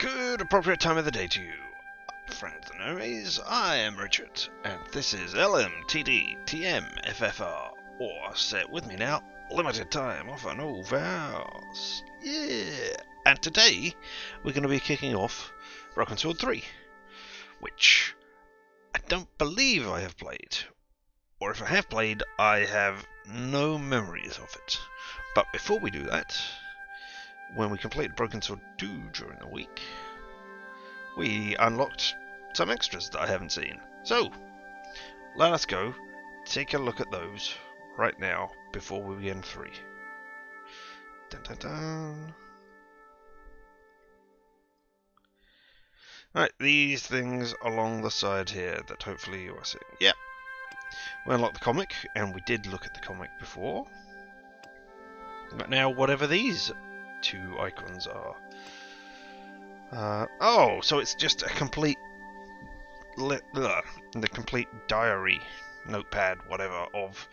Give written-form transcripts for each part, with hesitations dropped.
Good appropriate time of the day to you, friends and homies. I am Richard, and this is LMTDTMFFR, or say it with me now, limited time offer no vowels. Yeah! And today, we're going to be kicking off Broken Sword 3, which I don't believe I have played. Or if I have played, I have no memories of it. But before we do that, when we completed Broken Sword 2 during the week, we unlocked some extras that I haven't seen. So, let us go take a look at those right now before we begin 3. Dun dun dun. Alright, these things along the side here that hopefully you are seeing. Yep. We unlocked the comic, and we did look at the comic before. But now, whatever these two icons are. Oh, so it's just a complete the complete diary, notepad, whatever, of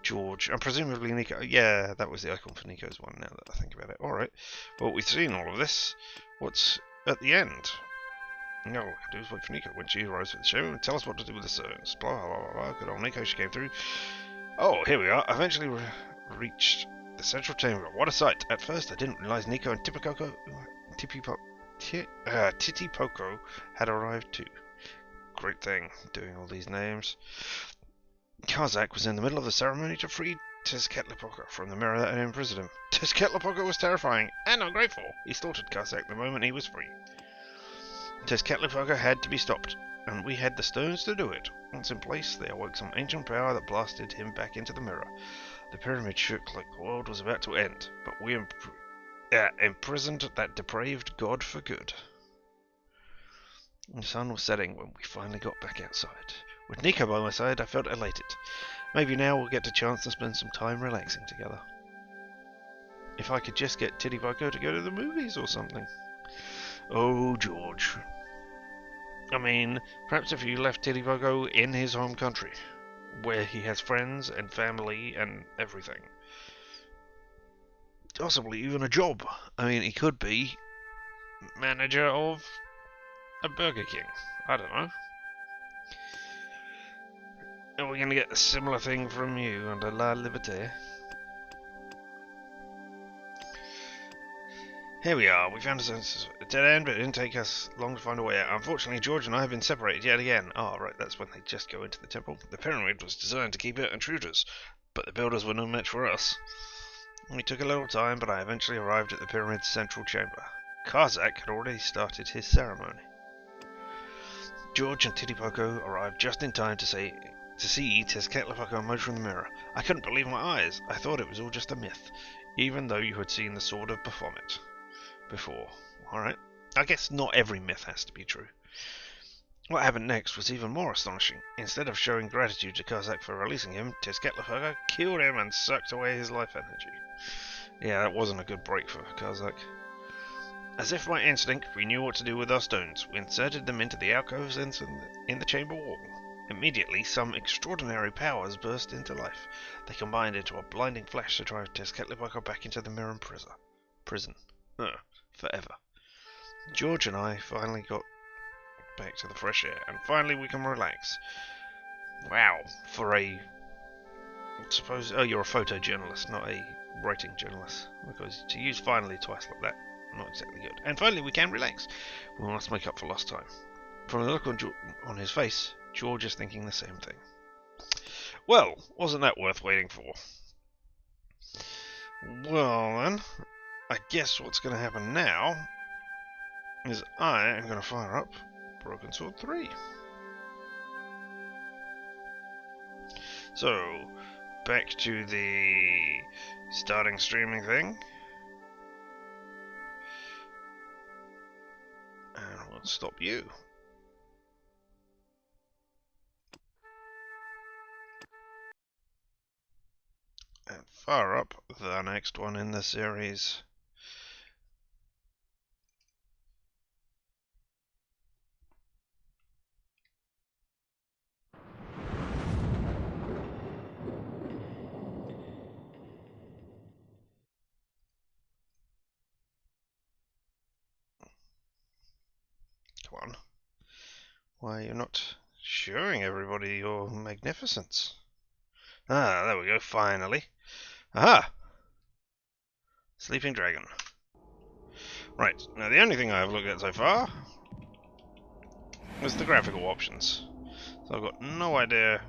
George and presumably Nico. Yeah, that was the icon for Nico's one. Now that I think about it, all right. Well, we've seen all of this. What's at the end? No, all we can do is wait for Nico. When she arrives at the show, and tell us what to do with the stones. Blah blah blah blah. Good old Nico, she came through. Oh, here we are. Eventually reached the central chamber. What a sight! At first, I didn't realize Nico and Titipoco had arrived too. Great thing, doing all these names. Kazak was in the middle of the ceremony to free Tezcatlipoca from the mirror that had imprisoned him. Tezcatlipoca was terrifying and ungrateful. He slaughtered Kazak the moment he was free. Tezcatlipoca had to be stopped, and we had the stones to do it. Once in place, they awoke some ancient power that blasted him back into the mirror. The pyramid shook like the world was about to end, but we imprisoned that depraved god for good. The sun was setting when we finally got back outside. With Nico by my side, I felt elated. Maybe now we'll get a chance to spend some time relaxing together. If I could just get Titipoco to go to the movies or something. Oh, George. I mean, perhaps if you left Titipoco in his home country, where he has friends and family and everything. Possibly even a job. I mean, he could be manager of a Burger King. I don't know. Are we going to get a similar thing from you under La Liberté? Here we are. We found a dead end, but it didn't take us long to find a way out. Unfortunately, George and I have been separated yet again. Oh, right, that's when they just go into the temple. The pyramid was designed to keep out intruders, but the builders were no match for us. We took a little time, but I eventually arrived at the pyramid's central chamber. Kazak had already started his ceremony. George and Titipoco arrived just in time to see Tezcatlipoca emerge from the mirror. I couldn't believe my eyes. I thought it was all just a myth, even though you had seen the sword of Baphomet before. Alright. I guess not every myth has to be true. What happened next was even more astonishing. Instead of showing gratitude to Kazak for releasing him, Tezcatlipoca killed him and sucked away his life energy. Yeah, that wasn't a good break for Kazak. As if by instinct, we knew what to do with our stones. We inserted them into the alcoves in the chamber wall. Immediately, some extraordinary powers burst into life. They combined into a blinding flash to drive Tezcatlipoca back into the mirror prison. Forever. George and I finally got back to the fresh air, and finally we can relax. Wow, for a... suppose... Oh, you're a photojournalist, not a writing journalist. Because to use finally twice like that, not exactly good. And finally we can relax. We must make up for lost time. From the look on his face, George is thinking the same thing. Well, wasn't that worth waiting for? Well then, I guess what's going to happen now is I am going to fire up Broken Sword 3. So, back to the starting streaming thing. And we'll stop you. And fire up the next one in the series. Come on. Why, you're not showing everybody your magnificence. Ah, there we go, finally. Aha! Sleeping Dragon. Right, now the only thing I've looked at so far is the graphical options. So I've got no idea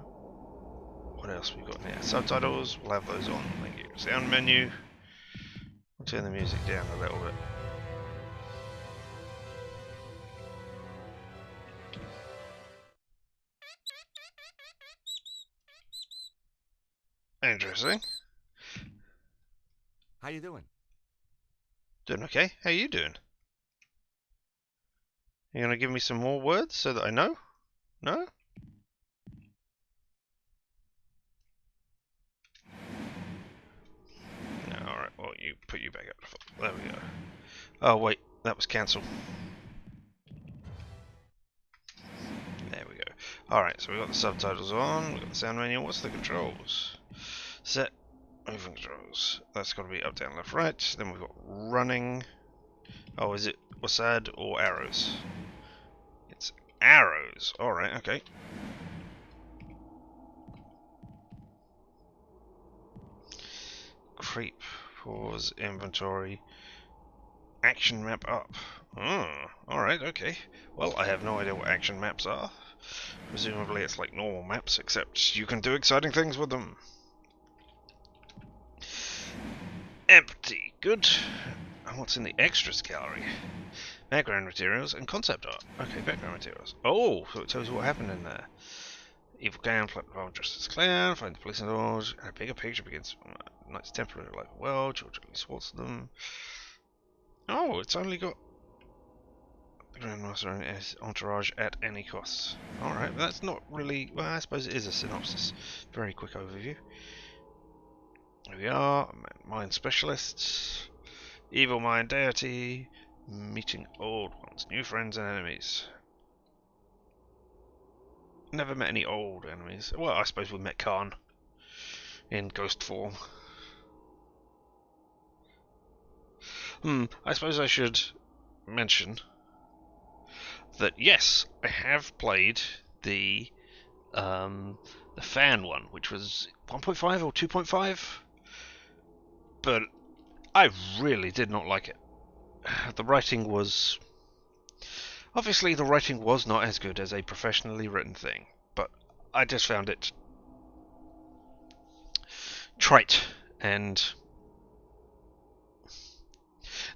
what else we've got here. Subtitles, we'll have those on. Thank you. Sound menu. We'll turn the music down a little bit. Interesting. How you doing? Doing okay. How you doing? You gonna give me some more words so that I know? No? No, alright. Well, you put you back up to full. There we go. Oh, wait. That was cancel. There we go. Alright, so we've got the subtitles on. We've got the sound menu. What's the controls? Set. Moving controls. That's got to be up, down, left, right. Then we've got running. Oh, is it WASD or arrows? It's arrows. Alright, okay. Creep. Pause. Inventory. Action map up. Oh, alright, okay. Well, I have no idea what action maps are. Presumably it's like normal maps, except you can do exciting things with them. Empty. Good. And what's in the extras gallery? Background materials and concept art. Okay, background materials. Oh, so it tells you what happened in there. Evil Clown, Flat Justice Clown, find the police and all, and a bigger picture begins. Knight's Templar, like well, George Lee Swartz Oh, it's only got the Grandmaster and his entourage at any cost. Alright, that's not really. Well, I suppose it is a synopsis. Very quick overview. Here we are, Mind Specialists, Evil Mind Deity, meeting old ones, new friends and enemies. Never met any old enemies. Well, I suppose we met Khan in ghost form. I suppose I should mention that yes, I have played the fan one, which was 1.5 or 2.5, but I really did not like it. The writing was obviously not as good as a professionally written thing, but I just found it trite and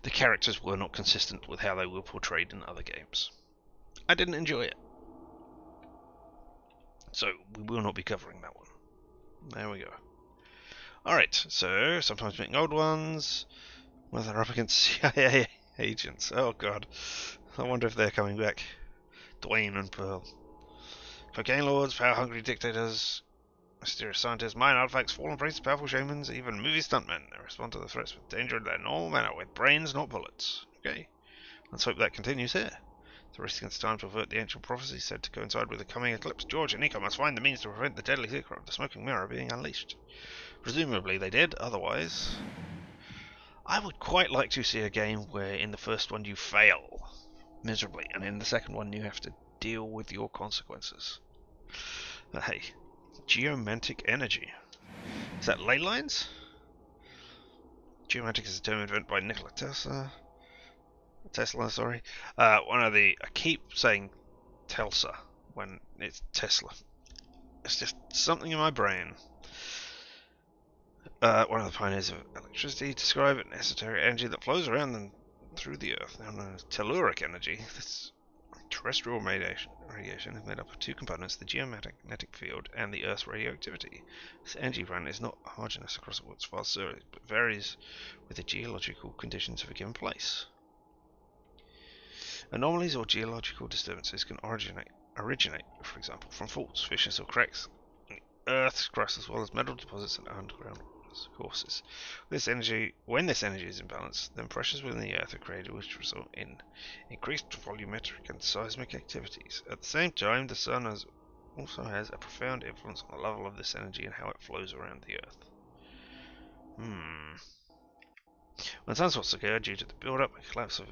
the characters were not consistent with how they were portrayed in other games. I didn't enjoy it. So we will not be covering that one. There we go. Alright, so sometimes meeting old ones, when they're up against CIA agents. Oh god. I wonder if they're coming back. Dwayne and Pearl. Cocaine lords, power-hungry dictators, mysterious scientists, mine artifacts, fallen priests, powerful shamans, even movie stuntmen. They respond to the threats with danger in their normal manner, with brains, not bullets. Okay, let's hope that continues here. The risk against time to avert the ancient prophecy said to coincide with the coming eclipse. George and Nico must find the means to prevent the deadly secret of the smoking mirror being unleashed. Presumably they did, otherwise... I would quite like to see a game where in the first one you fail miserably, and in the second one you have to deal with your consequences. But hey, geomantic energy. Is that ley lines? Geomantic is a term invented by Nikola Tesla. Sorry. One of the... I keep saying Telsa when it's Tesla. It's just something in my brain. One of the pioneers of electricity, describe an esoteric energy that flows around and through the Earth. Now known as telluric energy, this terrestrial radiation is made up of two components, the geomagnetic field and the Earth's radioactivity. This energy pattern is not homogeneous across its vast surface, but varies with the geological conditions of a given place. Anomalies or geological disturbances can originate, for example, from faults, fissures or cracks in the Earth's crust, as well as metal deposits and underground courses. When this energy is imbalanced, then pressures within the Earth are created which result in increased volumetric and seismic activities. At the same time, the Sun also has a profound influence on the level of this energy and how it flows around the Earth. When sunspots occur due to the build-up and collapse of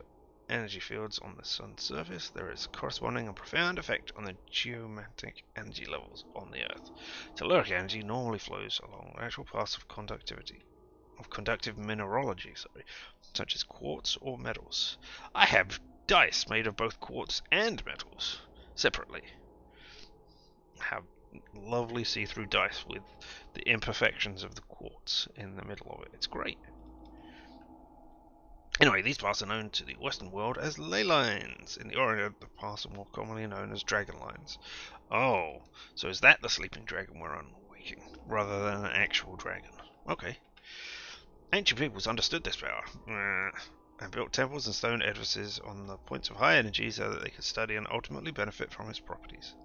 energy fields on the sun's surface, there is a corresponding and profound effect on the geomantic energy levels on the Earth. Telluric energy normally flows along natural paths of conductive mineralogy, such as quartz or metals. I have dice made of both quartz and metals, separately. Have lovely see-through dice with the imperfections of the quartz in the middle of it. It's great. Anyway, these paths are known to the Western world as ley lines. In the Orient, the paths are more commonly known as dragon lines. Oh, so is that the sleeping dragon we're unwaking, rather than an actual dragon? Okay. Ancient peoples understood this power, and built temples and stone edifices on the points of high energy so that they could study and ultimately benefit from its properties.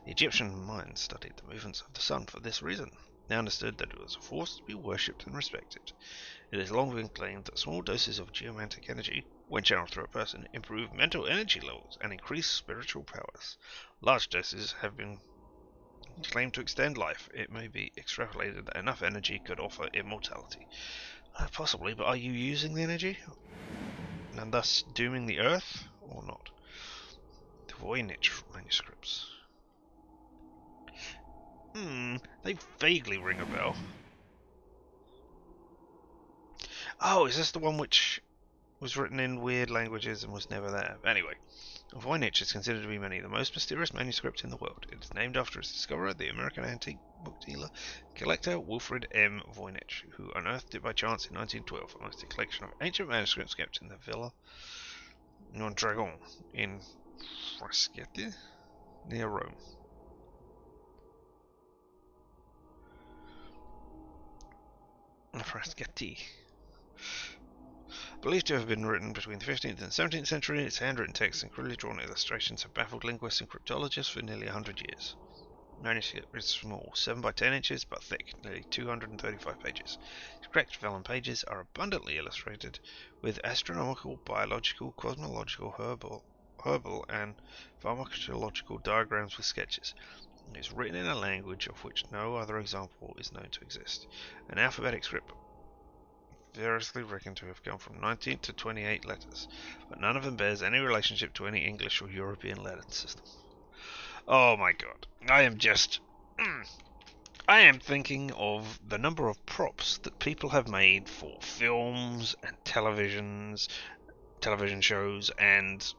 The Egyptian minds studied the movements of the sun for this reason. They understood that it was a force to be worshipped and respected. It has long been claimed that small doses of geomantic energy, when channeled through a person, improve mental energy levels and increase spiritual powers. Large doses have been claimed to extend life. It may be extrapolated that enough energy could offer immortality. Possibly, but are you using the energy? And thus dooming the Earth, or not? The Voynich manuscripts. They vaguely ring a bell. Oh, is this the one which was written in weird languages and was never there? Anyway, Voynich is considered to be many the most mysterious manuscript in the world. It is named after its discoverer, the American antique book dealer, collector Wilfred M. Voynich, who unearthed it by chance in 1912 amongst a collection of ancient manuscripts kept in the Villa Mondragon in Frascati, near Rome. Frascati. Believed to have been written between the 15th and 17th century, its handwritten texts and crudely drawn illustrations have baffled linguists and cryptologists for nearly 100 years. Manuscript is small, 7 by 10 inches, but thick, nearly 235 pages. Its correct vellum pages are abundantly illustrated with astronomical, biological, cosmological, herbal, and pharmacological diagrams with sketches. It is written in a language of which no other example is known to exist. An alphabetic script variously reckoned to have come from 19 to 28 letters, but none of them bears any relationship to any English or European letter system. Oh my god. I am thinking of the number of props that people have made for films and television shows, and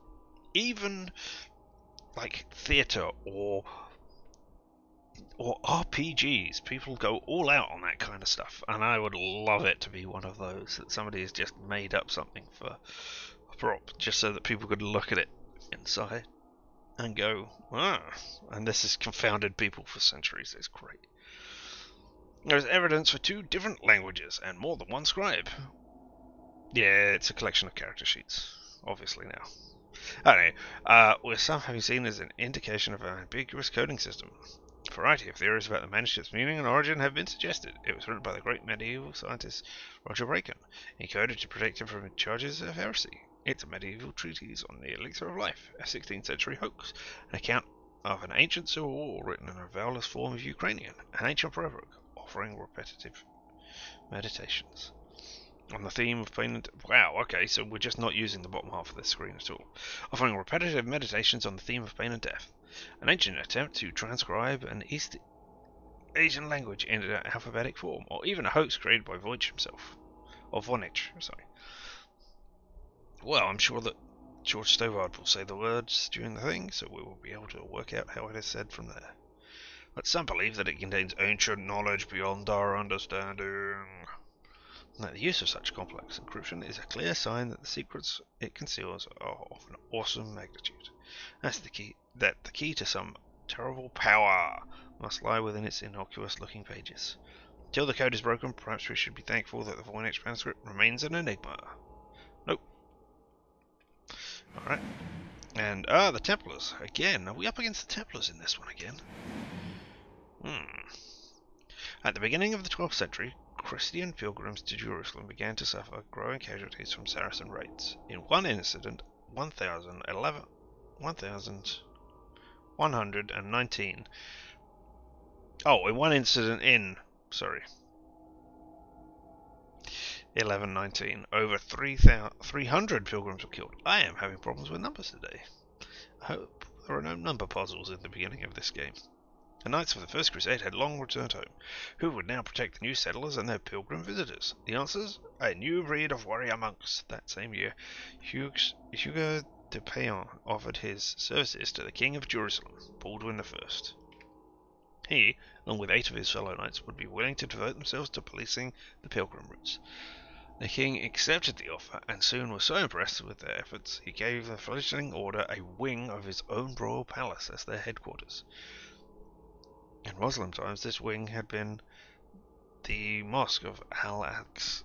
even like theatre or RPGs. People go all out on that kind of stuff, and I would love it to be one of those, that somebody has just made up something for a prop just so that people could look at it inside and go, and this has confounded people for centuries. It's great. There's evidence for 2 different languages and more than one scribe. Yeah, it's a collection of character sheets, obviously now. Anyway, with some having seen as an indication of an ambiguous coding system. A variety of theories about the manuscript's meaning and origin have been suggested. It was written by the great medieval scientist Roger Bacon, encoded to protect him from charges of heresy. It's a medieval treatise on the elixir of life, a 16th century hoax, an account of an ancient civil war written in a vowelless form of Ukrainian, an ancient proverb offering repetitive meditations on the theme of pain and... Wow, okay, so we're just not using the bottom half of this screen at all. Offering repetitive meditations on the theme of pain and death. An ancient attempt to transcribe an East Asian language in an alphabetic form, or even a hoax created by Voynich himself. Or Voynich, sorry. Well, I'm sure that George Stovard will say the words during the thing, so we will be able to work out how it is said from there. But some believe that it contains ancient knowledge beyond our understanding. That the use of such complex encryption is a clear sign that the secrets it conceals are of an awesome magnitude. That the key to some terrible power must lie within its innocuous-looking pages. Till the code is broken, perhaps we should be thankful that the Voynich manuscript remains an enigma. Nope. Alright. And, the Templars. Again, are we up against the Templars in this one again? At the beginning of the 12th century, Christian pilgrims to Jerusalem began to suffer growing casualties from Saracen raids. In one incident, 1,119. Oh, in one incident in... Sorry. 1119. Over 300 pilgrims were killed. I am having problems with numbers today. I hope there are no number puzzles at the beginning of this game. The Knights of the First Crusade had long returned home. Who would now protect the new settlers and their pilgrim visitors? The answers? A new breed of warrior monks. That same year, Hugo de Payan offered his services to the King of Jerusalem, Baldwin I. He, along with 8 of his fellow knights, would be willing to devote themselves to policing the pilgrim routes. The king accepted the offer, and soon was so impressed with their efforts, he gave the fledgling order a wing of his own royal palace as their headquarters. In Muslim times, this wing had been the mosque of Al-Aqsa,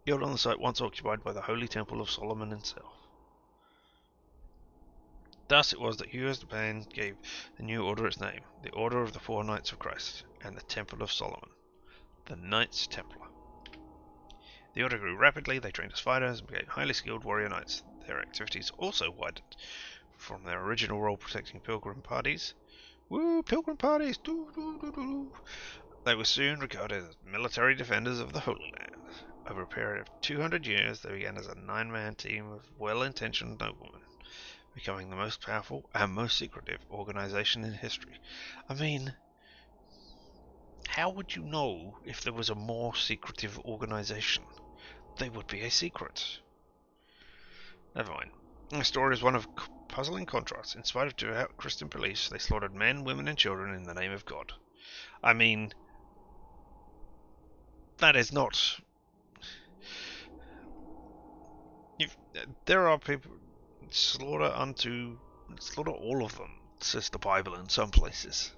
built on the site once occupied by the Holy Temple of Solomon himself. Thus it was that Hugo de Payan gave the new order its name, the Order of the Four Knights of Christ, and the Temple of Solomon, the Knights Templar. The order grew rapidly, they trained as fighters and became highly skilled warrior knights. Their activities also widened from their original role protecting pilgrim parties. Woo, pilgrim parties! Doo, doo, doo, doo. They were soon regarded as military defenders of the Holy Land. Over a period of 200 years, they began as a 9-man team of well-intentioned noblemen, becoming the most powerful and most secretive organization in history. I mean, how would you know if there was a more secretive organization? They would be a secret. Never mind. The story is one of puzzling contrasts. In spite of devout Christian beliefs, they slaughtered men, women, and children in the name of God. I mean, that is not... there are people... slaughter all of them, says the Bible in some places.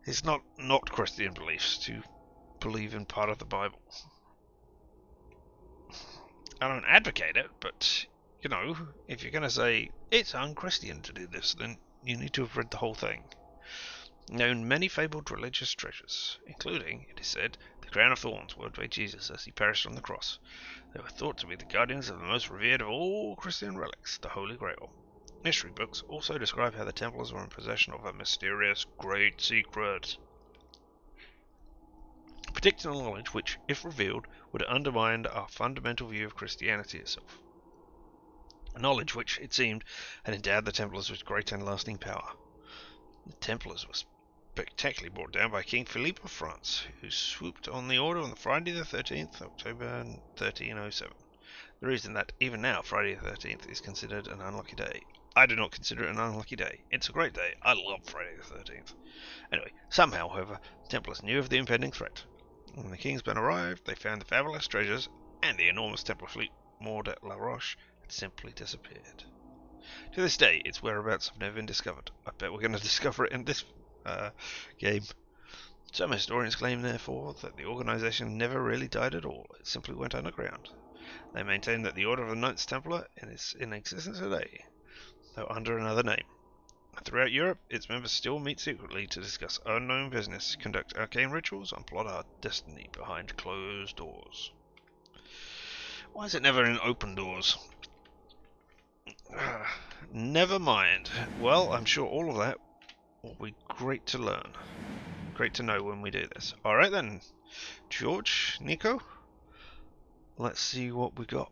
It's not Christian beliefs to believe in part of the Bible. I don't advocate it, but, you know, if you're going to say it's unchristian to do this, then you need to have read the whole thing. Known many fabled religious treasures, including, it is said, the crown of thorns worn by Jesus as he perished on the cross. They were thought to be the guardians of the most revered of all Christian relics, the Holy Grail. History books also describe how the Templars were in possession of a mysterious great secret. Particular knowledge which, if revealed, would undermine our fundamental view of Christianity itself. A knowledge which, it seemed, had endowed the Templars with great and lasting power. The Templars were spectacularly brought down by King Philippe of France, who swooped on the order on Friday the 13th, October 1307. The reason that, even now, Friday the 13th is considered an unlucky day. I do not consider it an unlucky day. It's a great day. I love Friday the 13th. Anyway, somehow, however, the Templars knew of the impending threat. When the King's men arrived, they found the fabulous treasures and the enormous Templar fleet moored at La Roche had simply disappeared. To this day, its whereabouts have never been discovered. I bet we're going to discover it in this game. Some historians claim, therefore, that the organisation never really died at all. It simply went underground. They maintain that the Order of the Knights Templar is in existence today, though under another name. Throughout Europe, its members still meet secretly to discuss unknown business, conduct arcane rituals, and plot our destiny behind closed doors. Why is it never in open doors? Never mind. Well, I'm sure all of that will be great to learn. Great to know when we do this. Alright then, George, Nico, let's see what we got.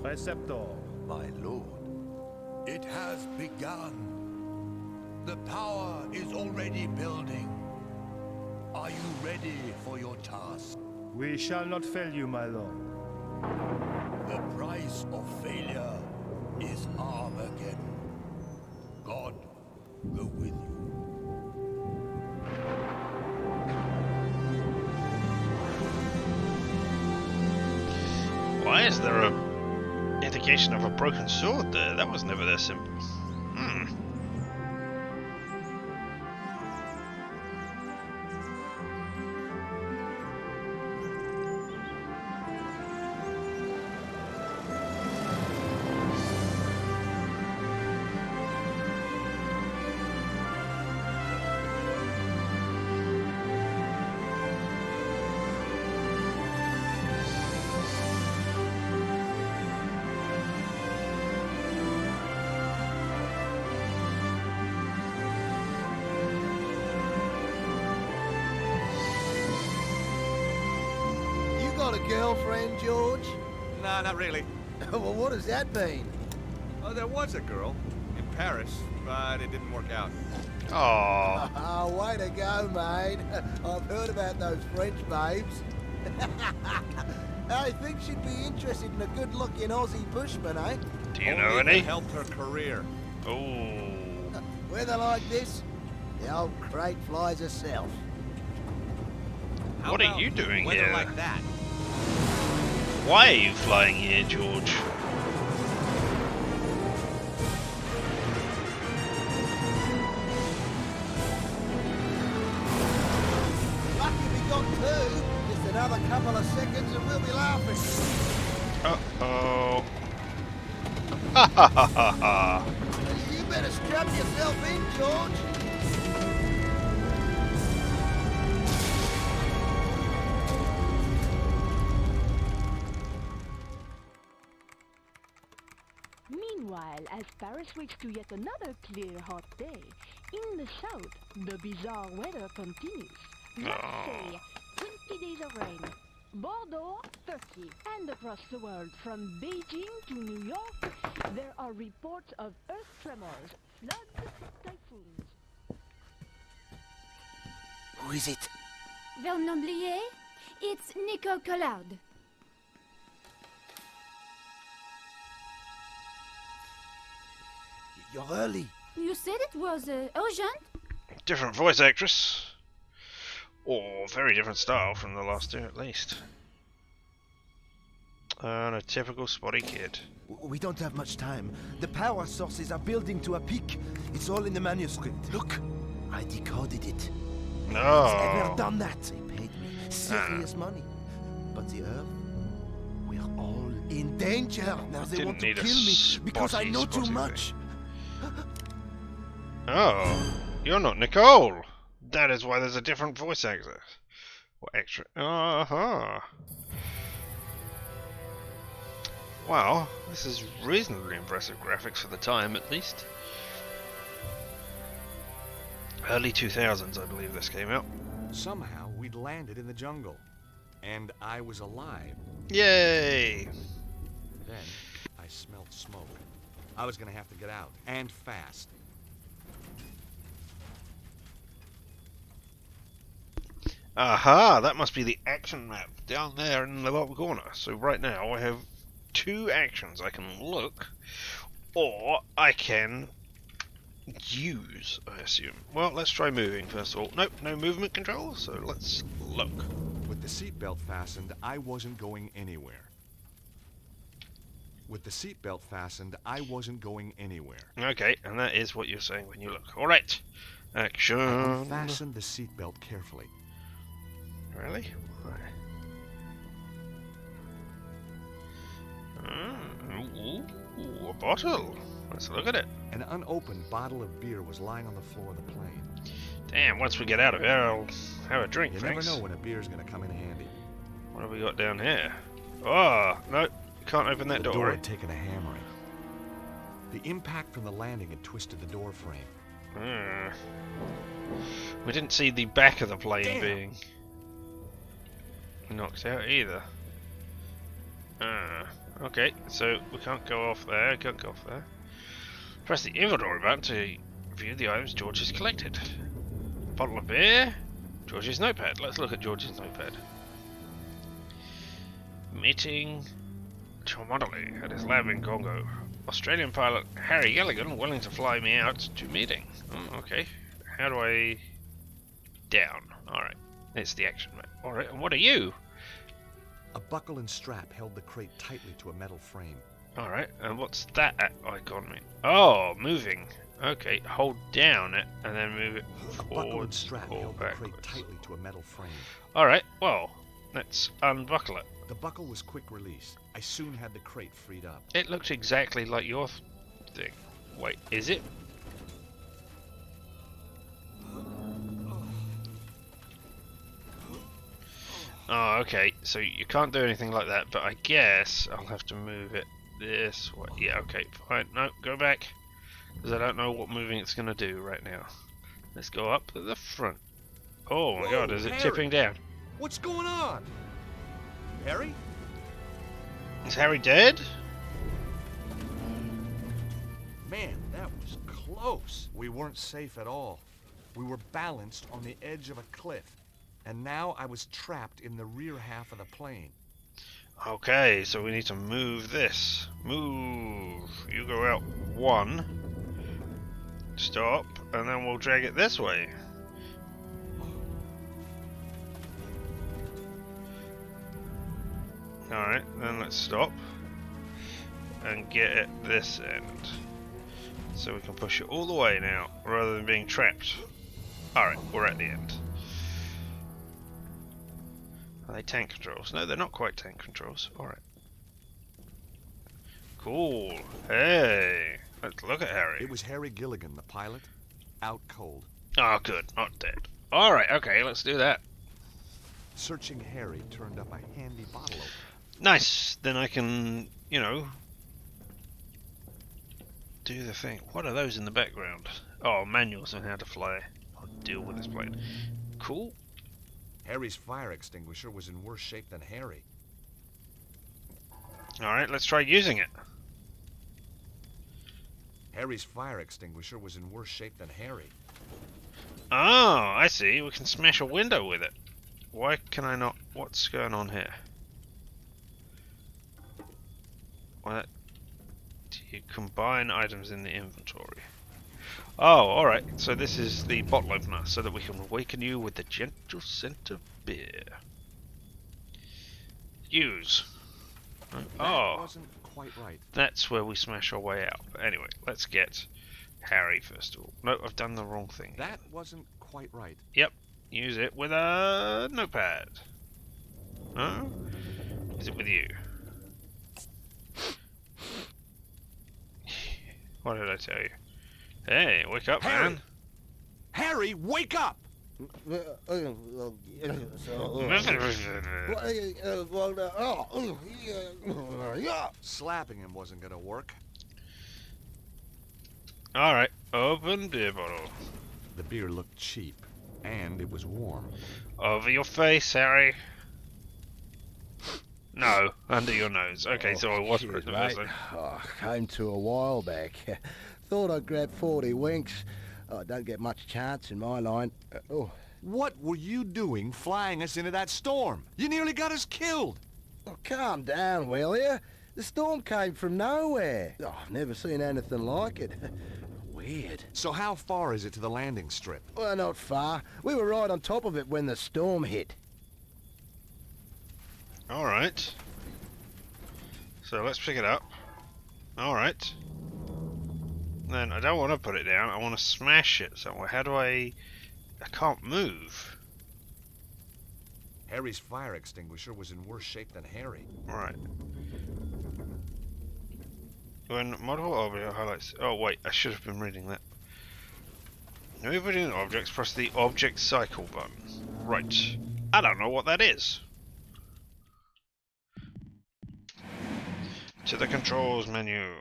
Preceptor. My lord, it has begun. The power is already building. Are you ready for your task? We shall not fail you, my lord. The price of failure is Armageddon. God go with you. Why is there a indication of a broken sword there? That was never that simple. girlfriend, George? Nah, not really. Well, what does that mean? Oh, there was a girl in Paris, but it didn't work out. Aww. Oh, way to go, mate. I've heard about those French babes. I think she'd be interested in a good-looking Aussie bushman, eh? Do you know Only if any? it helped her career. Oh. Weather like this, the old crate flies herself. How What are about you doing weather here? like that? Why are you flying here, George? Lucky we got two. Just another couple of seconds and we'll be laughing. Uh-oh. Ha ha ha ha ha. You better strap yourself in, George. Meanwhile, as Paris wakes to yet another clear, hot day, in the south, the bizarre weather continues. Let's say 20 days of rain. Bordeaux, 30. And across the world, from Beijing to New York, there are reports of earth tremors, floods, typhoons. Who is it? Vernomblier? It's Nico Collard. You're early. You said it was urgent? Different voice actress. Or very different style from the last two, at least. And a typical spotty kid. We don't have much time. The power sources are building to a peak. It's all in the manuscript. Look, I decoded it. I've never No. done that. They paid me serious money. But the Earth, we're all in danger. Now they Didn't want to need a kill me because I know too spotty much. Oh, you're not Nicole. That is why there's a different voice actor. What extra? Uh-huh. Wow, this is reasonably impressive graphics for the time, at least. Early 2000s, I believe this came out. Somehow we'd landed in the jungle, and I was alive. Yay! Then I smelled smoke. I was gonna have to get out, and fast. Aha, that must be the action map down there in the bottom corner. So right now I have two actions. I can look, or I can use, I assume. Well, let's try moving first of all. Nope, no movement control, so let's look. With the seatbelt fastened, I wasn't going anywhere. With the seatbelt fastened, I wasn't going anywhere. Okay, and that is what you're saying when you look. Alright, action. I unfastened the seatbelt carefully. Really? Ooh, a bottle. Let's look at it. An unopened bottle of beer was lying on the floor of the plane. Damn, once we get out of here, I'll have a drink, You thanks. never know when a beer's gonna come in handy. What have we got down here? Oh, no, can't open that The door door. had taken a hammering. The impact from the landing had twisted the door frame. We didn't see the back of the plane Damn. being knocked out either. Okay, so we can't go off there, can't go off there. Press the inventory button to view the items George has collected. Bottle of beer, George's notepad. Let's look at George's notepad. Meeting Chomodley at his lab in Congo. Australian pilot Harry Gilligan willing to fly me out to meeting. Okay. How do I... Down. Alright. It's the action map. Alright, and what are you? A buckle and strap held the crate tightly to a metal frame. Alright, and what's that icon mean? Oh, moving. Okay, hold down it and then move it A buckle and forwards strap or held the crate backwards. tightly to a metal frame. Alright, well, let's unbuckle it. The buckle was quick release. I soon had the crate freed up. It looks exactly like your thing. Wait, is it? Oh, okay, so you can't do anything like that, but I guess I'll have to move it this way. Yeah, okay, fine. No, go back. Because I don't know what moving it's going to do right now. Let's go up to the front. Oh my Whoa, god, is it Harry. tipping down? What's going on? Harry? Is Harry dead? Man, that was close. We weren't safe at all. We were balanced on the edge of a cliff, and now I was trapped in the rear half of the plane. Okay, so we need to move this. Move. You go out 1. Stop, and then we'll drag it this way. Alright, then let's stop and get at this end. So we can push it all the way now, rather than being trapped. Alright, we're at the end. Are they tank controls? No, they're not quite tank controls. Alright. Cool. Hey! Let's look at Harry. It was Harry Gilligan, the pilot, out cold. Oh, good. Not dead. Alright, okay, let's do that. Searching Harry turned up a handy bottle opener. Nice! Then I can, you know, do the thing. What are those in the background? Oh, manuals on how to fly or deal with this plane. Cool. Harry's fire extinguisher was in worse shape than Harry. Alright, let's try using it. Harry's fire extinguisher was in worse shape than Harry. Oh, I see. We can smash a window with it. Why can I not? What's going on here? What? Do you combine items in the inventory? Oh, alright. So this is the bottle opener, so that we can awaken you with the gentle scent of beer. Use. That wasn't quite right. That's where we smash our way out. But anyway, let's get Harry first of all. No, I've done the wrong thing. That wasn't quite right. Yep. Use it with a notepad. No? Is it with you? What did I tell you? Hey, wake up, Harry! man. Harry, wake up! Slapping him wasn't gonna work. Alright, open beer bottle. The beer looked cheap, and it was warm. Over your face, Harry. No, under your nose. Okay, so I was correct the first time. Came to a while back. Thought I'd grab 40 winks. Don't get much chance in my line. What were you doing flying us into that storm? You nearly got us killed. Calm down, will you? The storm came from nowhere. I've never seen anything like it. Weird. So how far is it to the landing strip? Well, not far. We were right on top of it when the storm hit. Alright. So let's pick it up. Alright. Then I don't want to put it down, I want to smash it somewhere. How do I can't move. Harry's fire extinguisher was in worse shape than Harry. Right. When multiple object highlights... Oh wait, I should have been reading that. Moving objects, press the object cycle button. Right. I don't know what that is. To the controls menu.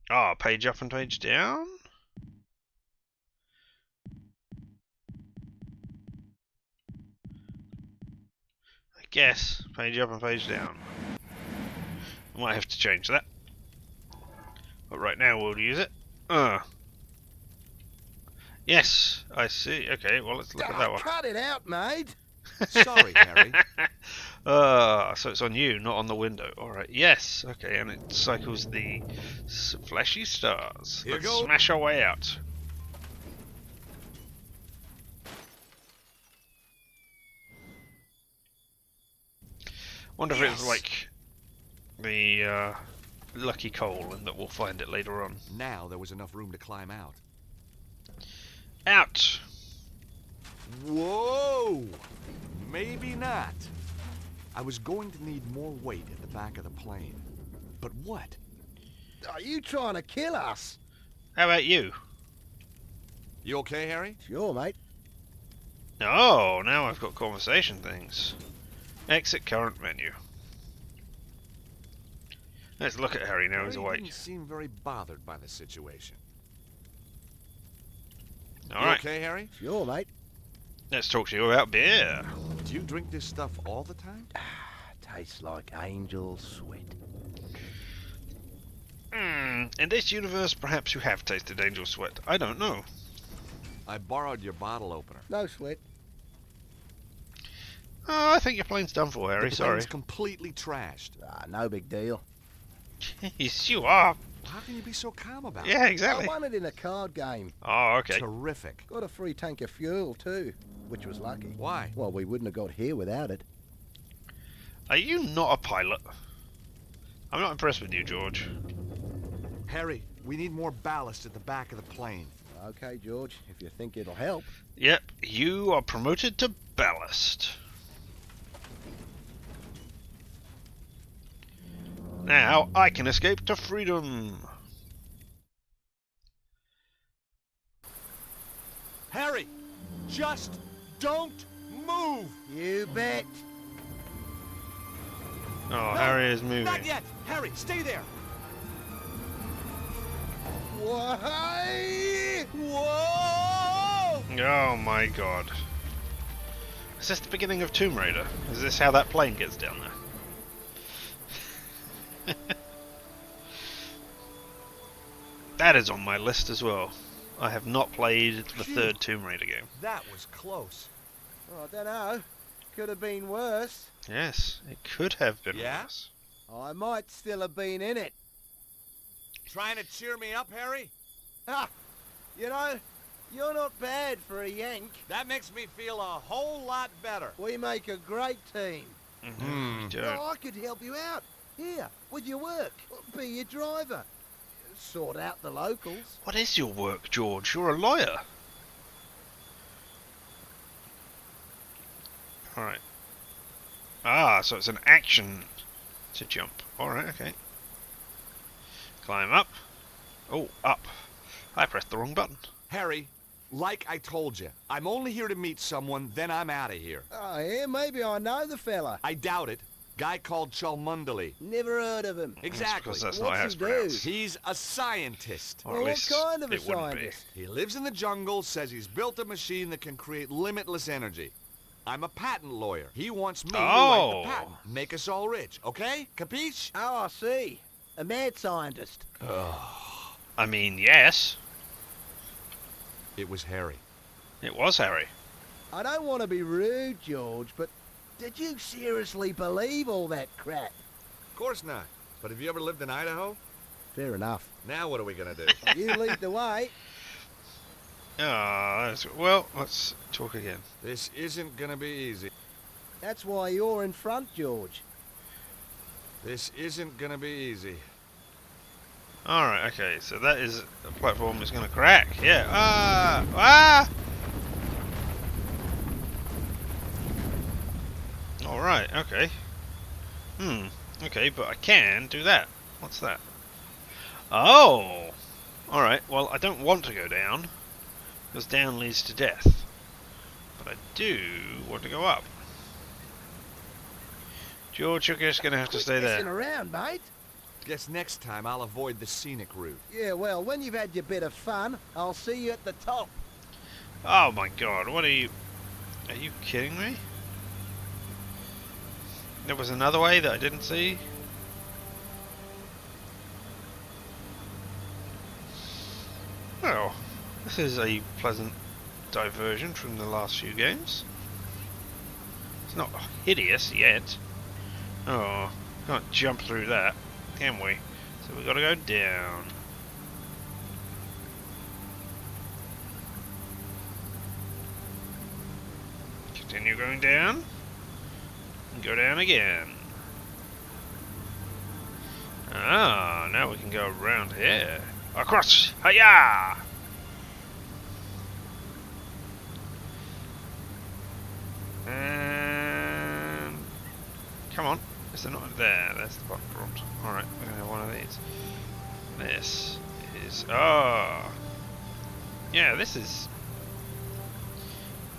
Ah, page up and page down? I guess. Page up and page down. I might have to change that. But right now we'll use it. Yes, I see. Okay, well let's look at that one. Cut it out, mate. Sorry, Harry. So it's on you, not on the window. Alright, yes. Okay, and it cycles the flashy stars. Here Let's goes. smash our way out. Wonder if it's like the lucky coal and that we'll find it later on. Now there was enough room to climb out. Out! Whoa! Maybe not. I was going to need more weight at the back of the plane. But what? Are you trying to kill us? How about you? You okay, Harry? Sure, mate. Oh, now I've got conversation things. Exit current menu. Let's look at Harry now he's Harry awake. didn't seem very bothered by the situation. Alright, You okay, Harry? Sure, mate. let's talk to you about beer. Do you drink this stuff all the time? Tastes like angel sweat. In this universe, perhaps you have tasted angel sweat. I don't know. I borrowed your bottle opener. No sweat. Oh, I think your plane's done for, Harry. The Sorry. plane's completely trashed. No big deal. Jeez, you are. How can you be so calm about it? Yeah, exactly. I won it in a card game. Oh, okay. Terrific. Got a free tank of fuel too, which was lucky. Why? Well, we wouldn't have got here without it. Are you not a pilot? I'm not impressed with you, George. Harry, we need more ballast at the back of the plane. Okay, George, if you think it'll help. Yep, you are promoted to ballast. Now I can escape to freedom. Harry, just don't move! You bet. Oh, No, Harry is moving. Not yet! Harry, stay there! Why? Whoa! Oh my god. Is this the beginning of Tomb Raider? Is this how that plane gets down there? That is on my list as well. I have not played the third Tomb Raider game. That was close. Oh, I don't know. Could have been worse. Yes, it could have been Yeah? worse. I might still have been in it. Trying to cheer me up, Harry? Ah, you know, you're not bad for a Yank. That makes me feel a whole lot better. We make a great team. You don't. Oh, I could help you out. Here, with your work. Be your driver. Sort out the locals. What is your work, George? You're a lawyer. Alright. Ah, so it's an action to jump. Alright, okay. Climb up. Oh, up. I pressed the wrong button. Harry, like I told you, I'm only here to meet someone, then I'm out of here. Oh, yeah, maybe I know the fella. I doubt it. Guy called Cholmondeley. Never heard of him. Exactly. Because that's not What's how it's he do? pronounced. He's a scientist. Or Well, at what least kind of a it wouldn't be. scientist? He lives in the jungle, says he's built a machine that can create limitless energy. I'm a patent lawyer. He wants me to write the patent. Make us all rich, okay? Capiche? Oh, I see. A mad scientist. I mean, yes. It was Harry. It was Harry. I don't want to be rude, George, but did you seriously believe all that crap? Of course not. But have you ever lived in Idaho? Fair enough. Now what are we gonna do? You lead the way. Well, let's talk again. This isn't gonna be easy. That's why you're in front, George. This isn't gonna be easy. Alright, okay, so that is a platform that's gonna crack. Yeah. Ah! Alright, okay. Okay, but I can do that. What's that? Oh! Alright, well, I don't want to go down, because down leads to death. But I do want to go up. George, you're just gonna have to stay Messing there. around, mate. Guess next time I'll avoid the scenic route. Yeah, well, when you've had your bit of fun, I'll see you at the top. Oh my god, what are you... Are you kidding me? There was another way that I didn't see? Well, this is a pleasant diversion from the last few games. It's not hideous yet. Oh, can't jump through that, can we? So we've got to go down. Continue going down. And go down again. Ah, now we can go around here. Across! Hiya! And come on. Is there not there? There's the button prompt. Alright, we're gonna have one of these. This is yeah, this is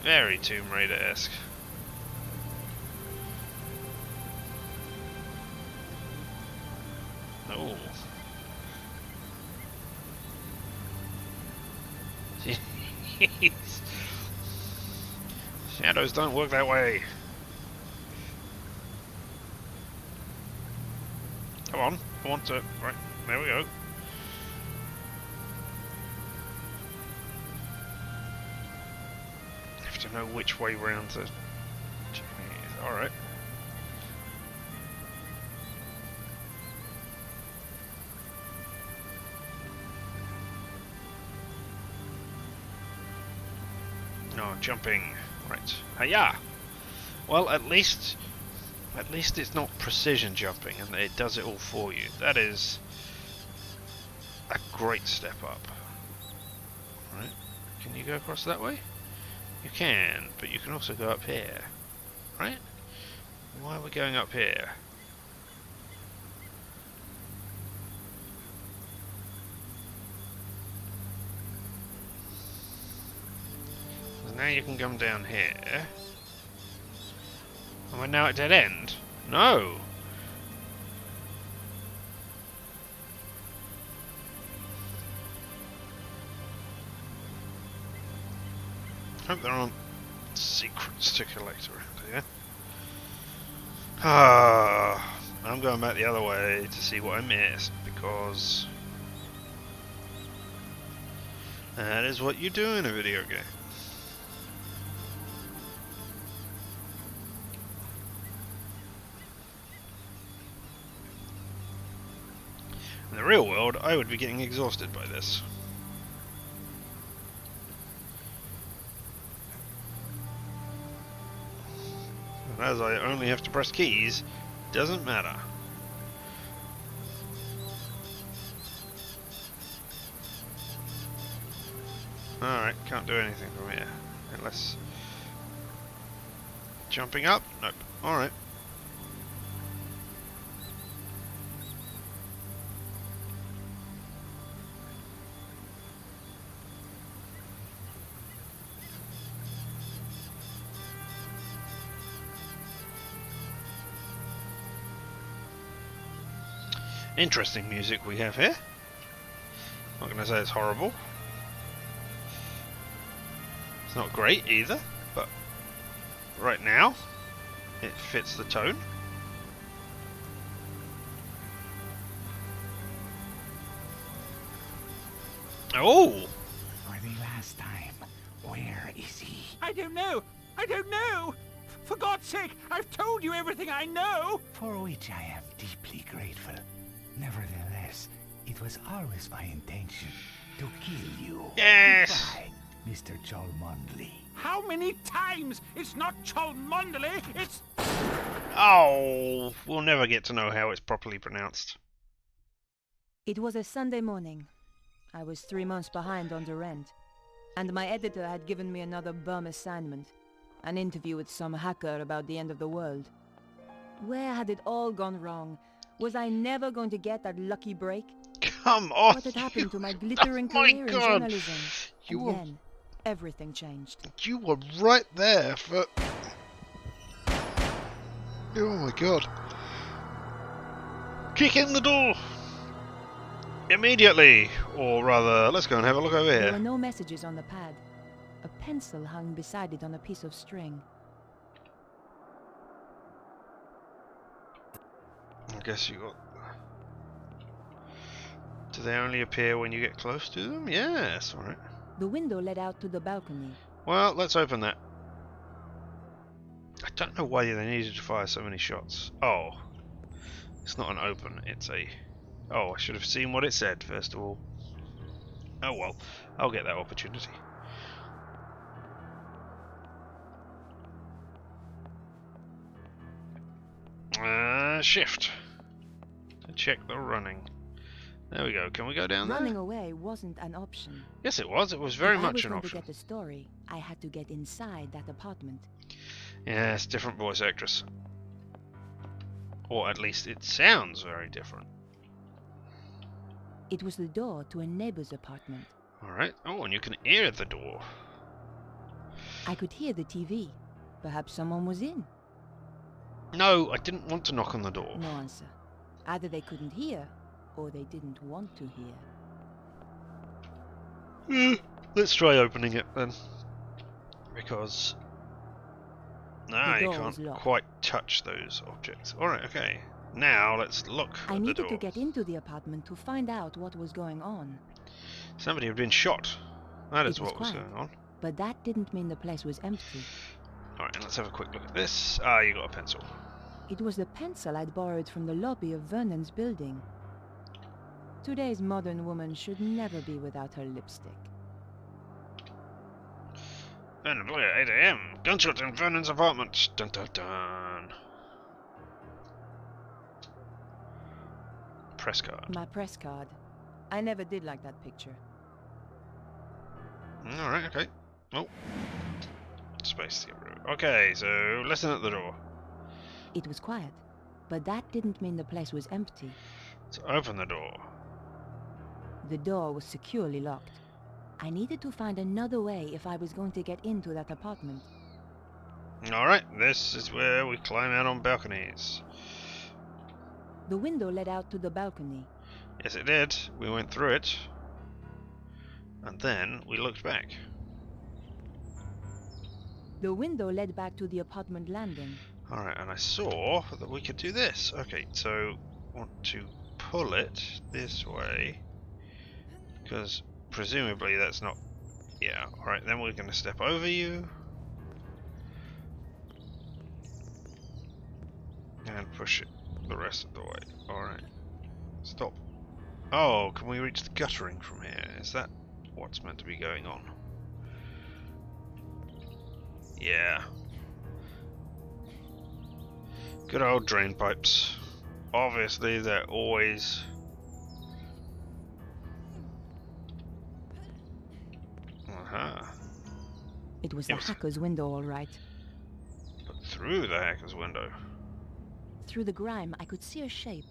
very Tomb Raider-esque. Oh. Jeez. Shadows don't work that way. Come on, I want to. Right, there we go. Have to know which way round to. Alright. No, jumping. Right. Hiya! Well, at least it's not precision jumping and it does it all for you. That is a great step up. Right. Can you go across that way? You can, but you can also go up here. Right? Why are we going up here? Now you can come down here. Am I now at dead end? No! Hope there aren't secrets to collect around here. I'm going back the other way to see what I missed, because that is what you do in a video game. In the real world, I would be getting exhausted by this. And as I only have to press keys, doesn't matter. Alright, can't do anything from here. Unless... jumping up? Nope. Alright. Interesting music we have here. Not going to say it's horrible. It's not great either, but right now it fits the tone. Oh! For the last time, where is he? I don't know! I don't know! For God's sake, I've told you everything I know! For which I am deeply grateful. Nevertheless, it was always my intention to kill you. Yes! Goodbye, Mr. Cholmondeley. How many times? It's not Cholmondeley, it's... Oh! We'll never get to know how it's properly pronounced. It was a Sunday morning. I was 3 months behind on the rent, and my editor had given me another bum assignment. An interview with some hacker about the end of the world. Where had it all gone wrong? Was I never going to get that lucky break? Come on! What had happened to my glittering career in journalism? And then, everything changed. You were right there for... Oh my god. Kick in the door! Immediately! Or rather, let's go and have a look over There here. were no messages on the pad. A pencil hung beside it on a piece of string. I guess you got... Do they only appear when you get close to them? Yes, alright. The window led out to the balcony. Well, let's open that. I don't know why they needed to fire so many shots. Oh. It's not an open, it's a... Oh, I should have seen what it said, first of all. Oh well, I'll get that opportunity. Shift. To check the running. There we go. Can we go down there? Running away wasn't an option. Yes, it was. It was very If much I an was going option. to get the story, I had to get inside that apartment. Yes, different voice actress. Or at least it sounds very different. It was the door to a neighbor's apartment. Alright. Oh, and you can hear the door. I could hear the TV. Perhaps someone was in. No, I didn't want to knock on the door. No answer. Either they couldn't hear, or they didn't want to hear. Let's try opening it then. Because... Nah, The you door was can't locked. quite touch those objects. Alright, okay. Now let's look I at the needed door. to get into the apartment to find out what was going on. Somebody had been shot. That is It was what was quiet, going on. but that didn't mean the place was empty. Alright, and let's have a quick look at this. Ah, you got a pencil. It was the pencil I'd borrowed from the lobby of Vernon's building. Today's modern woman should never be without her lipstick. Vernon Blair, 8 AM. Gunshot in Vernon's apartment. Dun dun dun. Press card. My press card. I never did like that picture. Alright, okay. Oh. Space to get rid of it. Okay, so listen at the door. It was quiet, but that didn't mean the place was empty. So open the door. The door was securely locked. I needed to find another way if I was going to get into that apartment. Alright, this is where we climb out on balconies. The window led out to the balcony. Yes, it did. We went through it. And then we looked back. The window led back to the apartment landing. Alright, and I saw that we could do this. Okay, so want to pull it this way. Because presumably that's not... Yeah, alright, then we're going to step over you. And push it the rest of the way. Alright. Stop. Oh, can we reach the guttering from here? Is that what's meant to be going on? Yeah. Good old drain pipes. Obviously, they're always... It was the hacker's window, all right. But through the hacker's window. Through the grime, I could see a shape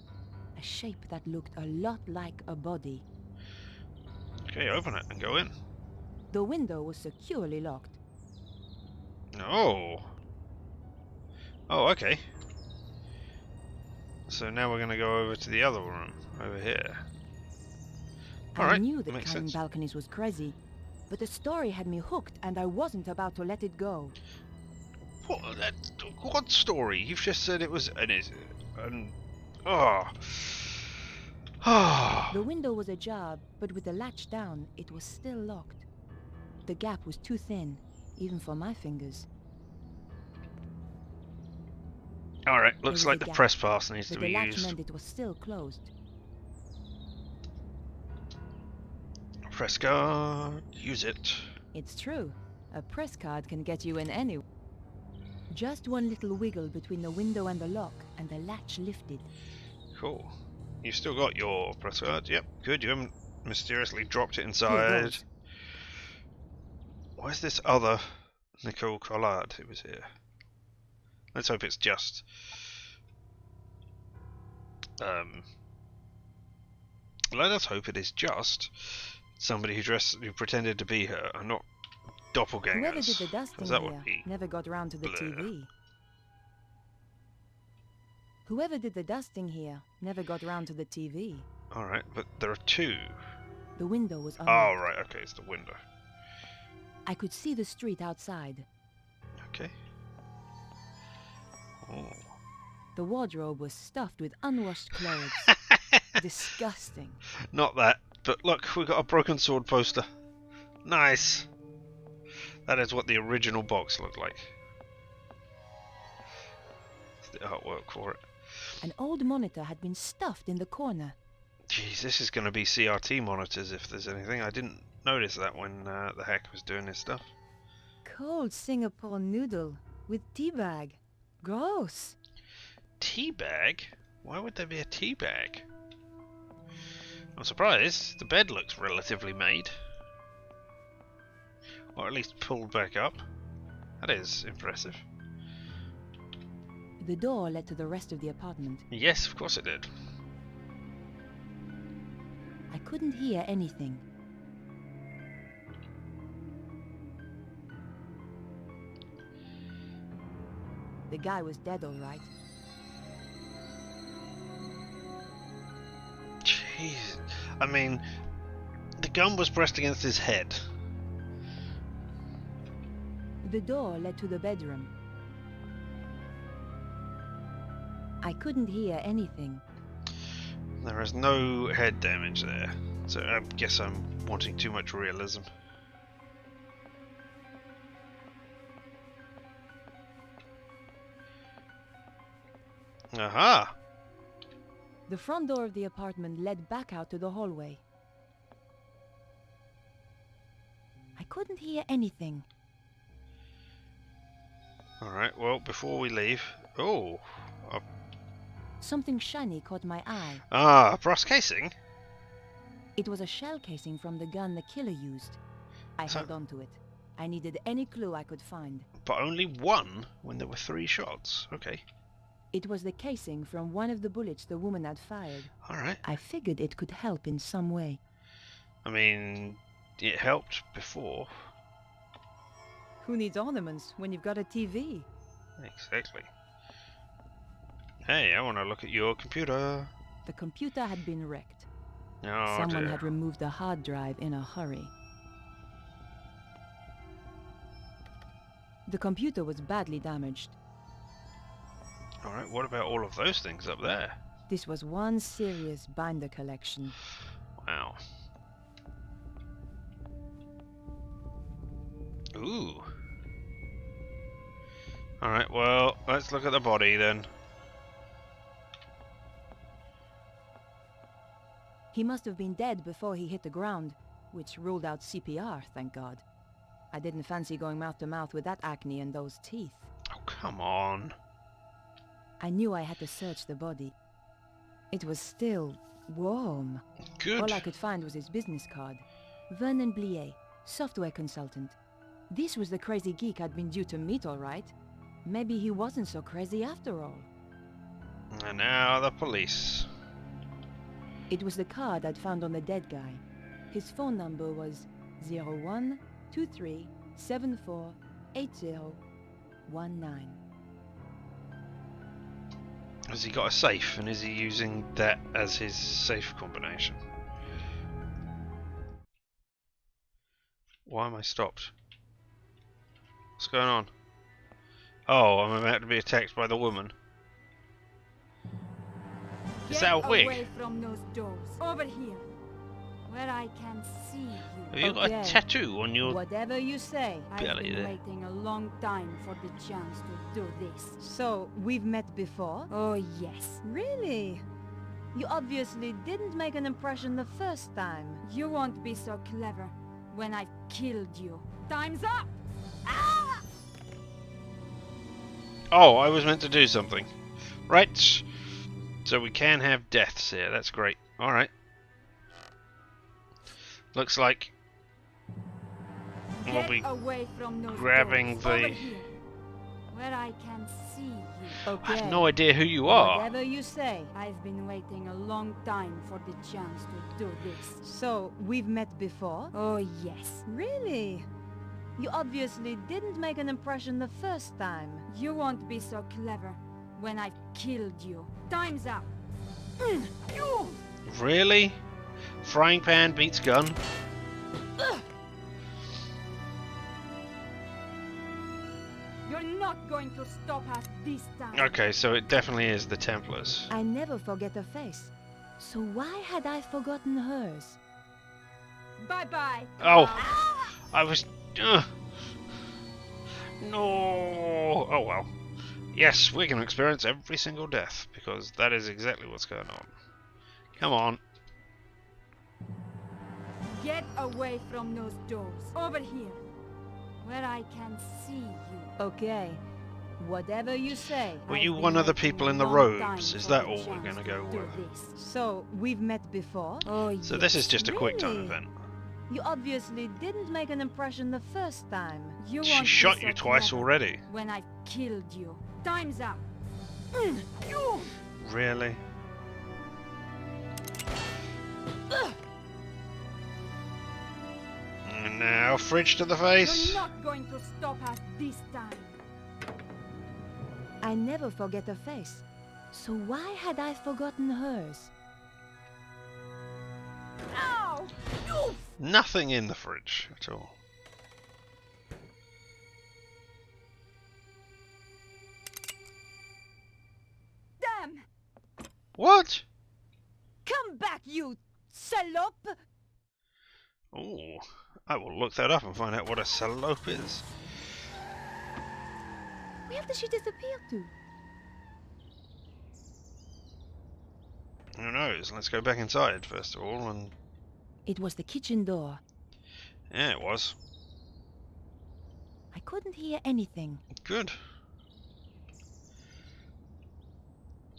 that looked a lot like a body. Okay, open it and go in. The window was securely locked. Oh. Oh, okay. So now we're going to go over to the other room, over here. I knew that climbing balconies was crazy, but the story had me hooked and I wasn't about to let it go. What story? You've just said it was oh. The window was ajar, but with the latch down, it was still locked. The gap was too thin, even for my fingers. Alright, looks like the press pass needs to be used. The used. latch meant it was still closed. Press card, use it. It's true. A press card can get you in anywhere. Just one little wiggle between the window and the lock, and the latch lifted. Cool. You've still got your press card. Yep, good. You haven't mysteriously dropped it inside. Where's this other Nicole Collard who was here? Let's hope it's just... let us hope it is just somebody who pretended to be her and not doppelgangers. Whoever did the dusting that here would be never got around to the blur. TV. Whoever did the dusting here never got around to the TV. Alright, but there are two. The window was unlocked. Oh, right, okay, it's the window. I could see the street outside. Okay. Oh. The wardrobe was stuffed with unwashed clothes. Disgusting. Not that, but look, we got a broken sword poster. Nice. That is what the original box looked like. It's the artwork for it. An old monitor had been stuffed in the corner. Jeez, this is going to be CRT monitors if there's anything. I didn't notice that when the hack was doing his stuff. Cold Singapore noodle with tea bag. Gross. Tea bag? Why would there be a tea bag? I'm surprised. The bed looks relatively made. Or at least pulled back up. That is impressive. The door led to the rest of the apartment. Yes, of course it did. I couldn't hear anything. The guy was dead, all right. Jeez. I mean, the gun was pressed against his head. The door led to the bedroom. I couldn't hear anything. There is no head damage there, so I guess I'm wanting too much realism. Aha! The front door of the apartment led back out to the hallway. I couldn't hear anything. Alright, well, before we leave... Oh! Something shiny caught my eye. Ah, brass casing? It was a shell casing from the gun the killer used. I held on to it. I needed any clue I could find. But only one when there were 3 shots. Okay. It was the casing from one of the bullets the woman had fired. Alright. I figured it could help in some way. I mean, it helped before. Who needs ornaments when you've got a TV? Exactly. Hey, I want to look at your computer. The computer had been wrecked. Oh, Someone dear. had removed the hard drive in a hurry. The computer was badly damaged. Alright, what about all of those things up there? This was one serious binder collection. Wow. Ooh. Alright, well, let's look at the body then. He must have been dead before he hit the ground, which ruled out CPR, thank God. I didn't fancy going mouth to mouth with that acne and those teeth. Oh, come on. I knew I had to search the body. It was still warm. Good. All I could find was his business card. Vernon Blier, software consultant. This was the crazy geek I'd been due to meet, all right. Maybe he wasn't so crazy after all. And now the police. It was the card I'd found on the dead guy. His phone number was 0123748019. Has he got a safe, and is he using that as his safe combination? Why am I stopped? What's going on? Oh, I'm about to be attacked by the woman. Is that a wig? Away from those doors. Over here, where I can see you. Have you got a tattoo on your Whatever you say. I've belly been there? waiting a long time for the chance to do this. So, we've met before? Oh, yes. Really? You obviously didn't make an impression the first time. You won't be so clever when I've killed you. Time's up! Ah! Oh, I was meant to do something. Right. So we can have deaths here. That's great. Alright. Looks like we'll be away from those grabbing doors. Over the... here, where I can see you. Okay. I have no idea who you are. Whatever you say. I've been waiting a long time for the chance to do this. So, we've met before? Oh, yes. Really? You obviously didn't make an impression the first time. You won't be so clever when I've killed you. Time's up. You! Really? Frying pan beats gun? You're not going to stop us this time. Okay, so it definitely is the Templars. I never forget a face. So why had I forgotten hers? Bye-bye. Oh! I was... no! Oh well. Yes, we're going to experience every single death, because that is exactly what's going on. Come on. Get away from those doors. Over here, where I can see you. Okay. Whatever you say. Were you one of the people in the robes? Is that all we're going to go with? So, we've met before? Oh, yes. So this is just a quick time Really? event. You obviously didn't make an impression the first time. You She won't be shot so you twice clever already. when I've killed you. Time's up. You! Really? And now, fridge to the face. You're not going to stop us this time. I never forget a face. So why had I forgotten hers? Ow! Oof! Nothing in the fridge at all. Damn! What? Come back, you salope! Oh, I will look that up and find out what a salope is. Where did she disappear to? Who knows? Let's go back inside first of all. And It was the kitchen door. yeah, it was. I couldn't hear anything. Good.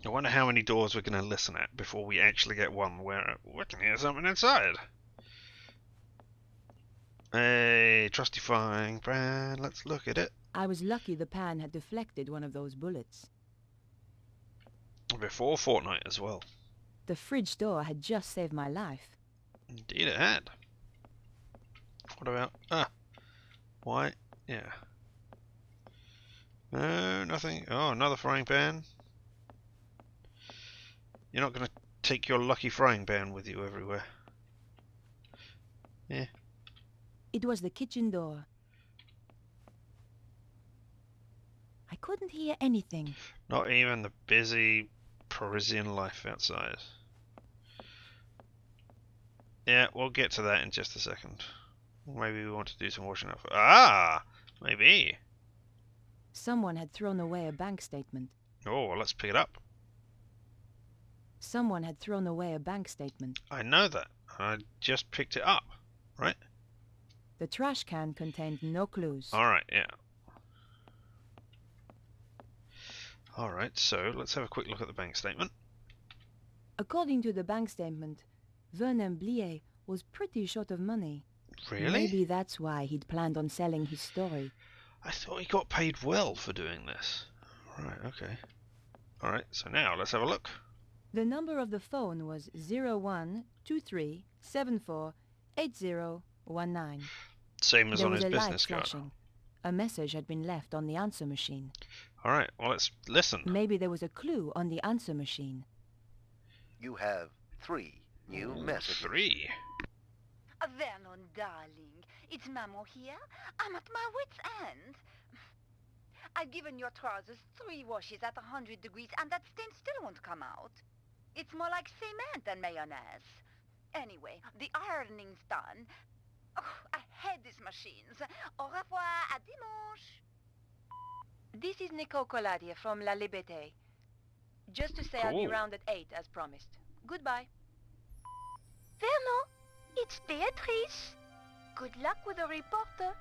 I wonder how many doors we're going to listen at before we actually get one where we can hear something inside. A trusty frying pan. Let's look at it. I was lucky the pan had deflected one of those bullets. Before Fortnite as well. The fridge door had just saved my life. Indeed it had. What about... why? Yeah. No, nothing. Oh, another frying pan. You're not going to take your lucky frying pan with you everywhere. Yeah. It was the kitchen door. I couldn't hear anything. Not even the busy Parisian life outside. Yeah, we'll get to that in just a second. Maybe we want to do some washing up. Ah! Maybe. Someone had thrown away a bank statement. Oh, well, let's pick it up. Someone had thrown away a bank statement. I know that. I just picked it up, right? The trash can contained no clues. Alright, yeah. Alright, so let's have a quick look at the bank statement. According to the bank statement, Vernon Blier was pretty short of money. Really? Maybe that's why he'd planned on selling his story. I thought he got paid well for doing this. Right, okay. Alright, so now let's have a look. The number of the phone was 0123748019. Same as There on was his a light business card. flashing. A message had been left on the answer machine. Alright, well, let's listen. Maybe there was a clue on the answer machine. You have 3 new messages. 3. Vernon, darling, it's Maman here. I'm at my wit's end. I've given your trousers 3 washes at 100 degrees, and that stain still won't come out. It's more like cement than mayonnaise. Anyway, the ironing's done. Oh, I hate these machines. Au revoir, à dimanche. This is Nicole Colladier from La Liberté. Just to say I'll be Cool. round at 8 as promised. Goodbye. Vernon, it's Beatrice. Good luck with the reporter.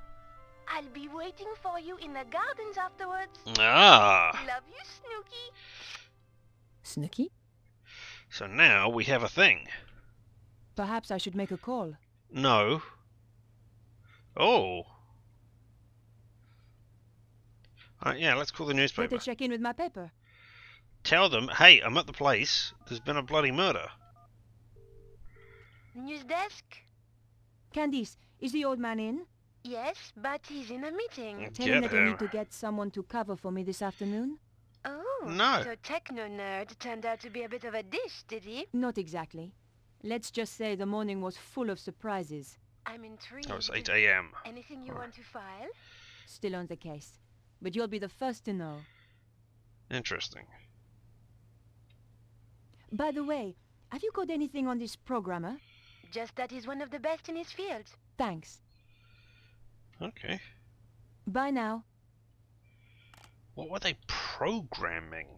I'll be waiting for you in the gardens afterwards. Ah! Love you, Snooky. Snooky? So now we have a thing. Perhaps I should make a call. No. Oh. Alright, yeah, let's call the newspaper. Better check in with my paper. Tell them, hey, I'm at the place. There's been a bloody murder. News desk? Candice, is the old man in? Yes, but he's in a meeting. Tell him that I need to get someone to cover for me this afternoon. Oh, No. So Techno Nerd turned out to be a bit of a dish, did he? Not exactly. Let's just say the morning was full of surprises. I'm intrigued. Oh, it's 8 a.m. Anything you want to file? Still on the case. But you'll be the first to know. Interesting. By the way, have you got anything on this programmer? Just that he's one of the best in his field. Thanks. Okay. Bye now. What were they programming?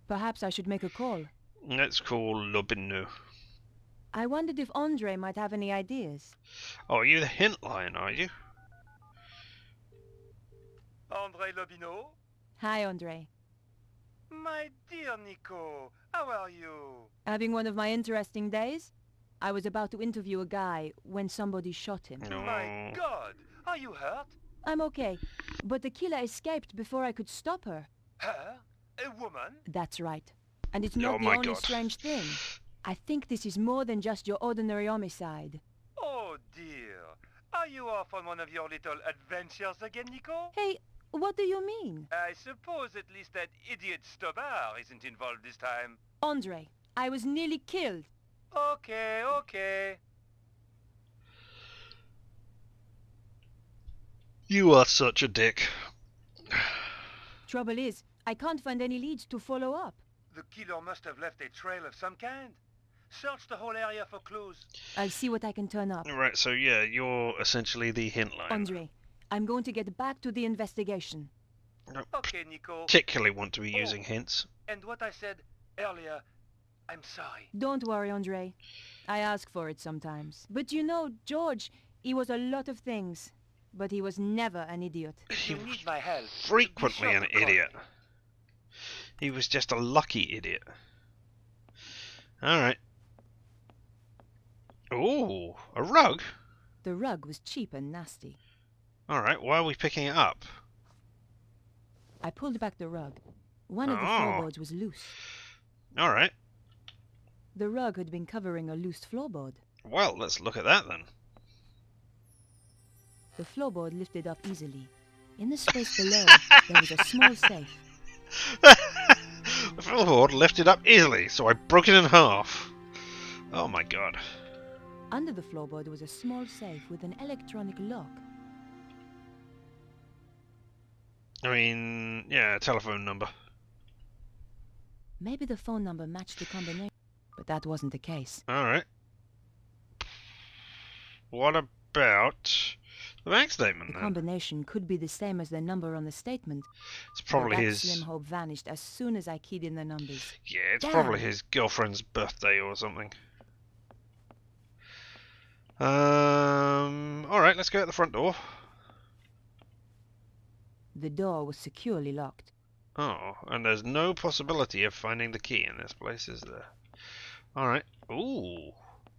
Perhaps I should make a call. Let's call Lobinu. I wondered if Andre might have any ideas. Oh, are you the hint line, are you? André Lobineau? Hi, Andre. My dear Nico, how are you? Having one of my interesting days? I was about to interview a guy when somebody shot him. My God, are you hurt? I'm okay, but the killer escaped before I could stop her. Her? A woman? That's right. And it's not Oh the my only God. strange thing. I think this is more than just your ordinary homicide. Oh dear. Are you off on one of your little adventures again, Nico? Hey, what do you mean? I suppose at least that idiot Stobar isn't involved this time. Andre, I was nearly killed. Okay, okay. You are such a dick. Trouble is, I can't find any leads to follow up. The killer must have left a trail of some kind. Search the whole area for clues. I'll see what I can turn up. Right, so yeah, you're essentially the hint line. Andre, I'm going to get back to the investigation. I don't Okay, Nico. particularly want to be using hints. And what I said earlier, I'm sorry. Don't worry, Andre. I ask for it sometimes. But you know, George, he was a lot of things. But he was never an idiot. He You was need my help. frequently Be sure an to call idiot. me. He was just a lucky idiot. Alright. Ooh, a rug? The rug was cheap and nasty. Alright, why are we picking it up? I pulled back the rug. One of the Oh. floorboards was loose. Alright, The rug had been covering a loose floorboard. well, let's look at that then. The floorboard lifted up easily. In the space below, there was a small safe. The floorboard lifted up easily, so I broke it in half. Oh my god. Under the floorboard was a small safe with an electronic lock. I mean, yeah, a telephone number. Maybe the phone number matched the combination, but that wasn't the case. Alright. What about the bank statement The then? combination could be the same as the number on the statement. It's probably but that his... Slim Hope vanished as soon as I keyed in the numbers. Yeah, it's Damn. probably his girlfriend's birthday or something. Alright, let's go at the front door. The door was securely locked. Oh, and there's no possibility of finding the key in this place, is there? Alright. Ooh,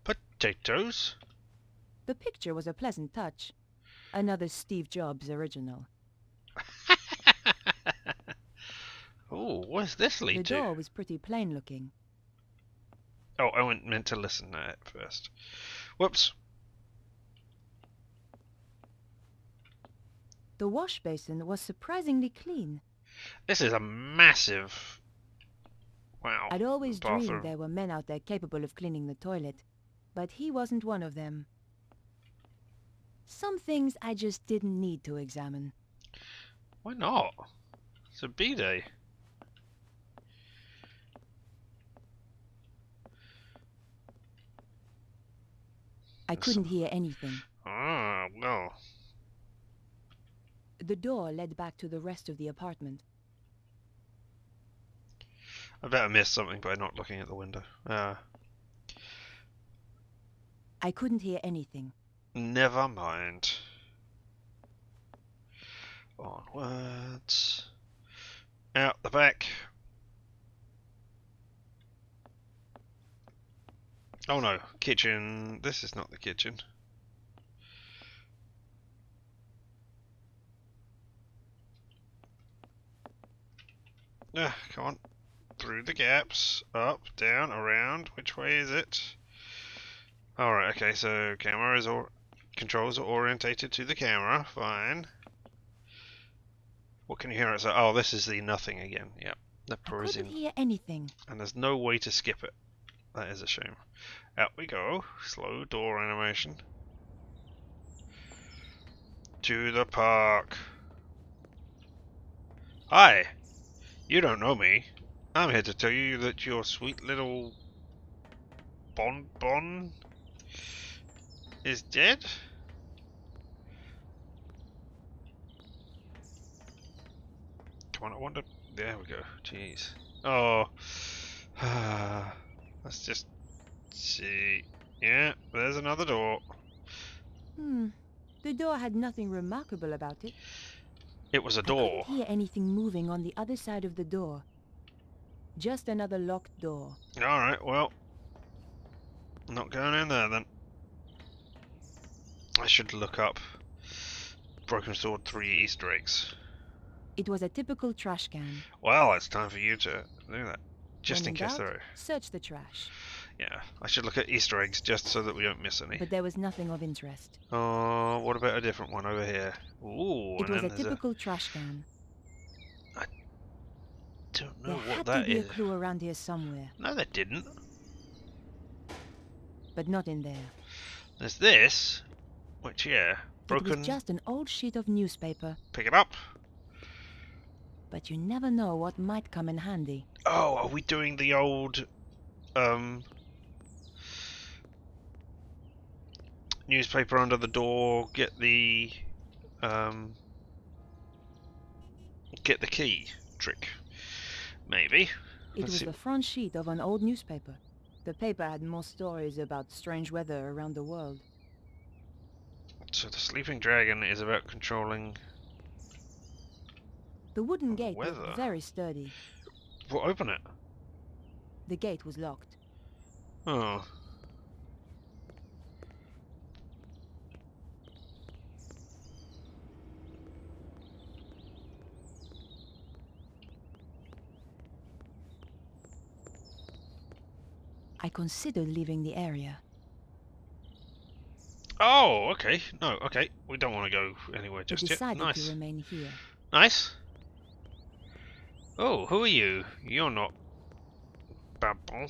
potatoes. The picture was a pleasant touch. Another Steve Jobs original. Ooh, what's this The lead to? door was pretty plain looking. Oh, I meant to listen at it first. Whoops. The wash basin was surprisingly clean. This is a massive... Wow. I'd always bathroom. dreamed there were men out there capable of cleaning the toilet, but he wasn't one of them. Some things I just didn't need to examine. Why not? It's a B-day. I couldn't hear anything. Ah, well. The door led back to the rest of the apartment. I bet I missed something by not looking at the window. I couldn't hear anything. Never mind. Onwards. Out the back. Oh no, kitchen. This is not the kitchen. Come on. Through the gaps. Up, down, around. Which way is it? Alright, okay, so camera is controls are orientated to the camera. Fine. What can you hear? Oh, this is the nothing again. Yep. The I couldn't Parisian. hear anything. And there's no way to skip it. That is a shame. Out we go. Slow door animation. To the park. Hi. You don't know me. I'm here to tell you that your sweet little bonbon is dead. Come on, I wonder. There we go. Jeez. Oh. Let's just see. Yeah, there's another door. The door had nothing remarkable about it. It was a I door. couldn't hear anything moving on the other side of the door. Just another locked door. Alright, well. Not going in there then. I should look up Broken Sword 3 Easter eggs. It was a typical trash can. Well, it's time for you to do that. Just When in case doubt, there are. search the trash. Yeah, I should look at Easter eggs just so that we don't miss any. But there was nothing of interest. Oh, what about a different one over here? Ooh, It and was then a there's typical trash can. don't know There what had that to be is. a clue around here somewhere, No, there didn't. but not in there. There's this, which, yeah, It broken. was just an old sheet of newspaper. Pick it up. but you never know what might come in handy. Oh, are we doing the old newspaper under the door, get the key trick? Maybe. It was the front sheet of an old newspaper. The paper had more stories about strange weather around the world. So the sleeping dragon is about controlling the wooden gate weather. Looked very sturdy. Well, open it. The gate was locked. Oh. I considered leaving the area. Oh, okay. No, okay. We don't want to go anywhere just yet. Decided Nice. to remain here. Nice. Oh, who are you? You're not Babon.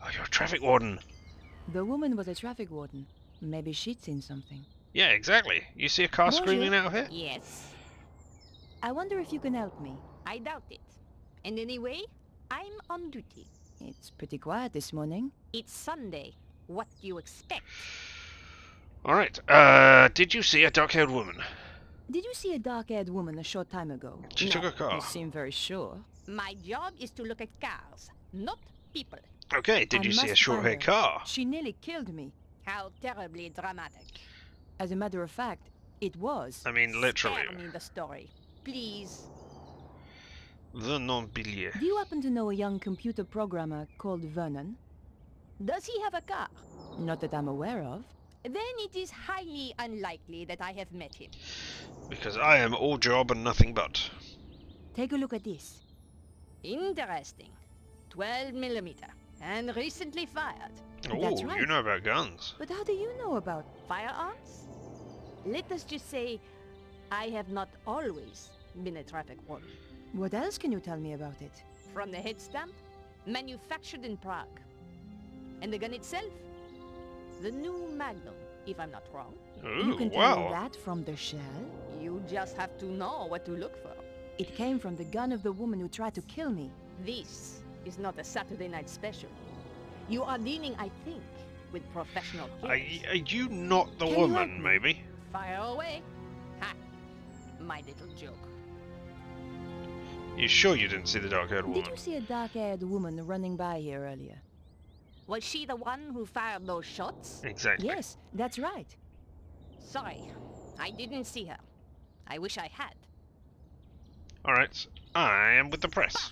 Oh, you're a traffic warden. The woman was a traffic warden. Maybe she'd seen something. Yeah, exactly. You see a car screaming out of here? Yes. I wonder if you can help me. I doubt it. And anyway, I'm on duty. It's pretty quiet this morning. It's Sunday. What do you expect? Alright, did you see a dark-haired woman? Did you see a dark-haired woman a short time ago? She took a car. You seem very sure. My job is to look at cars, not people. Okay, did you see a short-haired car? She nearly killed me. How terribly dramatic. As a matter of fact, it was. I mean, literally. Spare me the story, please. The non-billier. Do you happen to know a young computer programmer called Vernon? Does he have a car? Not that I'm aware of. Then it is highly unlikely that I have met him. Because I am all job and nothing but. Take a look at this. Interesting. 12mm. And recently fired. Oh, That's right. You know about guns. But how do you know about firearms? Let us just say, I have not always been a traffic warden. What else can you tell me about it? From the head stamp, manufactured in Prague. And the gun itself? The new Magnum, if I'm not wrong. Ooh, you can tell me that from the shell? You just have to know what to look for. It came from the gun of the woman who tried to kill me. This is not a Saturday night special. You are dealing, I think, with professional killers. Are you not the Can woman, maybe? Fire away. Ha! My little joke. You sure you didn't see the dark-haired woman? Did you see a dark-haired woman running by here earlier? Was she the one who fired those shots? Exactly. Yes, that's right. Sorry, I didn't see her. I wish I had. Alright, I am with the press. Bah!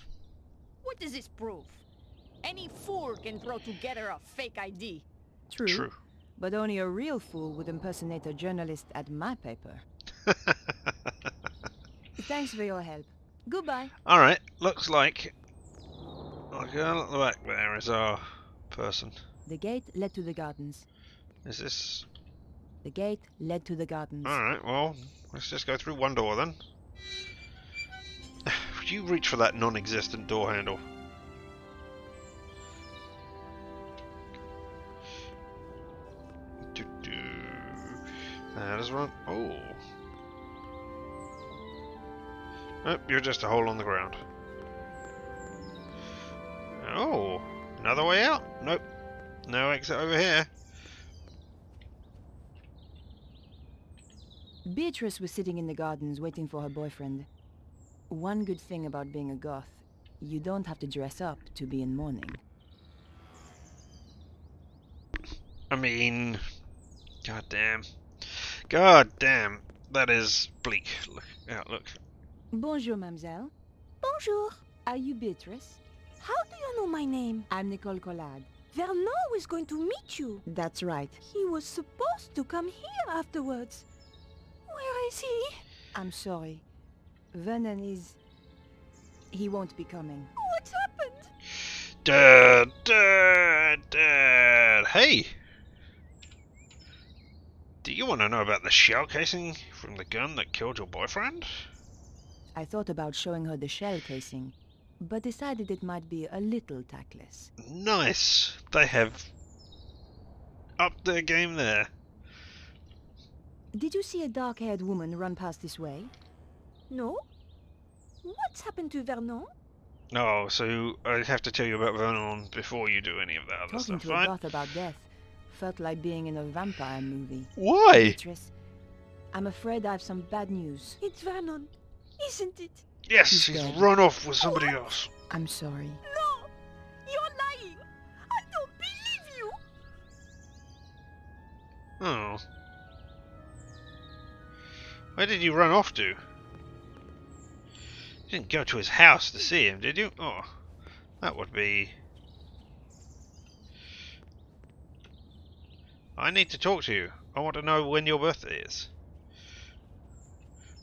What does this prove? Any fool can throw together a fake ID. True. But only a real fool would impersonate a journalist at my paper. Thanks for your help. Goodbye. Alright, looks like the girl at the back there is our person. The gate led to the gardens. Is this... The gate led to the gardens. Alright, well, let's just go through one door then. Would you reach for that non-existent door handle? That is one. Oh. Nope, you're just a hole on the ground. Oh, another way out? Nope. No exit over here. Beatrice was sitting in the gardens waiting for her boyfriend. One good thing about being a goth, you don't have to dress up to be in mourning. I mean, goddamn. Goddamn, that is bleak. Look out, look. Bonjour, mademoiselle. Bonjour. Are you Beatrice? How do you know my name? I'm Nicole Collard. Vernon is going to meet you. That's right. He was supposed to come here afterwards. Where is he? I'm sorry. Vernon is... He won't be coming. What's happened? Dad. Hey! Do you want to know about the shell casing from the gun that killed your boyfriend? I thought about showing her the shell casing, but decided it might be a little tactless. Nice! They have upped their game there. Did you see a dark-haired woman run past this way? No. What's happened to Vernon? Oh, so I have to tell you about Vernon before you do any of that other Talking stuff, to a right? goth about death felt like being in a vampire movie. Why? Beatrice, I'm afraid I have some bad news. It's Vernon, isn't it? Yes, he's dead. run off with somebody else. I'm sorry. No! You're lying! I don't believe you! Oh. Where did you run off to? You didn't go to his house to see him, did you? Oh, that would be... I need to talk to you. I want to know when your birthday is.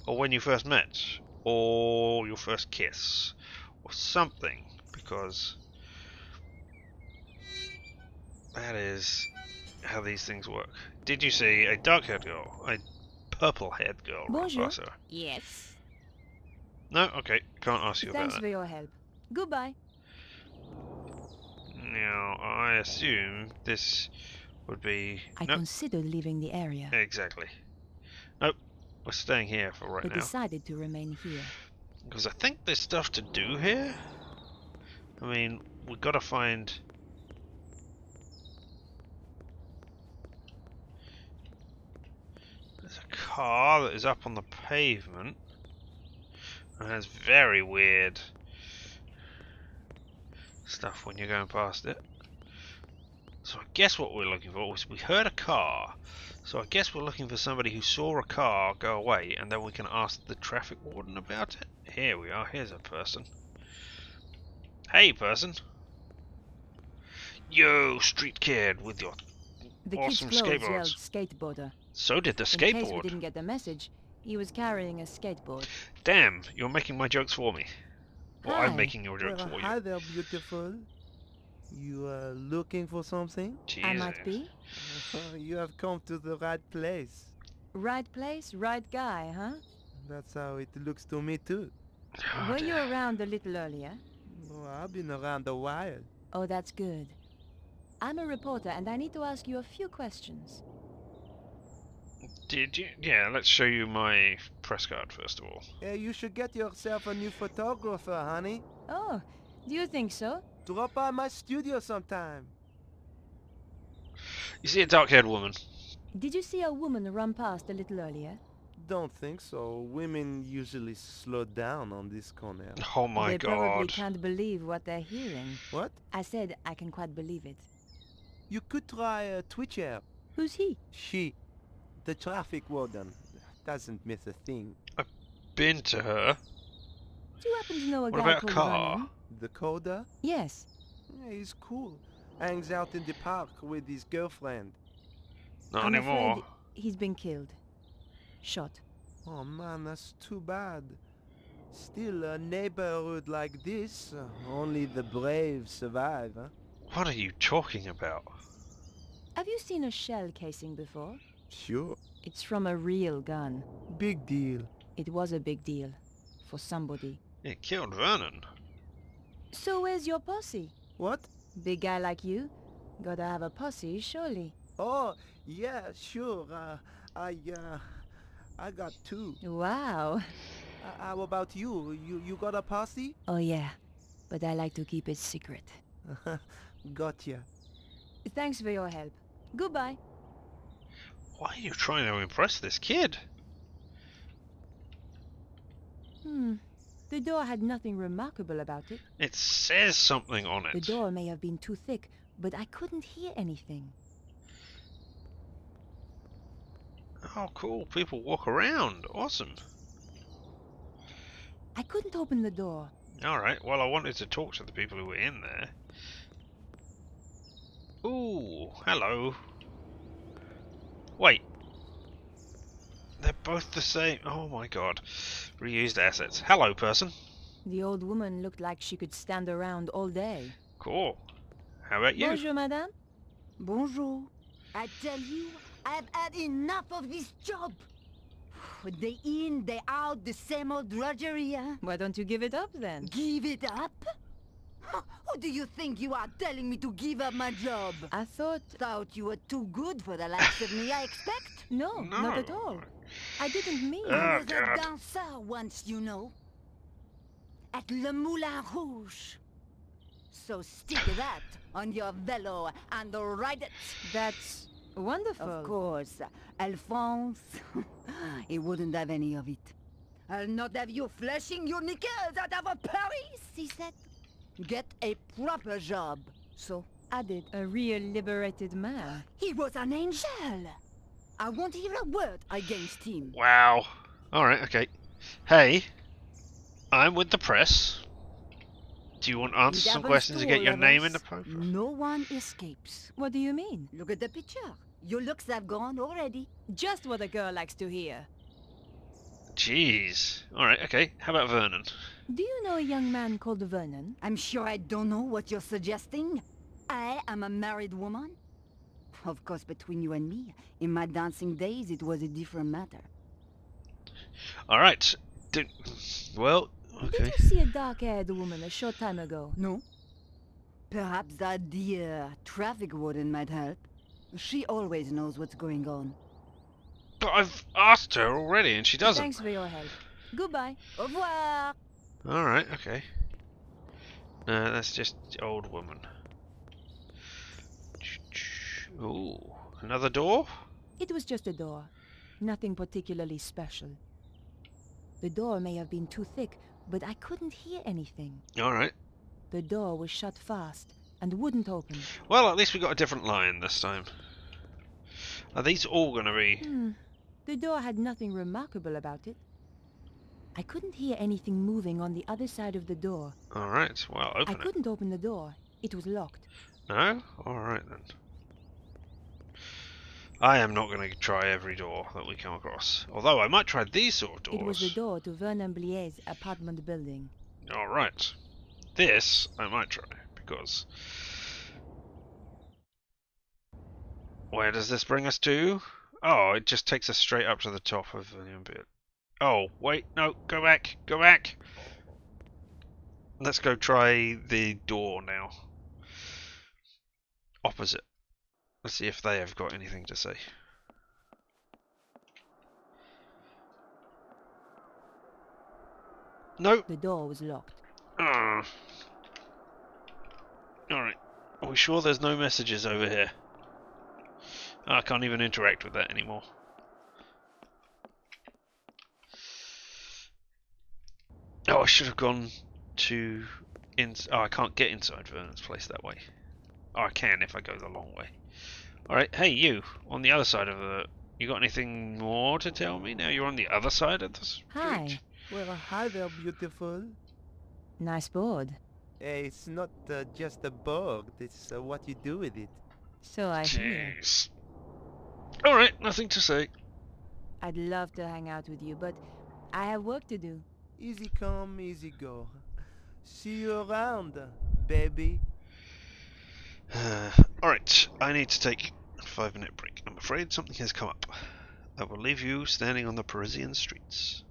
Or when you first met. Or your first kiss. Or something. Because that is how these things work. Did you see a dark-haired girl? A purple-haired girl run Bonjour. past her? Yes. No? Okay. Can't ask you Thanks about for your help. Goodbye. that. Now, I assume this would be... I Nope. considered leaving the area, Exactly. Nope. We're staying here for right but now. decided to remain here. Because I think there's stuff to do here. I mean, we've got to find... There's a car that is up on the pavement. And has very weird stuff when you're going past it. So I guess what we're looking for was we heard a car. So I guess we're looking for somebody who saw a car go away, and then we can ask the traffic warden about it. Here we are. Here's a person. Hey, person. Yo, street kid with your The awesome kid's clothes yelled skateboards. skateboarder. So did the In case we skateboard. didn't get the message, he was carrying a skateboard. Damn, you're making my jokes for me. Or I'm Hi. making your jokes for you. Hi there, beautiful. You are looking for something? I might be. You have come to the right place. Right place, right guy, huh? That's how it looks to me too. Were you around a little earlier? Oh, I've been around a while. Oh, that's good. I'm a reporter and I need to ask you a few questions. Did you? Yeah, let's show you my press card first of all. You should get yourself a new photographer, honey. Oh, do you think so? Drop by my studio sometime. You see a dark-haired woman. Did you see a woman run past a little earlier? Don't think so. Women usually slow down on this corner. Oh my They god. probably can't believe what they're hearing. What? I said I can quite believe it. You could try a Twitcher. Who's he? She. The traffic warden. Doesn't miss a thing. Been to her. Do you happen to know a What guy about a called car? Vernon? The coder? Yes. Yeah, he's cool. Hangs out in the park with his girlfriend. Not I'm anymore. afraid he's been killed. Shot. Oh man, that's too bad. Still, a neighborhood like this, only the brave survive, huh? What are you talking about? Have you seen a shell casing before? Sure. It's from a real gun. Big deal. It was a big deal. For somebody. It killed Vernon. So where's your posse? What? Big guy like you? Gotta have a posse, surely. Oh, yeah, sure. I got two. Wow. How about you? You got a posse? Oh yeah. But I like to keep it secret. Gotcha. Thanks for your help. Goodbye. Why are you trying to impress this kid? The door had nothing remarkable about it. It says something on The it. door may have been too thick, but I couldn't hear anything. Oh, cool. People walk around. Awesome. I couldn't open the door. Alright, well, I wanted to talk to the people who were in there. Ooh, hello. Wait. They're both the same. Oh my god. Reused assets. Hello, person. The old woman looked like she could stand around all day. Cool. How about you? Bonjour, madame. Bonjour. I tell you, I've had enough of this job. Day in, day out, the same old drudgery, huh? Why don't you give it up then? Give it up? Who do you think you are telling me to give up my job? I thought you were too good for the likes of me, I expect? No, not at all. I didn't mean... I Oh, was God. a dancer once, you know. at Le Moulin Rouge. So stick that on your velo and ride it. That's wonderful. Of course. Alphonse, he wouldn't have any of it. I'll not have you flashing your knickers out of Paris, he said. Get a proper job. So I did. A real liberated man. He was an angel. I won't hear a word against him. Wow. Alright, okay. Hey, I'm with the press. Do you want answers to some questions to get your name in the paper? No one escapes. What do you mean? Look at the picture. Your looks have gone already. Just what a girl likes to hear. Jeez. Alright, okay. How about Vernon? Do you know a young man called Vernon? I'm sure I don't know what you're suggesting. I am a married woman. Of course, between you and me, in my dancing days, it was a different matter. Alright. Well, okay. Did you see a dark-haired woman a short time ago? No. Perhaps that dear traffic warden might help. She always knows what's going on. But I've asked her already and she doesn't. Thanks for your help. Goodbye. Au revoir. Alright, okay. No, that's just the old woman. Ooh, another door? It was just a door. Nothing particularly special. The door may have been too thick, but I couldn't hear anything. Alright. The door was shut fast and wouldn't open. Well, at least we got a different line this time. Are these all gonna be... The door had nothing remarkable about it. I couldn't hear anything moving on the other side of the door. Alright, well, open it. I couldn't open the door. It was locked. No? Alright then. I am not going to try every door that we come across. Although I might try these sort of doors. It was the door to Vernon Blier's apartment building. Alright. This I might try, because... Where does this bring us to? Oh, it just takes us straight up to the top of the bit. Oh, wait, no, go back, go back! Let's go try the door now. Opposite. Let's see if they have got anything to say. Nope. The door was locked. Alright. Are we sure there's no messages over here? Oh, I can't even interact with that anymore. Oh, I should have gone to... Oh, I can't get inside Vernon's place that way. Oh, I can if I go the long way. Alright, hey you, on the other side of the... You got anything more to tell me? Now you're on the other side of the street? Hi. Well, hi there, beautiful. Nice board. It's not just a board, it's what you do with it. So I hear. Jeez. Alright, nothing to say. I'd love to hang out with you, but I have work to do. Easy come, easy go. See you around, baby. Alright, I need to take a 5-minute break. I'm afraid something has come up. I will leave you standing on the Parisian streets.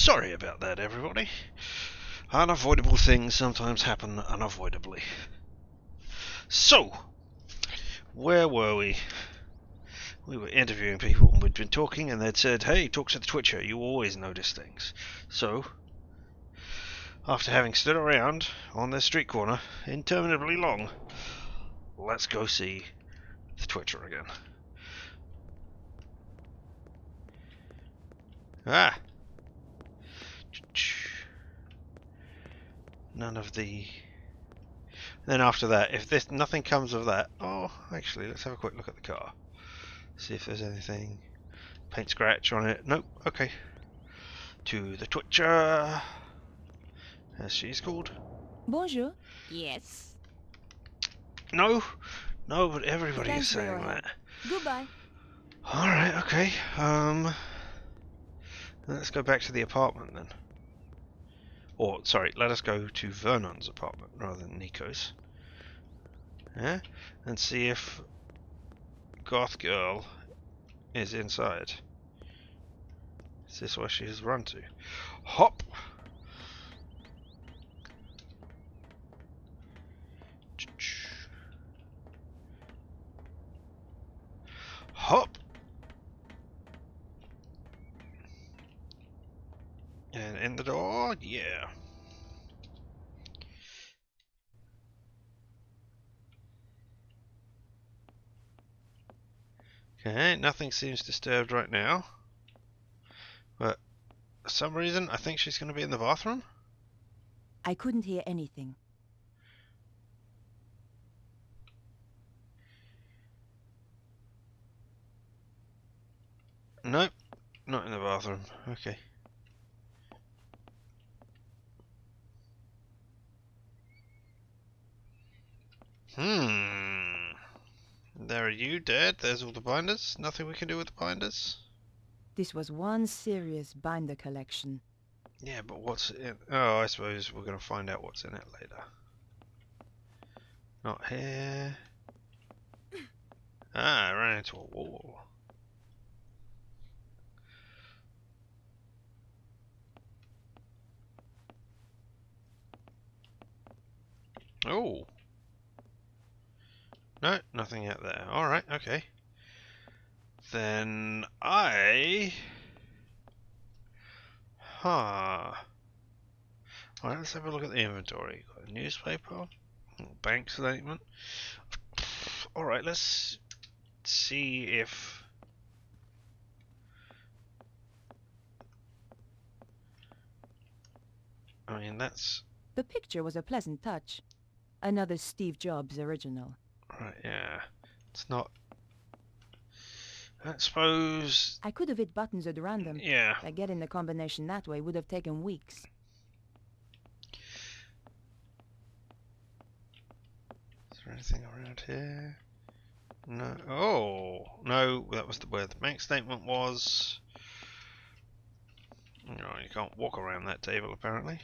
Sorry about that, everybody. Unavoidable things sometimes happen unavoidably. So, where were we? We were interviewing people, and we'd been talking, and they'd said, hey, talk to the Twitcher, you always notice things. So, after having stood around on their street corner interminably long, let's go see the Twitcher again. Ah! None of the... Then after that, if nothing comes of that... Oh, actually, let's have a quick look at the car. See if there's anything... Paint scratch on it. Nope, okay. To the Twitcher... As she's called. Bonjour. Yes. No, but everybody Thanks is for your saying help. that. Goodbye. Alright, okay. Let's go back to the apartment then. Or, sorry, let us go to Vernon's apartment rather than Nico's. Yeah? And see if Goth Girl is inside. Is this where she has run to? Hop! Hop! And in the door, yeah. Okay, nothing seems disturbed right now. But for some reason, I think she's going to be in the bathroom. I couldn't hear anything. Nope, not in the bathroom. Okay. There are you dead. There's all the binders. Nothing we can do with the binders. This was one serious binder collection. Yeah, but what's in... Oh, I suppose we're going to find out what's in it later. Not here. Ah, I ran into a wall. Oh. No, nothing out there. Alright, okay. Then I... Huh. Alright, let's have a look at the inventory. Got a newspaper, bank statement. Alright, let's see if... I mean, that's... The picture was a pleasant touch. Another Steve Jobs original. Right, yeah. It's not... I suppose... I could have hit buttons at random. Yeah. But getting the combination that way would have taken weeks. Is there anything around here? No. Oh! No, that was where the bank statement was. No, you can't walk around that table, apparently.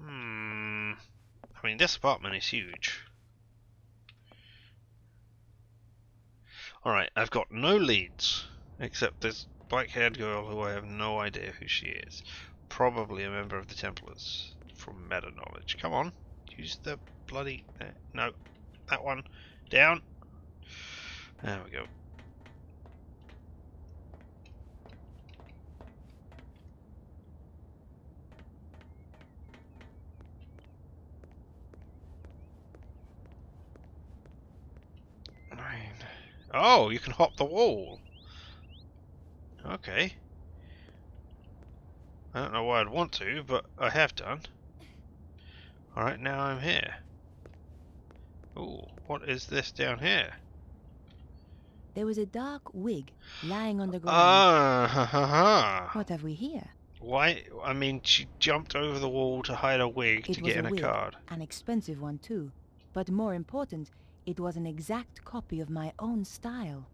I mean, this apartment is huge. Alright, I've got no leads, except this black-haired girl who I have no idea who she is. Probably a member of the Templars, from meta-knowledge. Come on, use the bloody... no, that one. Down. There we go. Oh, you can hop the wall. Okay. I don't know why I'd want to, but I have done. Alright, now I'm here. Ooh, what is this down here? There was a dark wig lying on the ground. Ah, ha ha ha. What have we here? Why? I mean, she jumped over the wall to hide a wig to get in a wig, card. An expensive one too. But more important, it was an exact copy of my own style.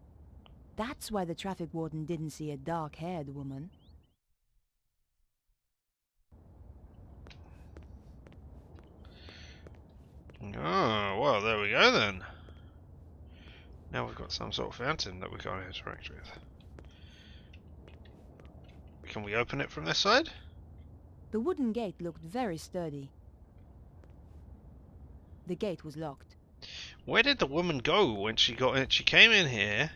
That's why the traffic warden didn't see a dark-haired woman. Oh, well, there we go then. Now we've got some sort of fountain that we can't interact with. Can we open it from this side? The wooden gate looked very sturdy. The gate was locked. Where did the woman go when she got in? She came in here,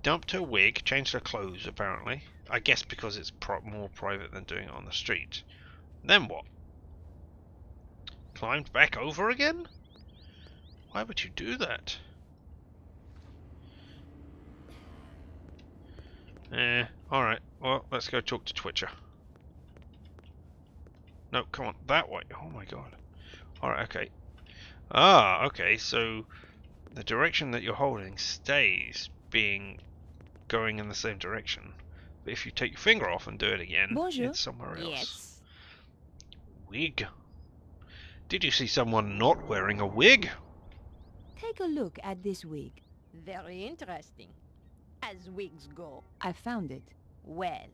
dumped her wig, changed her clothes apparently. I guess because it's more private than doing it on the street. Then what? Climbed back over again? Why would you do that? Alright. Well, let's go talk to Twitcher. No, come on, that way. Oh my god. Alright, okay. Ah, okay, so the direction that you're holding stays going in the same direction. But if you take your finger off and do it again, Bonjour. it's somewhere else. Yes. Wig. Did you see someone not wearing a wig? Take a look at this wig. Very interesting. As wigs go. I found it. Well,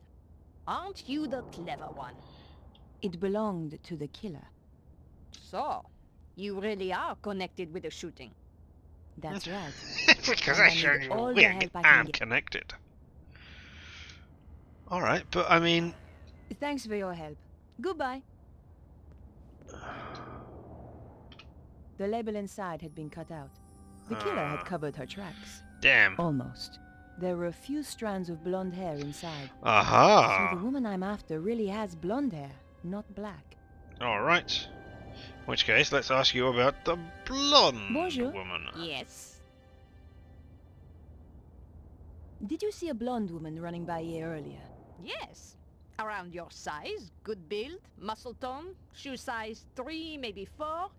aren't you the clever one? It belonged to the killer. So, you really are connected with the shooting. That's right. Because I showed you a wig, I'm connected. Alright, but I mean... Thanks for your help. Goodbye. The label inside had been cut out. The killer had covered her tracks. Damn. Almost. There were a few strands of blonde hair inside. Aha! So the woman I'm after really has blonde hair, not black. Alright. In which case, let's ask you about the blonde Bonjour. woman. Yes. Did you see a blonde woman running by here earlier? Yes. Around your size, good build, muscle tone, shoe size 3, maybe 4,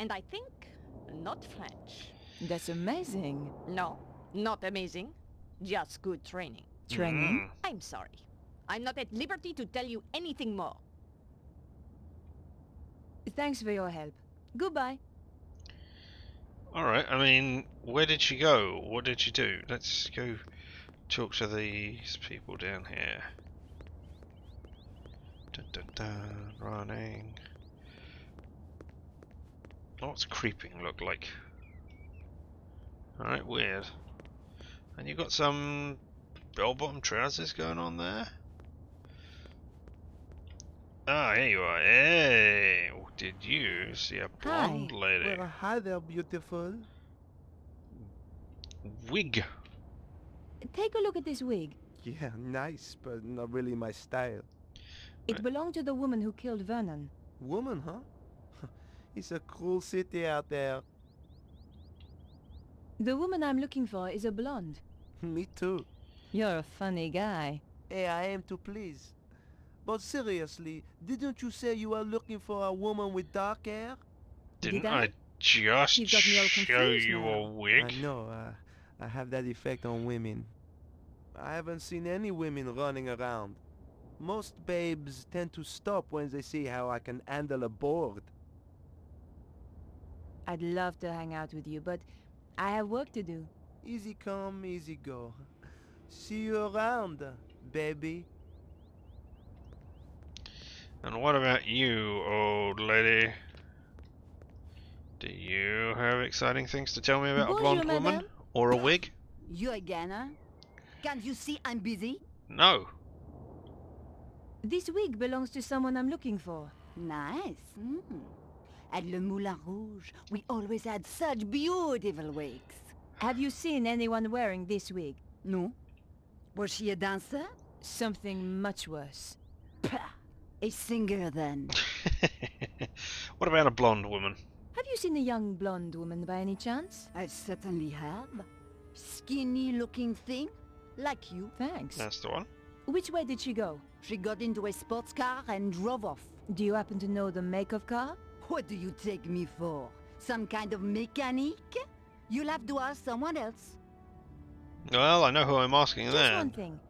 and I think not French. That's amazing. No, not amazing. Just good training. Training? I'm sorry. I'm not at liberty to tell you anything more. Thanks for your help. Goodbye. Alright, I mean, where did she go? What did she do? Let's go talk to these people down here. Dun, dun, dun, running. What's creeping look like? Alright, weird. And you got some bell-bottom trousers going on there? Ah, here you are. Hey, did you see a blonde lady? Well, hi there, beautiful. Wig. Take a look at this wig. Yeah, nice, but not really my style. It belonged to the woman who killed Vernon. Woman, huh? It's a cruel city out there. The woman I'm looking for is a blonde. Me too. You're a funny guy. Hey, I am to please. But seriously, didn't you say you were looking for a woman with dark hair? Didn't I just You've got me all show confused you now. a wig? I know, I have that effect on women. I haven't seen any women running around. Most babes tend to stop when they see how I can handle a board. I'd love to hang out with you, but I have work to do. Easy come, easy go. See you around, baby. And what about you, old lady? Do you have exciting things to tell me about a blonde woman? madame. Or a wig? You again, huh? Can't you see I'm busy? No. This wig belongs to someone I'm looking for. Nice. At Le Moulin Rouge, we always had such beautiful wigs. Have you seen anyone wearing this wig? No. Was she a dancer? Something much worse. Pah! A singer, then. What about a blonde woman? Have you seen a young blonde woman by any chance? I certainly have. Skinny-looking thing, like you. Thanks. That's the one. Which way did she go? She got into a sports car and drove off. Do you happen to know the make of car? What do you take me for? Some kind of mechanic? You'll have to ask someone else. Well, I know who I'm asking Just then. one thing.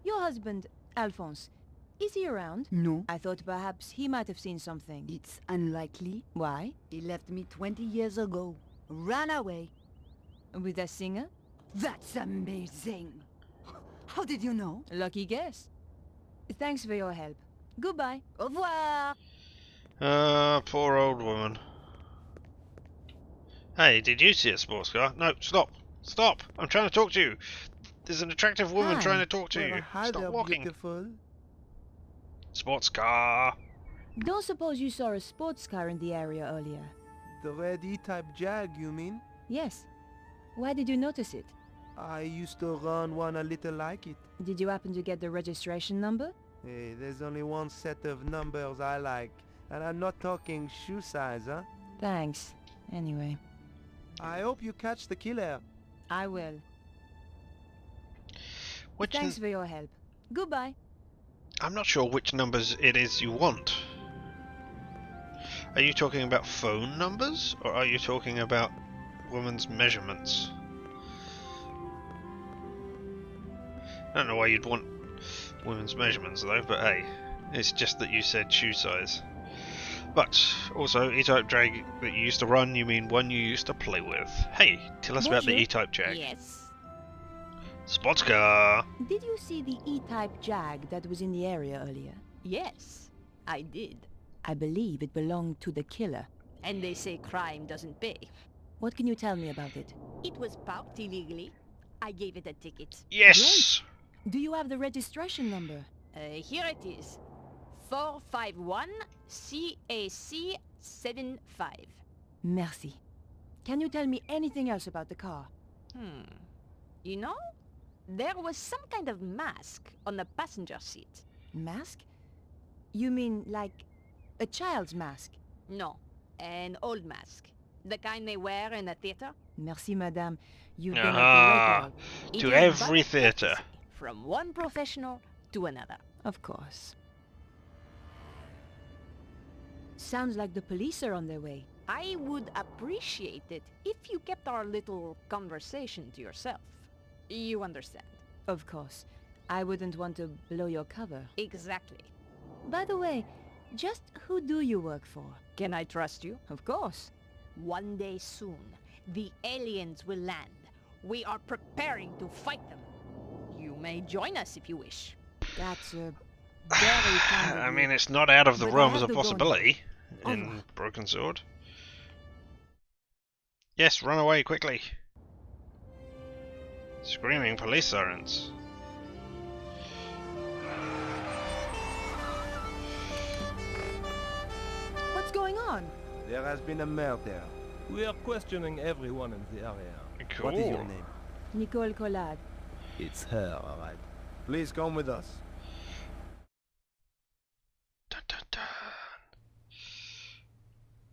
Your husband, Alphonse, is he around? No. I thought perhaps he might have seen something. It's unlikely. Why? He left me 20 years ago. Ran away. With a singer? That's amazing. How did you know? Lucky guess. Thanks for your help. Goodbye. Au revoir. Poor old woman. Hey, did you see a sports car? No, stop. Stop! I'm trying to talk to you. There's an attractive woman Hi. trying to talk to Well, you. hi Stop there, walking. beautiful. Sports car. Don't suppose you saw a sports car in the area earlier? The red E-type Jag, you mean? Yes. Why did you notice it? I used to run one a little like it. Did you happen to get the registration number? Hey, there's only one set of numbers I like. And I'm not talking shoe size, huh? Thanks. Anyway. I hope you catch the killer. I will. Which Thanks for your help. Goodbye. I'm not sure which numbers it is you want. Are you talking about phone numbers, or are you talking about woman's measurements? I don't know why you'd want women's measurements though, but hey, it's just that you said shoe size. But also, E-type Jag that you used to run, you mean one you used to play with. Hey, tell us about the Bonjour. E-type Jag. Yes. Sports car. Did you see the E-type Jag that was in the area earlier? Yes, I did. I believe it belonged to the killer. And they say crime doesn't pay. What can you tell me about it? It was parked illegally. I gave it a ticket. Yes! Do you have the registration number? Here it is. 451 CAC 75. Merci. Can you tell me anything else about the car? You know, there was some kind of mask on the passenger seat. Mask? You mean like a child's mask? No, an old mask. The kind they wear in a theater. Merci, madame. You've been Ah, a great help. It to is every but theatre. courtesy, from one professional to another. Of course. Sounds like the police are on their way. I would appreciate it if you kept our little conversation to yourself. You understand? Of course. I wouldn't want to blow your cover. Exactly. By the way, just who do you work for? Can I trust you? Of course. One day soon, the aliens will land. We are preparing to fight them. You may join us if you wish. That's very kind of I you. mean, it's not out of the But I realms have of to go now. possibility Au in revoir. Broken Sword. Yes, run away quickly. Screaming police sirens. What's going on? There has been a murder. We are questioning everyone in the area. Cool. What is your name? Nicole Collard. It's her, all right. Please come with us. Dun, dun, dun.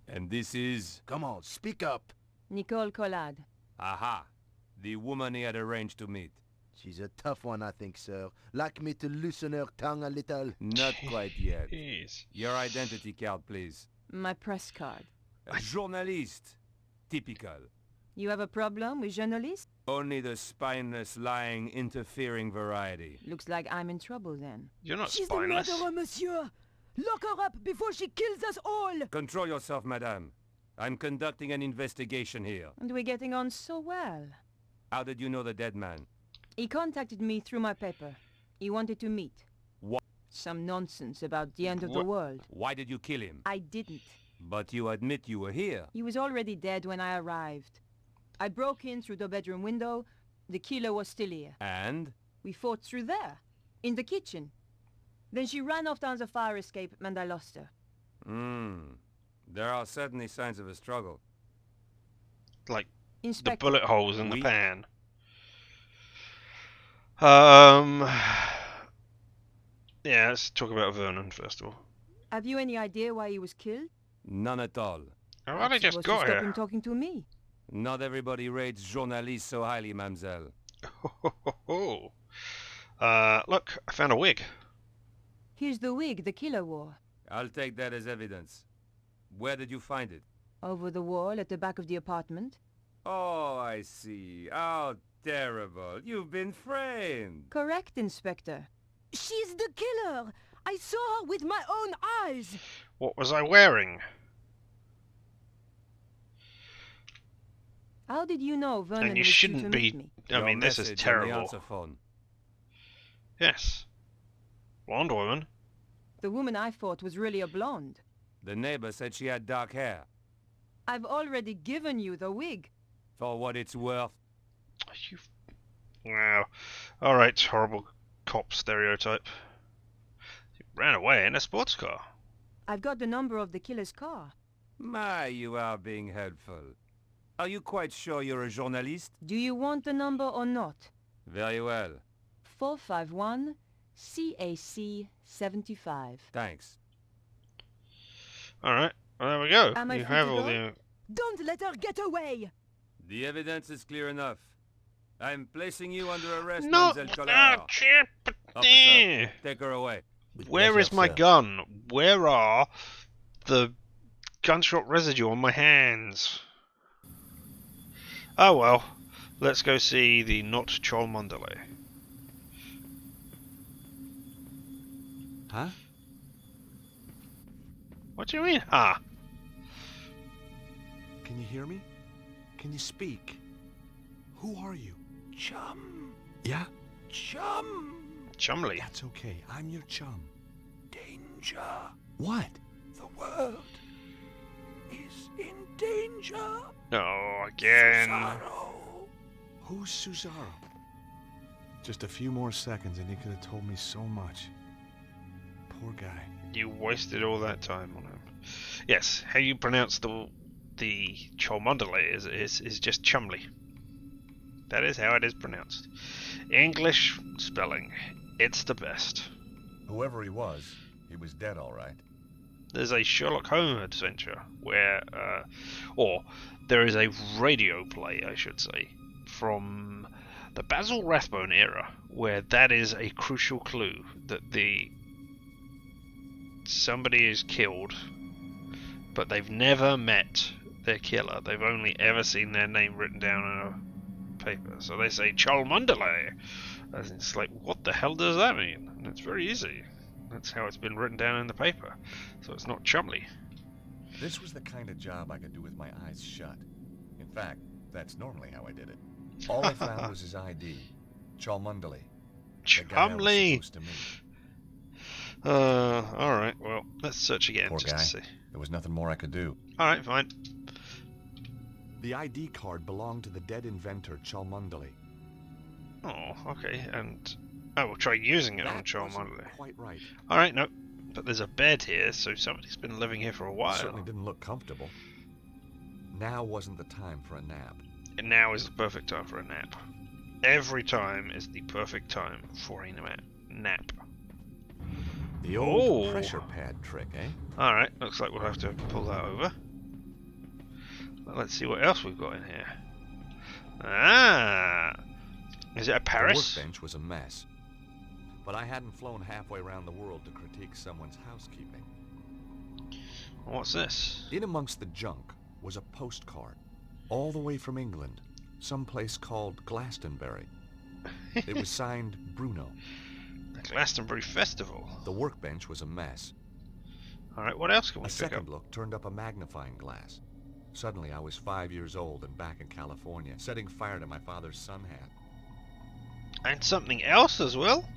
And this is... Come on, speak up. Nicole Collard. Aha! The woman he had arranged to meet. She's a tough one, I think, sir. Like me to loosen her tongue a little. Not quite yet. Jeez. Your identity card, please. My press card. A journalist. Typical. You have a problem with journalists? Only the spineless, lying, interfering variety. Looks like I'm in trouble then. You're not She's spineless. the murderer, monsieur! Lock her up before she kills us all! Control yourself, madame. I'm conducting an investigation here. And we're getting on so well. How did you know the dead man? He contacted me through my paper. He wanted to meet. What? Some nonsense about the end of the What? world. Why did you kill him? I didn't. But you admit you were here. He was already dead when I arrived. I broke in through the bedroom window. The killer was still here. And? We fought through there, in the kitchen. Then she ran off down the fire escape and I lost her. There are certainly signs of a struggle. Like Inspector. the bullet holes in the Oui. pan. Yeah, let's talk about Vernon first of all. Have you any idea why he was killed? None at all. I've only just Supposed got to stop here. him talking to me. Not everybody rates journalists so highly, mademoiselle. Look, I found a wig. Here's the wig the killer wore. I'll take that as evidence. Where did you find it? Over the wall at the back of the apartment. Oh, I see. How terrible. You've been framed. Correct, Inspector. She's the killer! I saw her with my own eyes! What was I wearing? How did you know Vernon And you was due shouldn't to be. meet me? I Your mean, this is message on the terrible. answer phone. Yes. Blonde woman. The woman I fought was really a blonde. The neighbor said she had dark hair. I've already given you the wig. For what it's worth. You Wow. Alright, horrible cop stereotype. He ran away in a sports car. I've got the number of the killer's car. My, you are being helpful. Are you quite sure you're a journalist? Do you want the number or not? Very well. 451 CAC 75. Thanks. Alright, well, there we go. Am I You free have to all go? the... Don't let her get away! The evidence is clear enough. I'm placing you under arrest, No! Mademoiselle Collard. Officer, take her away. Where is my gun? Where are the gunshot residue on my hands? Oh well. Let's go see the not Cholmondeley. Huh? What do you mean, huh? Can you hear me? Can you speak? Who are you? Chum. Yeah? Chum. Chumley. That's okay. I'm your chum. Danger. What? The world is in danger. Oh, again. Cesaro. Who's Cesaro? Just a few more seconds and he could have told me so much. Poor guy. You wasted all that time on him. Yes, how you pronounce the Cholmondeley is just Chumley. That is how it is pronounced. English spelling. It's the best. Whoever he was dead all right. There's a Sherlock Holmes adventure where, or there is a radio play, I should say, from the Basil Rathbone era, where that is a crucial clue that somebody is killed, but they've never met their killer. They've only ever seen their name written down in a paper. So they say Cholmondeley. And it's like, what the hell does that mean? And it's very easy. That's how it's been written down in the paper. So it's not Chumley. This was the kind of job I could do with my eyes shut. In fact, that's normally how I did it. All I found was his ID. Cholmondeley. Chumley! Alright, well, let's search again. Poor just guy. to see. There was nothing more I could do. Alright, fine. The ID card belonged to the dead inventor, Cholmondeley. Oh, okay, and... I will try using it on Cholmondeley. Quite right. Alright, no. But there's a bed here, so somebody's been living here for a while. Certainly didn't look comfortable. Now wasn't the time for a nap. And now is the perfect time for a nap. Every time is the perfect time for a nap. The old pressure pad trick, eh? Alright, looks like we'll have to pull that over. Well, let's see what else we've got in here. Ah! Is it a Paris? The workbench was a mess. But I hadn't flown halfway around the world to critique someone's housekeeping. What's this? In amongst the junk was a postcard, all the way from England, someplace called Glastonbury. It was signed Bruno. The Glastonbury Festival. The workbench was a mess. Alright, what else can we A pick up? second look turned up a magnifying glass. Suddenly I was 5 years old and back in California, setting fire to my father's sun hat. And something else as well?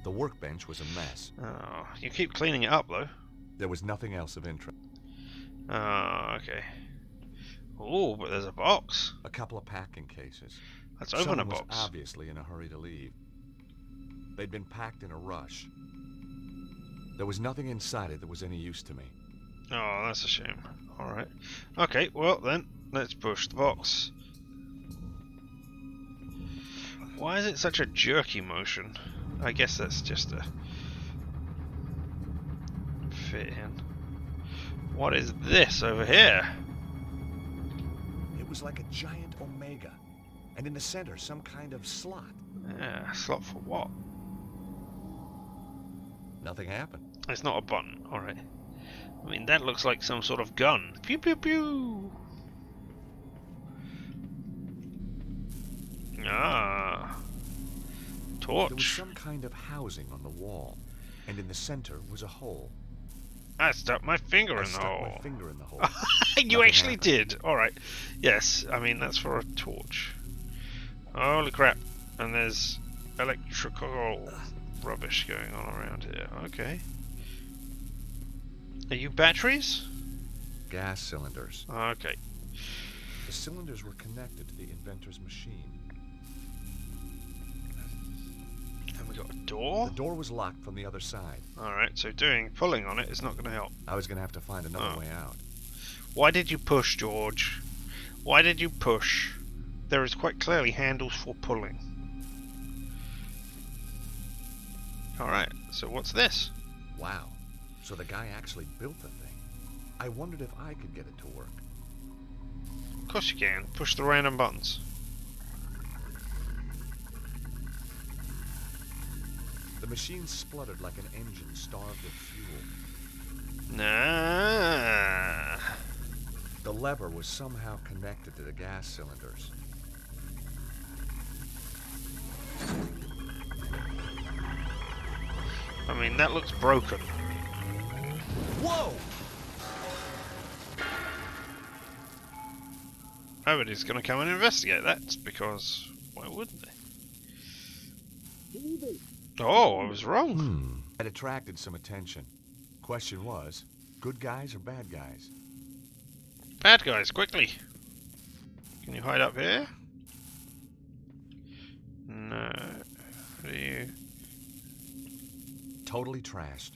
The workbench was a mess. Oh, you keep cleaning it up though. There was nothing else of interest. Oh, okay. Oh, but there's a box. A couple of packing cases. Let's open a box. Someone was obviously in a hurry to leave. They'd been packed in a rush. There was nothing inside it that was any use to me. Oh, that's a shame. Alright. Okay, well then, let's push the box. Why is it such a jerky motion? I guess that's just a fit in. What is this over here? It was like a giant omega, and in the center some kind of slot. Yeah, slot for what? Nothing happened. It's not a button, alright. I mean, that looks like some sort of gun. Pew pew pew! Ah. Torch. There was some kind of housing on the wall, and in the center was a hole. I stuck my finger in the hole. My finger in the hole. You actually did. Alright. Yes, I mean, that's for a torch. Holy crap. And there's electrical rubbish going on around here. Okay. Are you batteries? Gas cylinders. Okay. The cylinders were connected to the inventor's machine. We got a door? The door was locked from the other side. Alright, so pulling on it is not going to help. I was going to have to find another way out. Why did you push, George? Why did you push? There is quite clearly handles for pulling. Alright, so what's this? Wow. So the guy actually built the thing. I wondered if I could get it to work. Of course you can. Push the random buttons. The machine spluttered like an engine starved of fuel. Nah. The lever was somehow connected to the gas cylinders. I mean, that looks broken. Whoa! Nobody's going to come and investigate that, because why wouldn't they? Oh, I was wrong. It attracted some attention. Question was, good guys or bad guys? Bad guys, quickly. Can you hide up here? No. What do you... Totally trashed.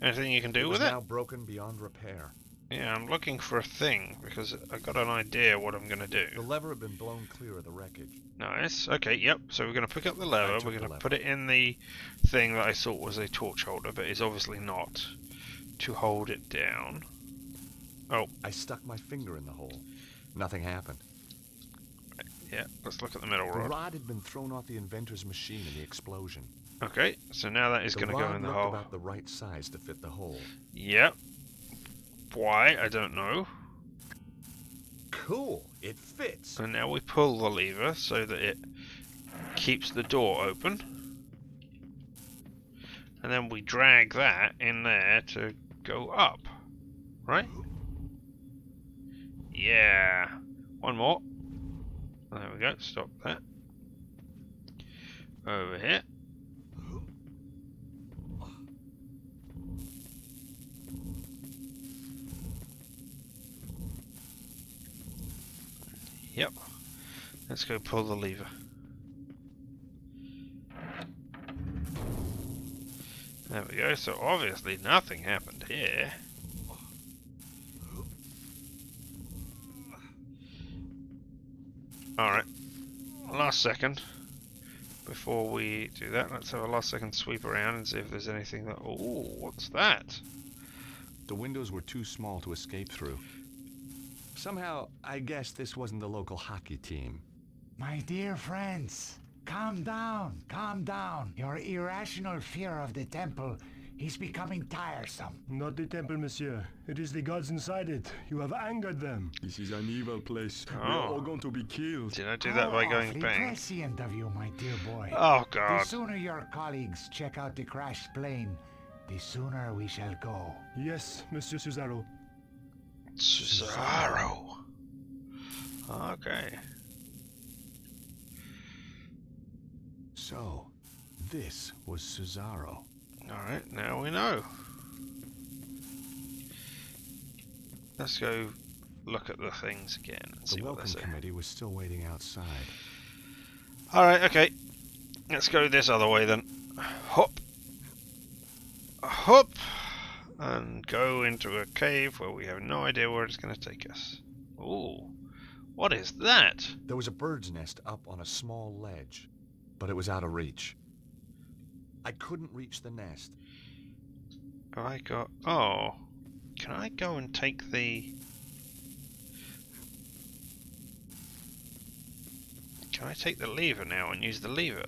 Anything you can do with it? Now broken beyond repair. Yeah, I'm looking for a thing, because I got an idea what I'm going to do. The lever had been blown clear of the wreckage. Nice. Okay, yep. So we're going to pick up the lever. We're going to put it in the thing that I thought was a torch holder, but is obviously not, to hold it down. Oh. I stuck my finger in the hole. Nothing happened. Yeah, let's look at the metal rod. The rod had been thrown off the inventor's machine in the explosion. Okay, so now that is going to go in the hole. About the right size to fit the hole. Yep. Why? I don't know. Cool. It fits. And now we pull the lever so that it keeps the door open. And then we drag that in there to go up. Right? Yeah. One more. There we go. Stop that. Over here. Yep. Let's go pull the lever. There we go. So obviously nothing happened here. Alright. Last second. Before we do that, let's have a last second sweep around and see if there's anything that... Oh, what's that? The windows were too small to escape through. Somehow, I guess this wasn't the local hockey team. My dear friends, calm down, calm down. Your irrational fear of the temple is becoming tiresome. Not the temple, monsieur. It is the gods inside it. You have angered them. This is an evil place. We are all going to be killed. Did I do that by going bang? Prescient of you, my dear boy. Oh, God. The sooner your colleagues check out the crashed plane, the sooner we shall go. Yes, Monsieur Cesaro. Cesaro. Okay. So, this was Cesaro. Alright, now we know. Let's go look at the things again and see what they say. The welcome committee was still waiting outside. Alright, okay. Let's go this other way then. Hop. Hop. And go into a cave where we have no idea where it's going to take us. Ooh. What is that? There was a bird's nest up on a small ledge, but it was out of reach. I couldn't reach the nest. Have I got... Oh. Can I go and take the... Can I take the lever now and use the lever?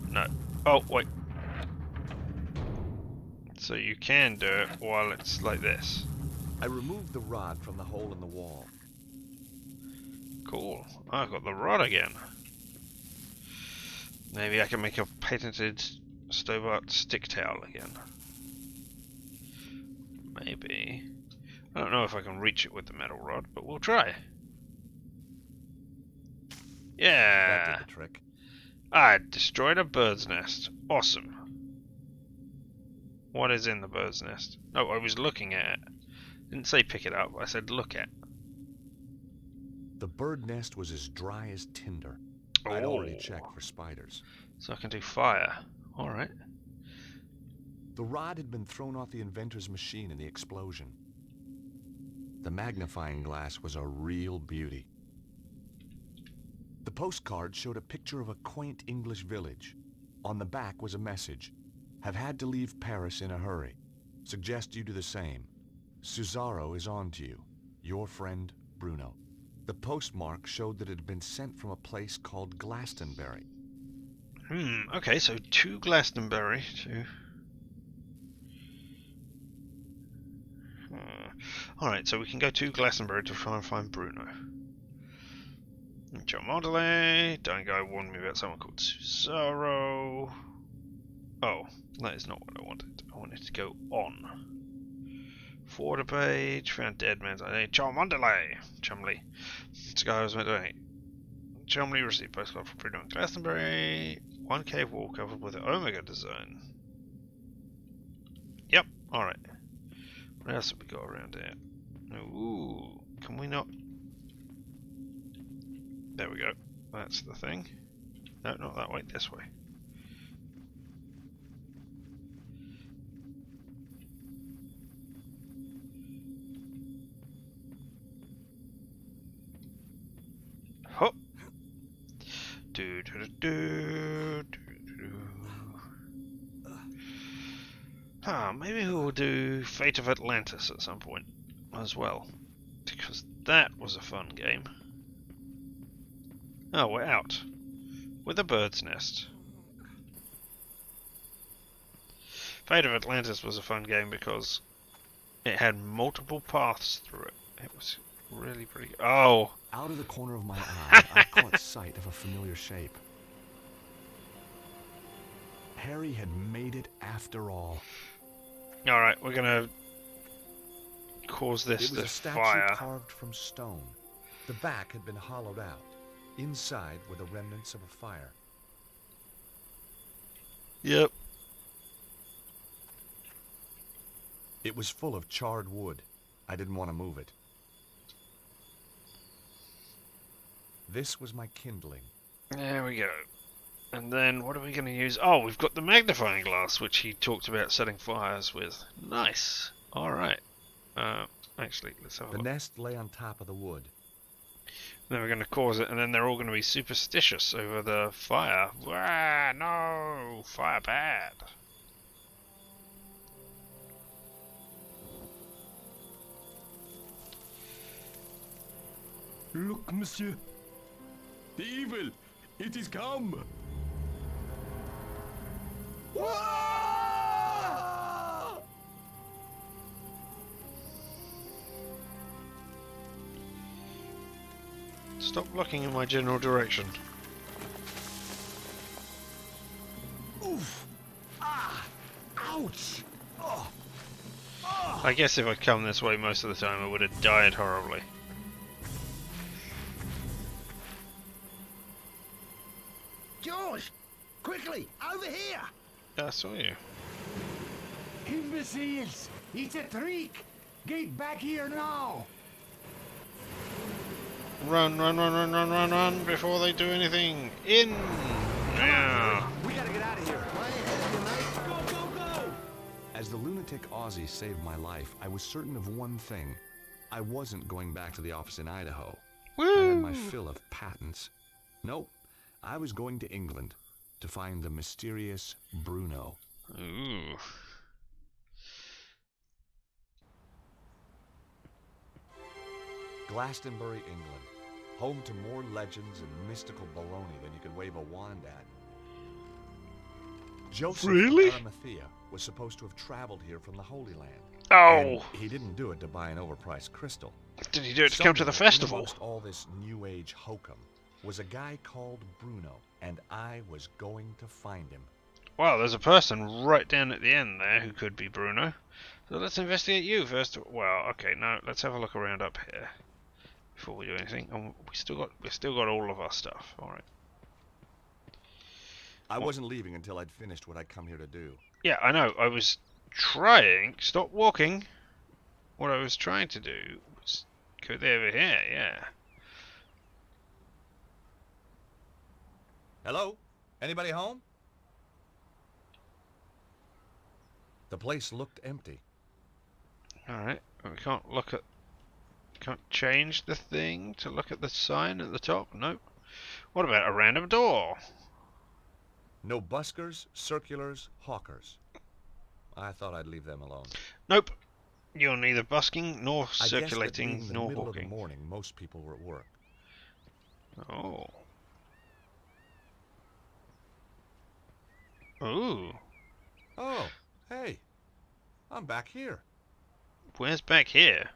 No. Oh, wait. So you can do it while it's like this. I removed the rod from the hole in the wall. Cool. I've got the rod again. Maybe I can make a patented Stobart stick towel again. Maybe. I don't know if I can reach it with the metal rod, but we'll try. Yeah! That did the trick. I destroyed a bird's nest. Awesome. What is in the bird's nest? Oh, I was looking at it. Didn't say pick it up, I said look at. The bird nest was as dry as tinder. I'd already checked for spiders. So I can do fire. Alright. The rod had been thrown off the inventor's machine in the explosion. The magnifying glass was a real beauty. The postcard showed a picture of a quaint English village. On the back was a message. Have had to leave Paris in a hurry. Suggest you do the same. Cesaro is on to you. Your friend, Bruno. The postmark showed that it had been sent from a place called Glastonbury. Okay, so to Glastonbury, Alright, so we can go to Glastonbury to try and find Bruno. John Mondelez, Dying Guy warned me about someone called Cesaro. Oh, that is not what I wanted. I wanted to go on. Forward a page, found dead man's identity. John Mondelez! Chumley. This guy was meant to be. Chumley received postcard from Bruno in Glastonbury. One cave wall covered with an Omega design. Yep, alright. What else have we got around here? Ooh, can we not? There we go. That's the thing. No, not that way, this way. Hop. Do do do do do. Maybe we'll do Fate of Atlantis at some point as well, because that was a fun game. Oh, we're out with a bird's nest. Fate of Atlantis was a fun game because it had multiple paths through it. It was really pretty. Oh! Out of the corner of my eye, I caught sight of a familiar shape. Harry had made it after all. Alright, we're gonna cause this It was to a statue fire. carved from stone. The back had been hollowed out. Inside were the remnants of a fire. Yep. It was full of charred wood. I didn't want to move it. This was my kindling. There we go. And then what are we going to use? Oh, we've got the magnifying glass, which he talked about setting fires with. Nice. Alright. Actually, let's have a The look. nest lay on top of the wood. Then we're going to cause it, and then they're all going to be superstitious over the fire. Wah, no! Fire bad. Look, monsieur. The evil! It is come! Stop looking in my general direction. Oof! Ah! Ouch! Oh. I guess if I'd come this way most of the time I would have died horribly. George! Quickly! Over here! I saw you. Imbeciles! It's a trick! Get back here now! Run, run, run, run, run, run, run before they do anything. In! Yeah. We gotta get out of here. Go, go, go! As the lunatic Aussie saved my life, I was certain of one thing. I wasn't going back to the office in Idaho. Woo! I had my fill of patents. Nope. I was going to England to find the mysterious Bruno. Ooh. Glastonbury, England. Home to more legends and mystical baloney than you could wave a wand at. Joseph Really? of Arimathea was supposed to have traveled here from the Holy Land. Oh! And he didn't do it to buy an overpriced crystal. Did he do it to come to the Somewhere in festival? amongst all this new age hokum was a guy called Bruno, and I was going to find him. Wow, there's a person right down at the end there who could be Bruno. So let's investigate you first. Well, okay, no, let's have a look around up here before we do anything. And we still got all of our stuff. All right. I wasn't leaving until I'd finished what I'd come here to do. Yeah, I know. I was trying. Stop walking. What I was trying to do was go there over here. Yeah. Hello? Anybody home? The place looked empty. Alright, we can't look at... Can't change the thing to look at the sign at the top? Nope. What about a random door? No buskers, circulars, hawkers. I thought I'd leave them alone. Nope. You're neither busking nor I guess that circulating being the nor middle hawking. of the morning, most people were at work. Oh. Ooh. Oh, hey. I'm back here. Where's back here?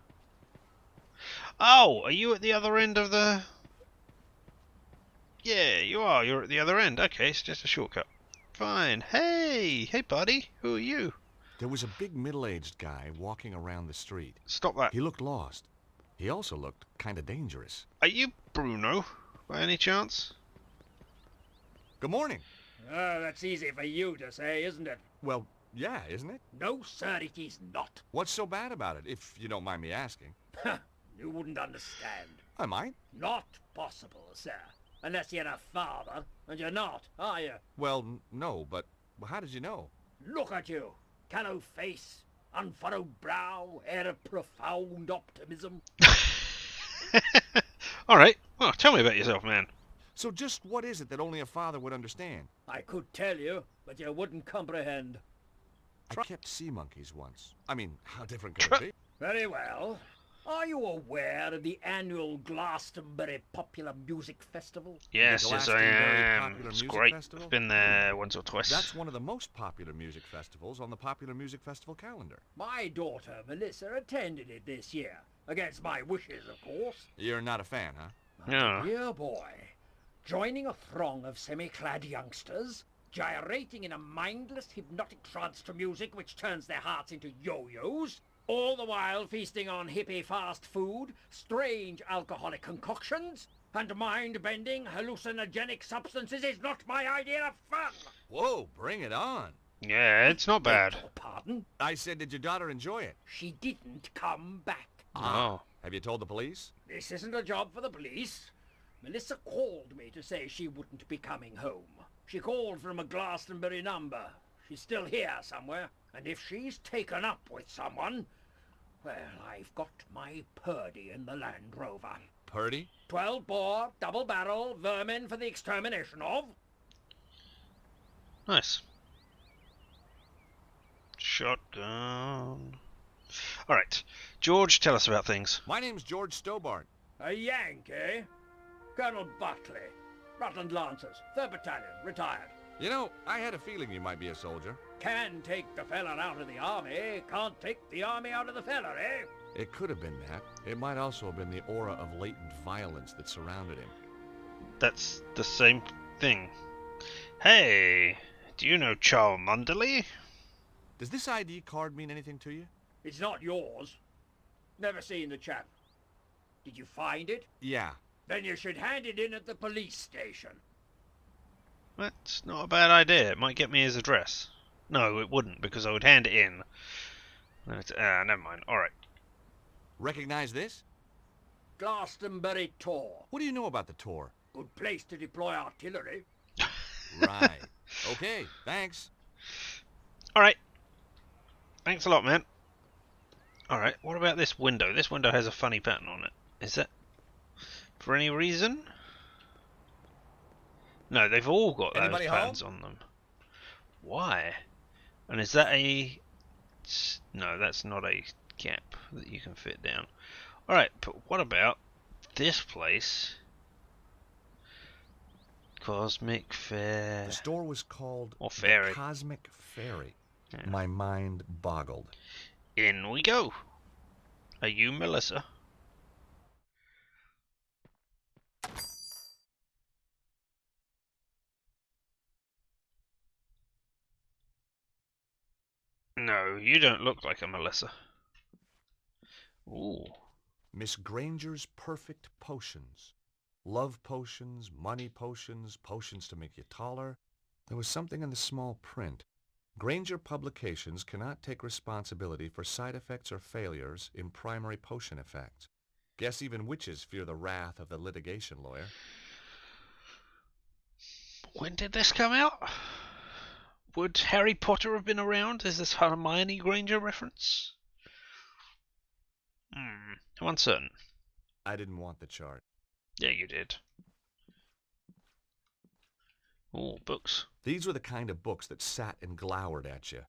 Oh, are you at the other end of the... Yeah, you are. You're at the other end. Okay, it's just a shortcut. Fine. Hey! Hey, buddy. Who are you? There was a big middle-aged guy walking around the street. Stop that. He looked lost. He also looked kind of dangerous. Are you Bruno, by any chance? Good morning. Oh, that's easy for you to say, isn't it? Well, yeah, isn't it? No, sir, it is not. What's so bad about it, if you don't mind me asking? You wouldn't understand. I might. Not possible, sir. Unless you're a father, and you're not, are you? Well, no, but how did you know? Look at you. Callow face, unfurrowed brow, air of profound optimism. Alright, well, tell me about yourself, man. So just what is it that only a father would understand? I could tell you, but you wouldn't comprehend. I kept sea monkeys once. I mean, how different could it be? Very well. Are you aware of the annual Glastonbury Popular Music Festival? Yes, yes, I am. It's great. I've been there once or twice. That's one of the most popular music festivals on the Popular Music Festival calendar. My daughter, Melissa, attended it this year. Against my wishes, of course. You're not a fan, huh? No. Dear boy. Joining a throng of semi-clad youngsters, gyrating in a mindless, hypnotic trance to music which turns their hearts into yo-yos, all the while feasting on hippie fast food, strange alcoholic concoctions, and mind-bending hallucinogenic substances is not my idea of fun! Whoa, bring it on. Yeah, it's not bad. Pardon? I said, did your daughter enjoy it? She didn't come back. Oh. Have you told the police? This isn't a job for the police. Melissa called me to say she wouldn't be coming home. She called from a Glastonbury number. She's still here somewhere. And if she's taken up with someone, well, I've got my Purdy in the Land Rover. Purdy? 12-bore, double-barrel, vermin for the extermination of. Nice. Shotgun. Alright. George, tell us about things. My name's George Stobart. A Yank, eh? Colonel Buckley. Rutland Lancers, 3rd Battalion, retired. You know, I had a feeling you might be a soldier. Can take the fella out of the army, can't take the army out of the fella, eh? It could have been that. It might also have been the aura of latent violence that surrounded him. That's the same thing. Hey, do you know Cholmondeley? Does this ID card mean anything to you? It's not yours. Never seen the chap. Did you find it? Yeah. Then you should hand it in at the police station. That's not a bad idea. It might get me his address. No, it wouldn't, because I would hand it in. Never mind. Alright. Recognize this? Glastonbury Tor. What do you know about the Tor? Good place to deploy artillery. Right. Okay, thanks. Alright. Thanks a lot, man. Alright, what about this window? This window has a funny pattern on it. Is that for any reason? No, they've all got those patterns on them. Why? And is that a... No, that's not a gap that you can fit down. Alright, but what about this place? Cosmic Fair... The store was called or Fairy. The Cosmic Fairy. Yeah. My mind boggled. In we go. Are you Melissa? No, you don't look like a Melissa. Ooh. Miss Granger's Perfect Potions. Love potions, money potions, potions to make you taller. There was something in the small print. Granger Publications cannot take responsibility for side effects or failures in primary potion effects. Guess even witches fear the wrath of the litigation lawyer. When did this come out? Would Harry Potter have been around? Is this Hermione Granger reference? I'm uncertain. I didn't want the chart. Yeah, you did. Oh, books. These were the kind of books that sat and glowered at you.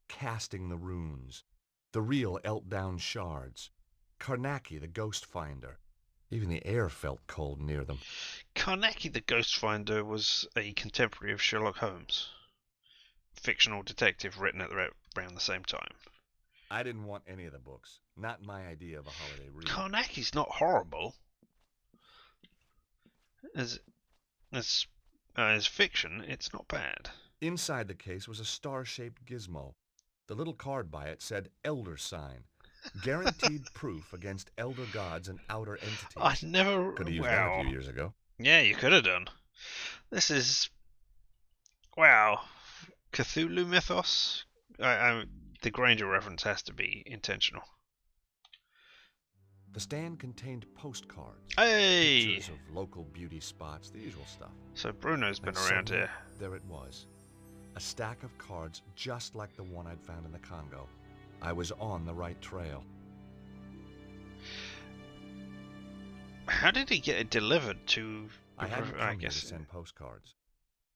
Casting the Runes, The Real Elt-Down Shards, Carnacki the Ghost Finder. Even the air felt cold near them. Carnacki the Ghost Finder was a contemporary of Sherlock Holmes. Fictional detective written at around the same time. I didn't want any of the books. Not my idea of a holiday read. Carnacki's not horrible. As fiction, it's not bad. Inside the case was a star-shaped gizmo. The little card by it said Elder Sign. Guaranteed proof against elder gods and outer entities. I never... Could have used that a few years ago. Yeah, you could have done. This is... Wow. Cthulhu mythos? The Granger reference has to be intentional. The stand contained postcards. Hey! Pictures of local beauty spots, the usual stuff. So Bruno's been And around here. There it was. A stack of cards just like the one I'd found in the Congo. I was on the right trail. How did he get it delivered to... I hadn't come here to send postcards.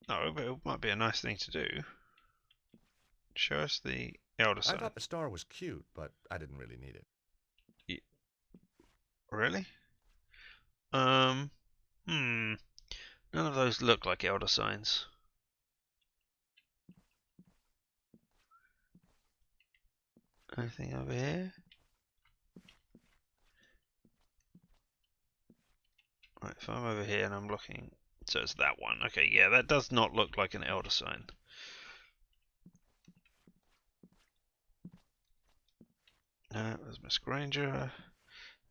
No, but it might be a nice thing to do. Show us the Elder Sign. I thought the star was cute, but I didn't really need it. Really? None of those look like Elder Signs. Anything over here? Right, if I'm over here and I'm looking, so it's that one. Okay, yeah, that does not look like an Elder Sign. There's Miss Granger.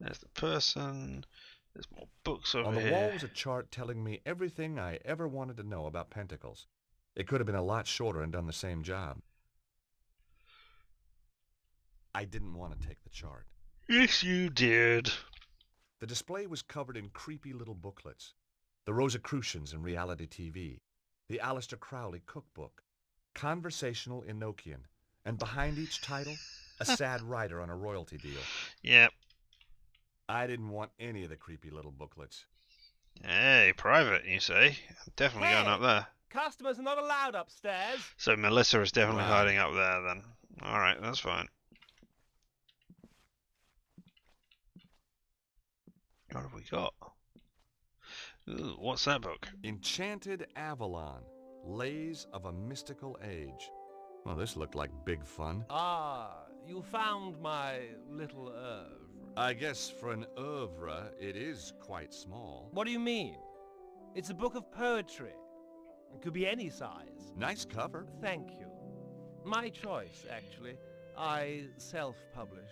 There's the person. There's more books over here. On the wall was a chart telling me everything I ever wanted to know about pentacles. It could have been a lot shorter and done the same job. I didn't want to take the chart. Yes, you did. The display was covered in creepy little booklets. The Rosicrucians in reality TV. The Aleister Crowley cookbook. Conversational Enochian. And behind each title, a sad writer on a royalty deal. Yep. I didn't want any of the creepy little booklets. Hey, private, you say? I'm definitely going up there. Customers are not allowed upstairs. So Melissa is definitely hiding up there then. Alright, that's fine. What have we got? Ooh, what's that book? Enchanted Avalon. Lays of a Mystical Age. Well, this looked like big fun. Ah, you found my little oeuvre. I guess for an oeuvre, it is quite small. What do you mean? It's a book of poetry. It could be any size. Nice cover. Thank you. My choice, actually. I self-publish.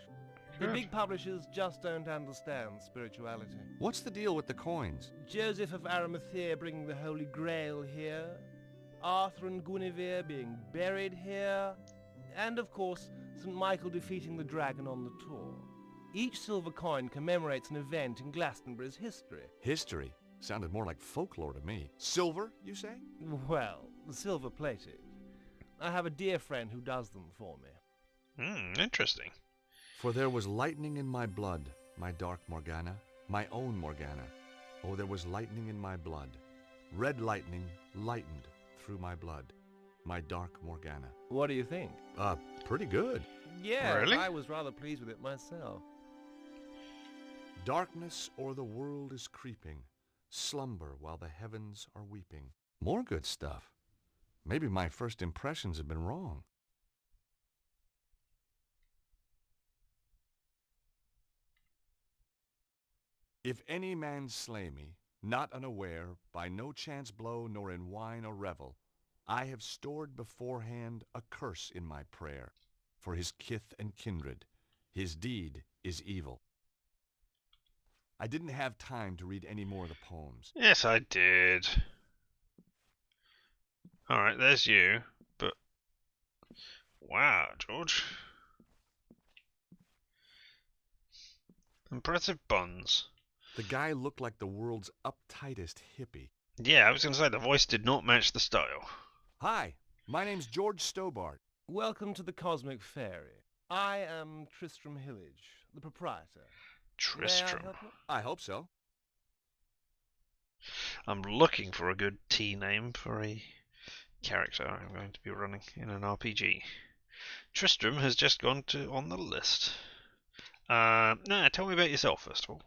The big publishers just don't understand spirituality. What's the deal with the coins? Joseph of Arimathea bringing the Holy Grail here. Arthur and Guinevere being buried here. And, of course, St. Michael defeating the dragon on the tour. Each silver coin commemorates an event in Glastonbury's history. History? Sounded more like folklore to me. Silver, you say? Well, silver-plated. I have a dear friend who does them for me. Interesting. For there was lightning in my blood, my dark Morgana, my own Morgana. Oh, there was lightning in my blood. Red lightning lightened through my blood, my dark Morgana. What do you think? Pretty good. Yeah, really? I was rather pleased with it myself. Darkness o'er the world is creeping, slumber while the heavens are weeping. More good stuff. Maybe my first impressions have been wrong. If any man slay me, not unaware, by no chance blow nor in wine or revel, I have stored beforehand a curse in my prayer, for his kith and kindred. His deed is evil. I didn't have time to read any more of the poems. Yes, I did. Alright, there's you, but... Wow, George. Impressive buns. The guy looked like the world's uptightest hippie. Yeah, I was going to say the voice did not match the style. Hi, my name's George Stobart. Welcome to the Cosmic Fairy. I am Tristram Hillage, the proprietor. Tristram. May I help you? I hope so. I'm looking for a good T name for a character I'm going to be running in an RPG. Tristram has just gone on the list. Tell me about yourself first of all.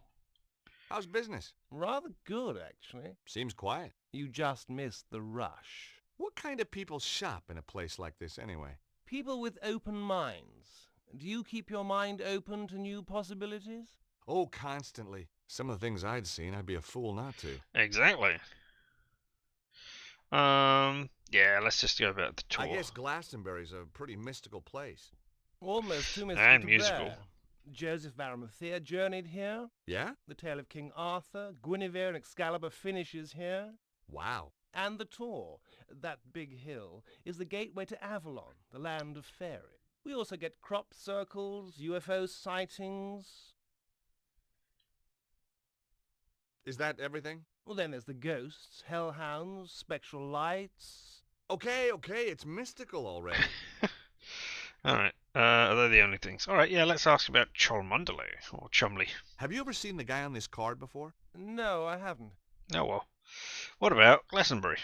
How's business? Rather good, actually. Seems quiet. You just missed the rush. What kind of people shop in a place like this anyway? People with open minds. Do you keep your mind open to new possibilities? Oh, constantly. Some of the things I'd seen, I'd be a fool not to. Exactly. Yeah, let's just go about the tour. I guess Glastonbury's a pretty mystical place. Almost too mystical And to musical. bear. Joseph Arimathea journeyed here. Yeah? The tale of King Arthur, Guinevere and Excalibur finishes here. Wow. And the Tor, that big hill, is the gateway to Avalon, the land of fairy. We also get crop circles, UFO sightings. Is that everything? Well, then there's the ghosts, hellhounds, spectral lights. Okay, it's mystical already. Alright, are they the only things? Alright, yeah, let's ask about Cholmondeley, or Chumley. Have you ever seen the guy on this card before? No, I haven't. Oh well. What about Glastonbury?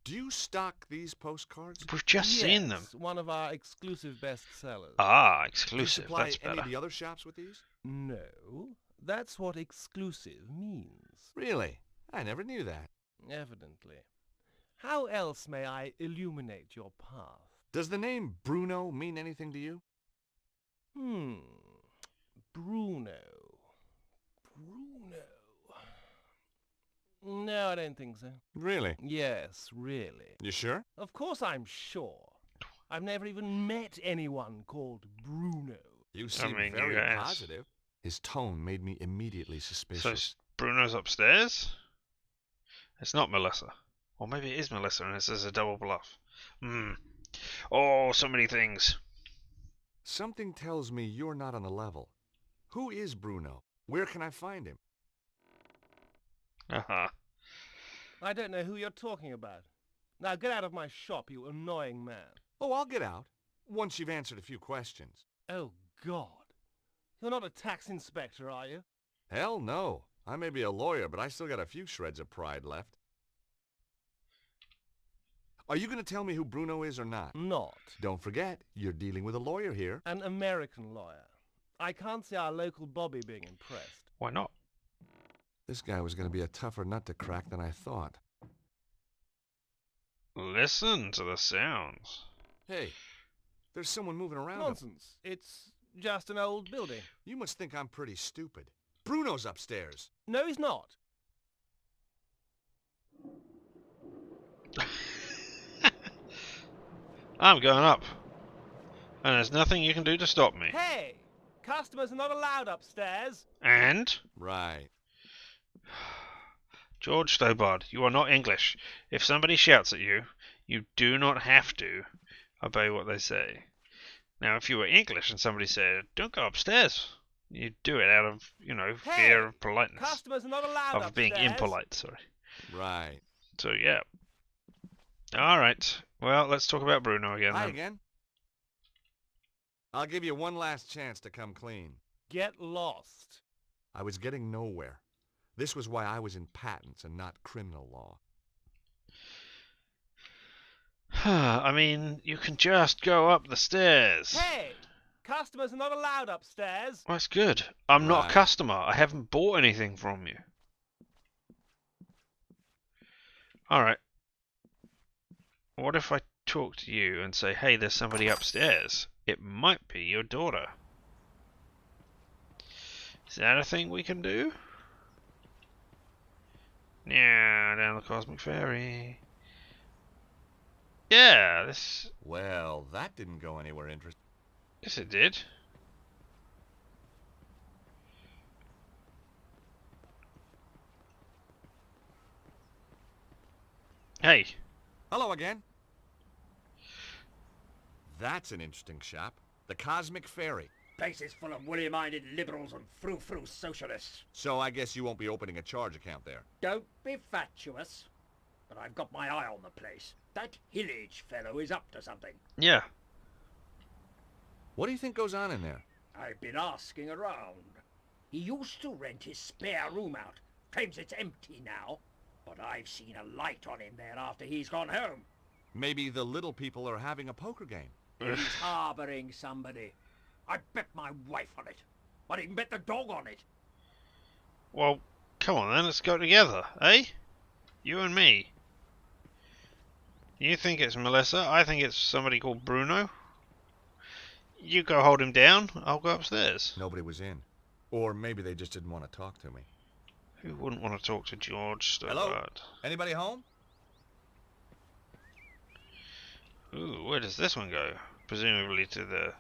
Do you stock these postcards? We've just seen them. Yes, one of our exclusive bestsellers. Ah, Do you exclusive, supply that's any better. of the other shops with these? No, that's what exclusive means. Really? I never knew that. Evidently. How else may I illuminate your path? Does the name Bruno mean anything to you? Bruno. No, I don't think so. Really? Yes, really. You sure? Of course I'm sure. I've never even met anyone called Bruno. You seem very positive. His tone made me immediately suspicious. So Bruno's upstairs? It's not Melissa. Or maybe it is Melissa and this is a double bluff. Oh, so many things. Something tells me you're not on the level. Who is Bruno? Where can I find him? Uh-huh. I don't know who you're talking about. Now get out of my shop, you annoying man. Oh, I'll get out. Once you've answered a few questions. Oh, God. You're not a tax inspector, are you? Hell no. I may be a lawyer, but I still got a few shreds of pride left. Are you going to tell me who Bruno is or not? Not. Don't forget, you're dealing with a lawyer here. An American lawyer. I can't see our local Bobby being impressed. Why not? This guy was going to be a tougher nut to crack than I thought. Listen to the sounds. Hey, there's someone moving around. Nonsense. It's just an old building. You must think I'm pretty stupid. Bruno's upstairs. No, he's not. I'm going up. And there's nothing you can do to stop me. Hey! Customers are not allowed upstairs. And? Right. George Stobart, you are not English. If somebody shouts at you, you do not have to obey what they say. Now, if you were English and somebody said, don't go upstairs, you'd do it out of, fear of politeness. Customers are not allowed Of upstairs. being impolite, sorry. Right. So, yeah. Alright. Well, let's talk about Bruno again Hi then. again. I'll give you one last chance to come clean. Get lost. I was getting nowhere. This was why I was in patents and not criminal law. I mean, you can just go up the stairs. Hey! Customers are not allowed upstairs. Well, that's good. I'm not a Right. customer. I haven't bought anything from you. Alright. What if I talk to you and say, hey, there's somebody upstairs? It might be your daughter. Is that a thing we can do? Yeah, down the Cosmic Ferry. Yeah, this... Well, that didn't go anywhere interesting. Yes, it did. Hey. Hello again. That's an interesting shop. The Cosmic Ferry. Place is full of woolly-minded liberals and frou-frou socialists. So I guess you won't be opening a charge account there. Don't be fatuous. but I've got my eye on the place. That Hillage fellow is up to something. Yeah. What do you think goes on in there? I've been asking around. He used to rent his spare room out. Claims it's empty now, but I've seen a light on in there after he's gone home. Maybe the little people are having a poker game. He's harboring somebody. I bet my wife on it. I'd even bet the dog on it. Well, come on then, let's go together, eh? You and me. You think it's Melissa, I think it's somebody called Bruno. You go hold him down, I'll go upstairs. Nobody was in. Or maybe they just didn't want to talk to me. Who wouldn't want to talk to George Stubbard? Hello? Anybody home? Ooh, where does this one go? Presumably to the...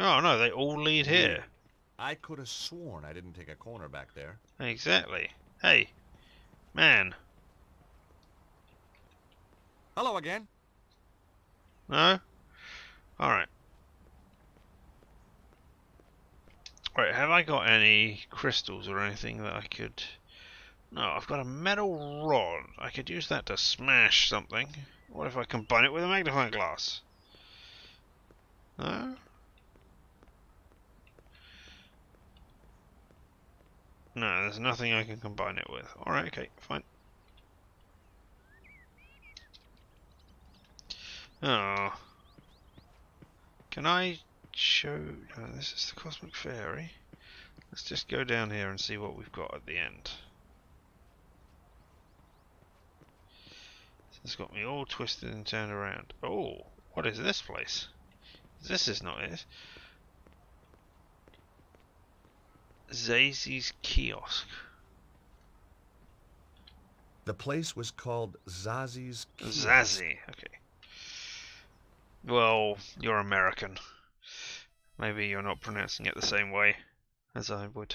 Oh no, they all lead here. I could have sworn I didn't take a corner back there. Exactly. Hey, man. Hello again. No? Alright. Right, have I got any crystals or anything that I could... No, I've got a metal rod. I could use that to smash something. What if I combine it with a magnifying glass? No? No, there's nothing I can combine it with. Alright, okay, fine. Oh. Can I show... No, this is the Cosmic Fairy. Let's just go down here and see what we've got at the end. It's got me all twisted and turned around. Oh, what is this place? This is not it. Zazy's Kiosk. The place was called Zazy's Kiosk. Zazie, okay. Well, you're American. Maybe you're not pronouncing it the same way as I would.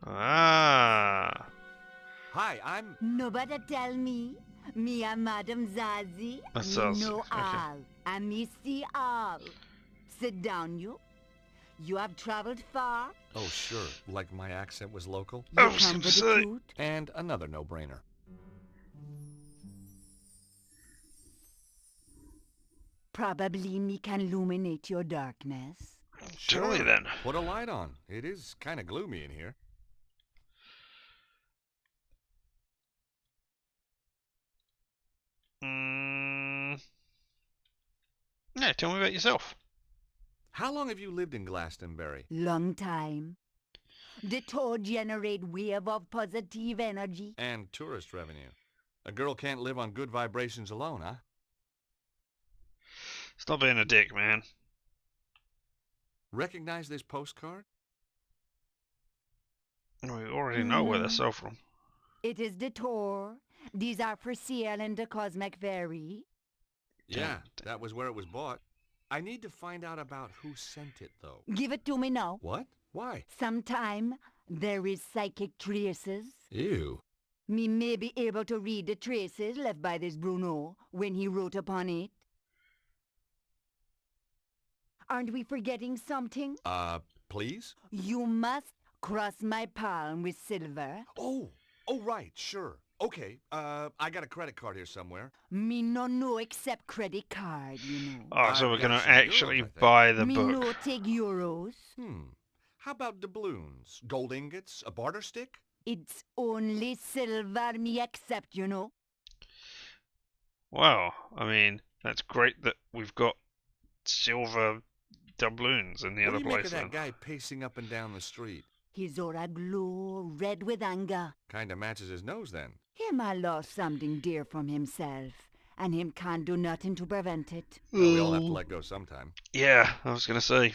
Ah. Hi, I'm... Nobody tell me. Me and Madam Zazie. That's Me Zazie, know okay. all. And me see all. Sit down, you. You have traveled far. Oh, sure. Like my accent was local. You come for the truth. And another no-brainer. Probably me can illuminate your darkness. Tell me then. Put a light on. It is kind of gloomy in here. Yeah, tell me about yourself. How long have you lived in Glastonbury? Long time. The toad generate wave of positive energy. And tourist revenue. A girl can't live on good vibrations alone, huh? Stop being a dick, man. Recognize this postcard? We already know where they're sold from. It is the tour. These are for sale in the Cosmic Fairy. Yeah, that was where it was bought. I need to find out about who sent it, though. Give it to me now. What? Why? Sometime there is psychic traces. Ew. Me may be able to read the traces left by this Bruno when he wrote upon it. Aren't we forgetting something? Please? You must cross my palm with silver. Oh, right, sure. Okay, I got a credit card here somewhere. Me no know except credit card, you know. Oh, so we're gonna actually buy the me book. Me no take euros. How about doubloons? Gold ingots? A barter stick? It's only silver me accept, you know. Wow, I mean, that's great that we've got silver doubloons in the other What do you make place of that then. guy pacing up and down the street? His aura glow red with anger. Kinda matches his nose then. Him a lost something dear from himself, and him can't do nothing to prevent it. Well, we all have to let go sometime. Yeah, I was gonna say,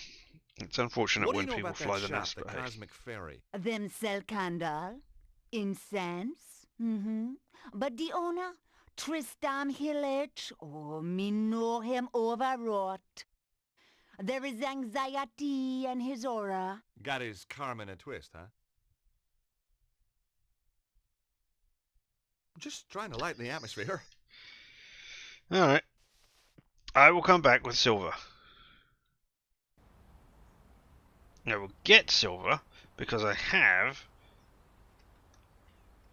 it's unfortunate What do when you know people about fly that the shop, nest, the but hey. Cosmic Fairy? Them sell candle, incense, But the owner, Tristan Hillage, oh, me know him overwrought. There is anxiety in his aura. Got his karma in a twist, huh? Just trying to lighten the atmosphere. Alright. I will come back with silver. I will get silver because I have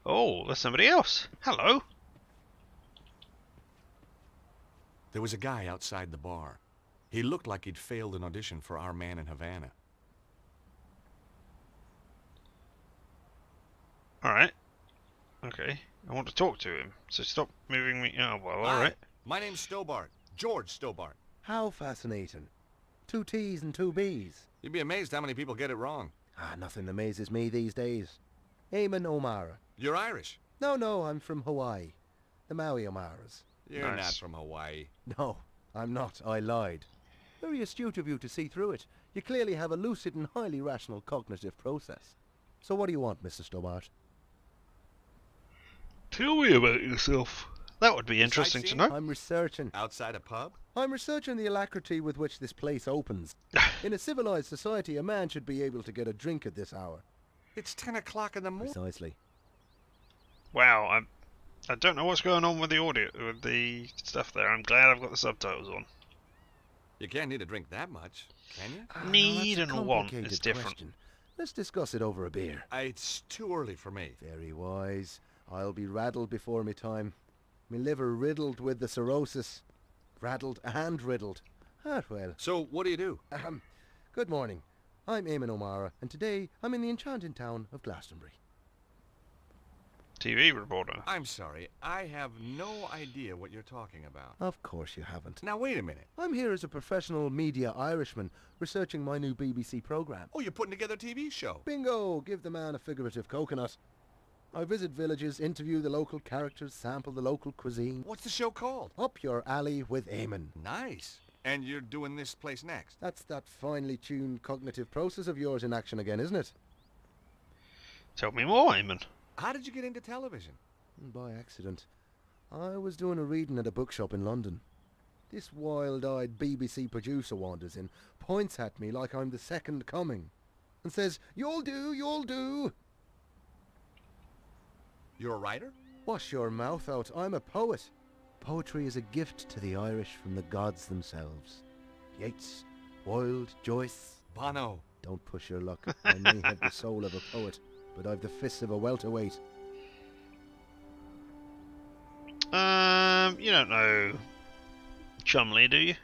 Oh, there's somebody else. Hello. There was a guy outside the bar. He looked like he'd failed an audition for Our Man in Havana. Alright. Okay. I want to talk to him, so stop moving me. Oh, well, alright. My name's Stobart. George Stobart. How fascinating. 2 T's and 2 B's. You'd be amazed how many people get it wrong. Nothing amazes me these days. Eamon O'Mara. You're Irish. No, I'm from Hawaii. The Maui O'Maras. You're not from Hawaii. No, I'm not. I lied. Very astute of you to see through it. You clearly have a lucid and highly rational cognitive process. So what do you want, Mr. Stobart? Tell me about yourself. That would be interesting to know. I'm researching. Outside a pub? I'm researching the alacrity with which this place opens. In a civilized society, a man should be able to get a drink at this hour. It's 10 o'clock in the morning. Precisely. Wow, I don't know what's going on with the audio, with the stuff there. I'm glad I've got the subtitles on. You can't need a drink that much, can you? Need that's a and want complicated is different. question. Let's discuss it over a beer. It's too early for me. Very wise. I'll be raddled before me time. Me liver riddled with the cirrhosis. Raddled and riddled. Well. So, what do you do? Good morning. I'm Eamon O'Mara, and today I'm in the enchanting town of Glastonbury. TV reporter. I'm sorry, I have no idea what you're talking about. Of course you haven't. Now, wait a minute. I'm here as a professional media Irishman, researching my new BBC programme. Oh, you're putting together a TV show. Bingo! Give the man a figurative coconut. I visit villages, interview the local characters, sample the local cuisine. What's the show called? Up Your Alley with Eamon. Nice. And you're doing this place next? That's that finely tuned cognitive process of yours in action again, isn't it? Tell me more, Eamon. How did you get into television? By accident. I was doing a reading at a bookshop in London. This wild-eyed BBC producer wanders in, points at me like I'm the second coming, and says, "You'll do, you'll do." You're a writer? Wash your mouth out. I'm a poet. Poetry is a gift to the Irish from the gods themselves. Yeats, Wilde, Joyce. Bono. Don't push your luck. I may have the soul of a poet, but I've the fists of a welterweight. You don't know Chumley, do you?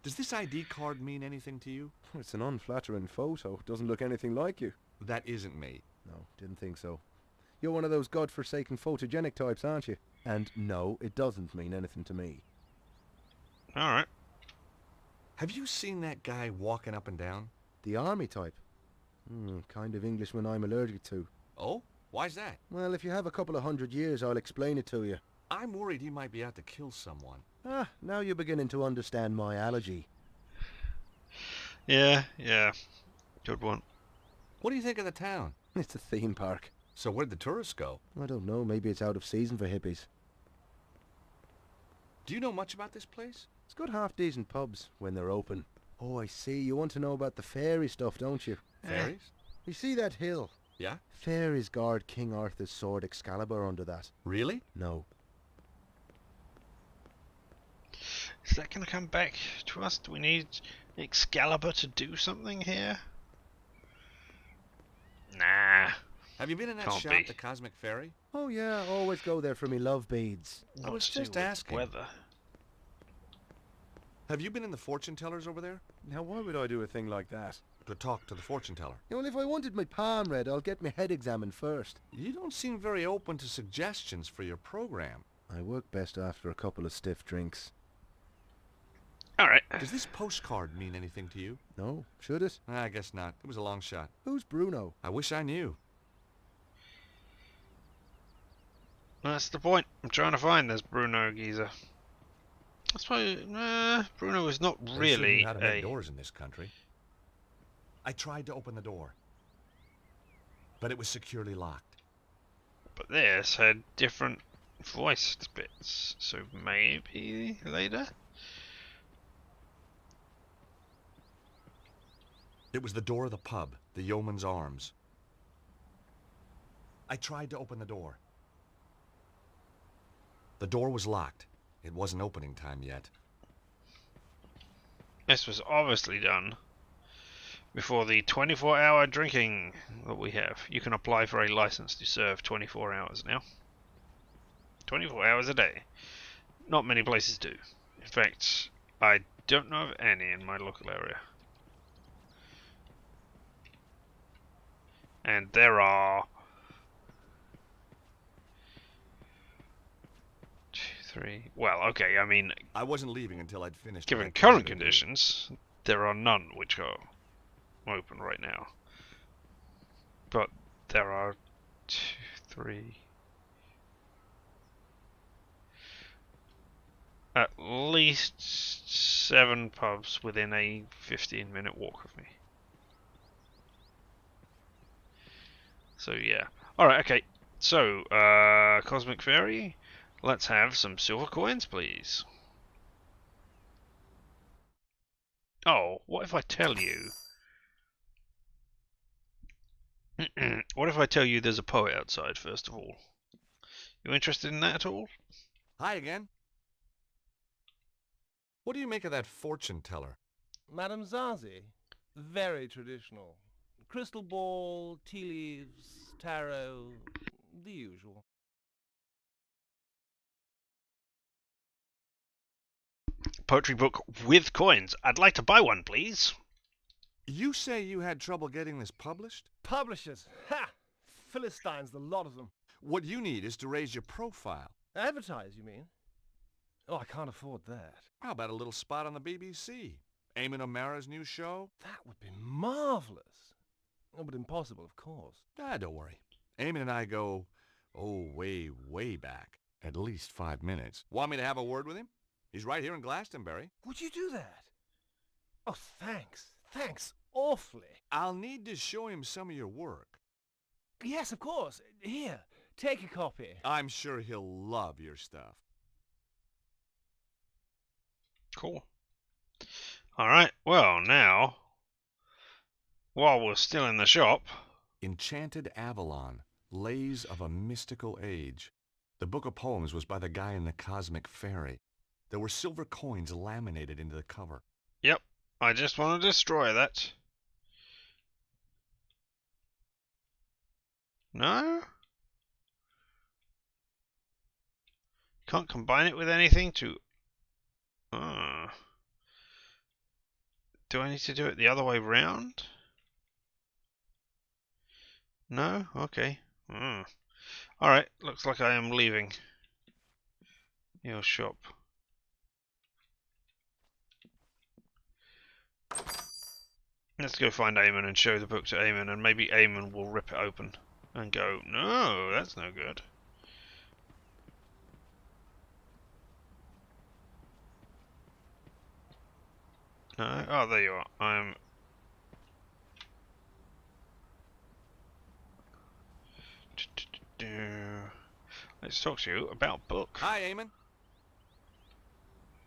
Does this ID card mean anything to you? It's an unflattering photo. Doesn't look anything like you. That isn't me. No, didn't think so. You're one of those godforsaken photogenic types, aren't you? And no, it doesn't mean anything to me. Alright. Have you seen that guy walking up and down? The army type? Kind of Englishman I'm allergic to. Oh? Why's that? Well, if you have a couple of 100 years, I'll explain it to you. I'm worried he might be out to kill someone. Now you're beginning to understand my allergy. Yeah. Good one. What do you think of the town? It's a theme park. So where'd the tourists go? I don't know, maybe it's out of season for hippies. Do you know much about this place? It's got half-decent pubs when they're open. Oh, I see. You want to know about the fairy stuff, don't you? Fairies? You see that hill? Yeah? Fairies guard King Arthur's sword Excalibur under that. Really? No. Is that going to come back to us? Do we need Excalibur to do something here? Nah. Have you been in that Can't shop, be. the Cosmic Fairy? Oh yeah, always go there for me love beads. I was just asking. Weather. Have you been in the fortune tellers over there? Now why would I do a thing like that? To talk to the fortune teller. Well, if I wanted my palm read, I'll get my head examined first. You don't seem very open to suggestions for your program. I work best after a couple of stiff drinks. Alright. Does this postcard mean anything to you? No, should it? I guess not. It was a long shot. Who's Bruno? I wish I knew. That's the point. I'm trying to find this Bruno geezer. That's why Bruno is not really how to make doors in this country. I tried to open the door, but it was securely locked. But this had different voiced bits, so maybe later? It was the door of the pub, the Yeoman's Arms. I tried to open the door. The door was locked. It wasn't opening time yet. This was obviously done before the 24-hour drinking that we have. You can apply for a license to serve 24 hours now. 24 hours a day. Not many places do. In fact, I don't know of any in my local area. And there are 2, 3. Well, okay, I mean, I wasn't leaving until I'd finished. given current conditions, there are none which are open right now. But there are 2, 3. At least 7 pubs within a 15-minute walk of me. So yeah. Alright, okay. So, Cosmic Fairy, let's have some silver coins, please. Oh, what if I tell you... what if I tell you there's a poet outside, first of all? You interested in that at all? Hi again. What do you make of that fortune teller? Madame Zazie, very traditional. Crystal ball, tea leaves, tarot, the usual. Poetry book with coins. I'd like to buy one, please. You say you had trouble getting this published? Publishers! Ha! Philistines, the lot of them. What you need is to raise your profile. Advertise, you mean? Oh, I can't afford that. How about a little spot on the BBC? Eamon O'Mara's new show? That would be marvelous. Oh, but impossible, of course. Ah, don't worry. Eamon and I go, way, way back. At least 5 minutes. Want me to have a word with him? He's right here in Glastonbury. Would you do that? Oh, thanks. Thanks awfully. I'll need to show him some of your work. Yes, of course. Here, take a copy. I'm sure he'll love your stuff. Cool. Alright, well now, while we're still in the shop... Enchanted Avalon, Lays of a Mystical Age. The book of poems was by the guy in the Cosmic Fairy. There were silver coins laminated into the cover. Yep, I just want to destroy that. No? Can't combine it with anything to... Do I need to do it the other way round? No? Okay. Alright, looks like I am leaving your shop. Let's go find Eamon and show the book to Eamon, and maybe Eamon will rip it open and go, no, that's no good. No? Oh, there you are. Let's talk to you about book. Hi, Eamon.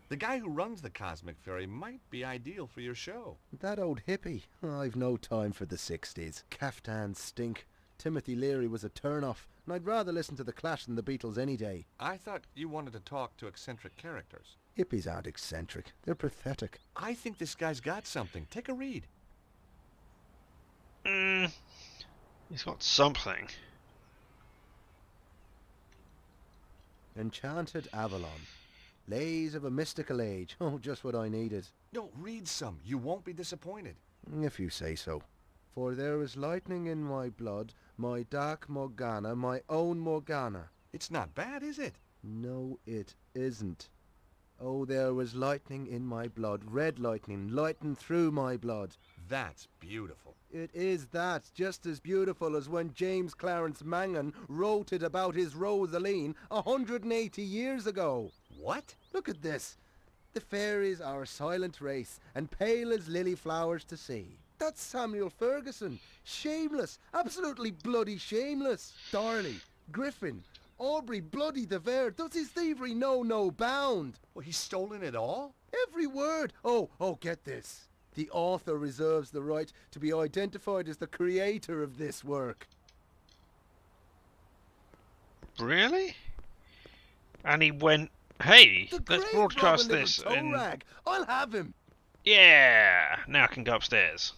The guy who runs the Cosmic Fairy might be ideal for your show. That old hippie. I've no time for the 60s. Caftans stink. Timothy Leary was a turn-off, and I'd rather listen to The Clash than the Beatles any day. I thought you wanted to talk to eccentric characters. Hippies aren't eccentric. They're pathetic. I think this guy's got something. Take a read. He's got something. Enchanted Avalon. Lays of a Mystical Age. Oh, just what I needed. No, read some. You won't be disappointed. If you say so. For there is lightning in my blood, my dark Morgana, my own Morgana. It's not bad, is it? No, it isn't. Oh, there was lightning in my blood, red lightning, lighting through my blood. That's beautiful. It is that, just as beautiful as when James Clarence Mangan wrote it about his Rosaline 180 years ago. What? Look at this. The fairies are a silent race, and pale as lily flowers to see. That's Samuel Ferguson. Shameless, absolutely bloody shameless. Darley, Griffin, Aubrey bloody de Vere. Does his thievery know no bound? Well, he's stolen it all? Every word. Oh, get this. The author reserves the right to be identified as the creator of this work. Really? And he went, hey, let's broadcast this. Rag. I'll have him. Yeah, now I can go upstairs.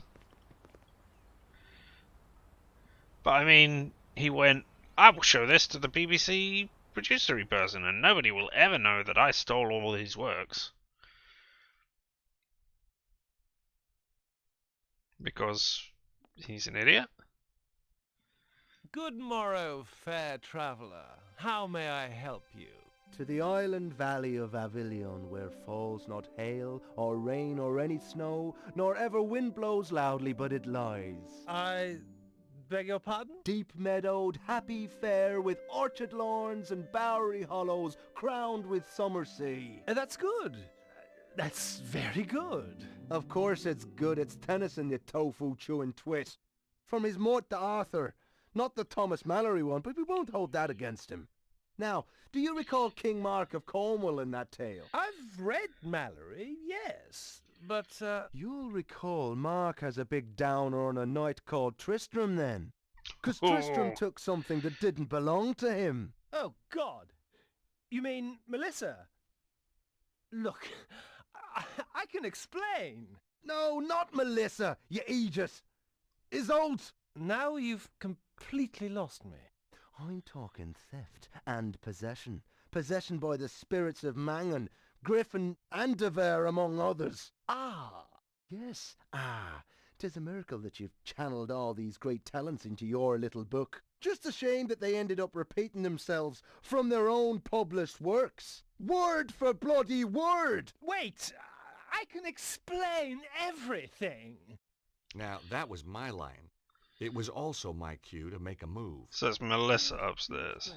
But I mean, he went, I will show this to the BBC producery person, and nobody will ever know that I stole all these works. Because he's an idiot? Good morrow, fair traveller. How may I help you? To the island valley of Avilion, where falls not hail, or rain, or any snow, nor ever wind blows loudly, but it lies. I beg your pardon? Deep meadowed, happy fair, with orchard lawns and bowery hollows, crowned with summer sea. That's good. That's very good. Of course it's good. It's Tennyson, you tofu-chewing twit. From his Mort to Arthur. Not the Thomas Mallory one, but we won't hold that against him. Now, do you recall King Mark of Cornwall in that tale? I've read Mallory, yes, but, You'll recall Mark has a big downer on a knight called Tristram then. 'Cause Tristram took something that didn't belong to him. Oh, God. You mean Melissa? Look, I can explain. No, not Melissa, you Aegis. Isolde. Now you've completely lost me. I'm talking theft and possession. Possession by the spirits of Mangan, Griffin and Devere, among others. Ah. Yes, 'Tis a miracle that you've channeled all these great talents into your little book. Just a shame that they ended up repeating themselves from their own published works. Word for bloody word! Wait, I can explain everything. Now, that was my line. It was also my cue to make a move. Says Melissa upstairs.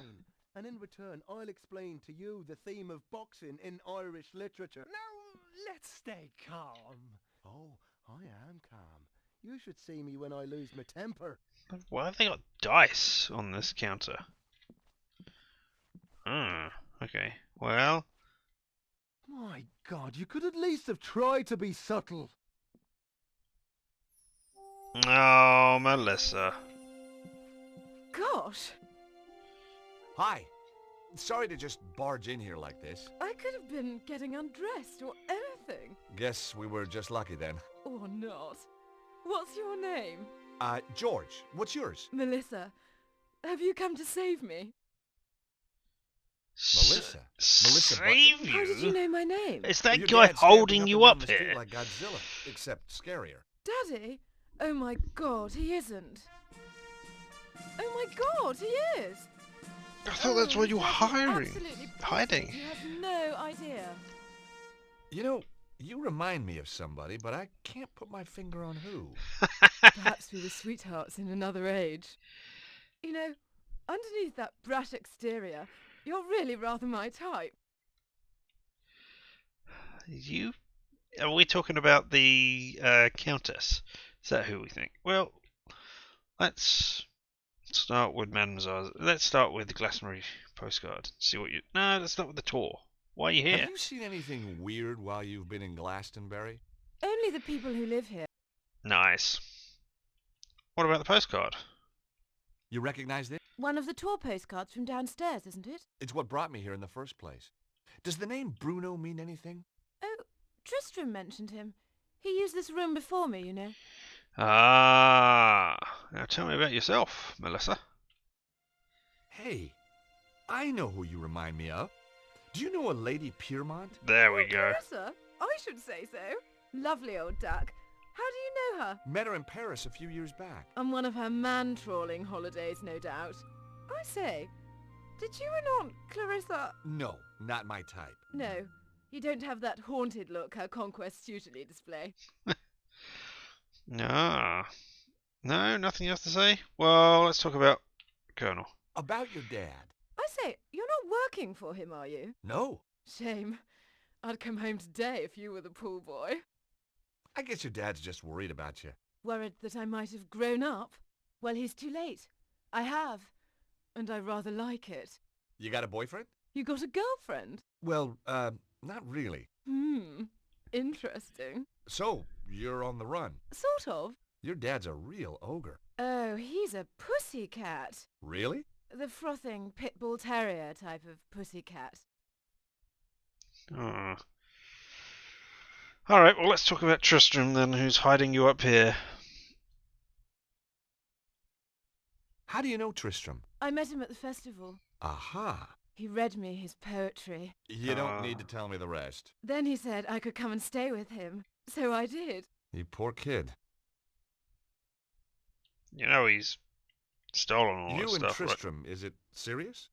And in return, I'll explain to you the theme of boxing in Irish literature. Now, let's stay calm. Oh, I am calm. You should see me when I lose my temper. Why have they got dice on this counter? Okay. Well... My God, you could at least have tried to be subtle. Oh, Melissa. Gosh. Hi. Sorry to just barge in here like this. I could have been getting undressed or anything. Guess we were just lucky then. Or not. What's your name? George. What's yours? Melissa. Have you come to save me? Melissa? Melissa Save Butler? you? How did you know my name? It's that Your guy dad stabbed holding me you up up and down the street here. like Godzilla, except scarier. Daddy? Oh my God, he isn't. Oh my God, he is. I thought that's why you were hiring. Absolutely Hiding. You have no idea. You know, you remind me of somebody, but I can't put my finger on who. Perhaps we were sweethearts in another age. You know, underneath that brash exterior, you're really rather my type. You... Are we talking about the Countess? Is that who we think? Well, let's start with Mademoiselle. Let's start with the Glastonbury postcard. See what you... No, let's start with the tour. Why are you here? Have you seen anything weird while you've been in Glastonbury? Only the people who live here. Nice. What about the postcard? You recognize this? One of the tour postcards from downstairs, isn't it? It's what brought me here in the first place. Does the name Bruno mean anything? Oh, Tristram mentioned him. He used this room before me, you know. Ah, now tell me about yourself, Melissa. Hey, I know who you remind me of. Do you know a Lady Piermont? There we go. Clarissa? I should say so. Lovely old duck. How do you know her? Met her in Paris a few years back. On one of her man-trawling holidays, no doubt. I say, did you and Aunt Clarissa... No, not my type. No, you don't have that haunted look her conquests usually display. Ah. No, nothing else to say? Well, let's talk about Colonel. About your dad. I say, you're not working for him, are you? No. Shame. I'd come home today if you were the pool boy. I guess your dad's just worried about you. Worried that I might have grown up? Well, he's too late. I have. And I rather like it. You got a boyfriend? You got a girlfriend? Well, not really. Interesting. So, you're on the run. Sort of. Your dad's a real ogre. Oh, he's a pussycat. Really? The frothing pit bull terrier type of pussycat. Ah. Alright, well let's talk about Tristram then, who's hiding you up here. How do you know Tristram? I met him at the festival. Aha. He read me his poetry. You don't need to tell me the rest. Then he said I could come and stay with him. So I did. You poor kid. You know he's stolen all that You and stuff, Tristram, is it serious?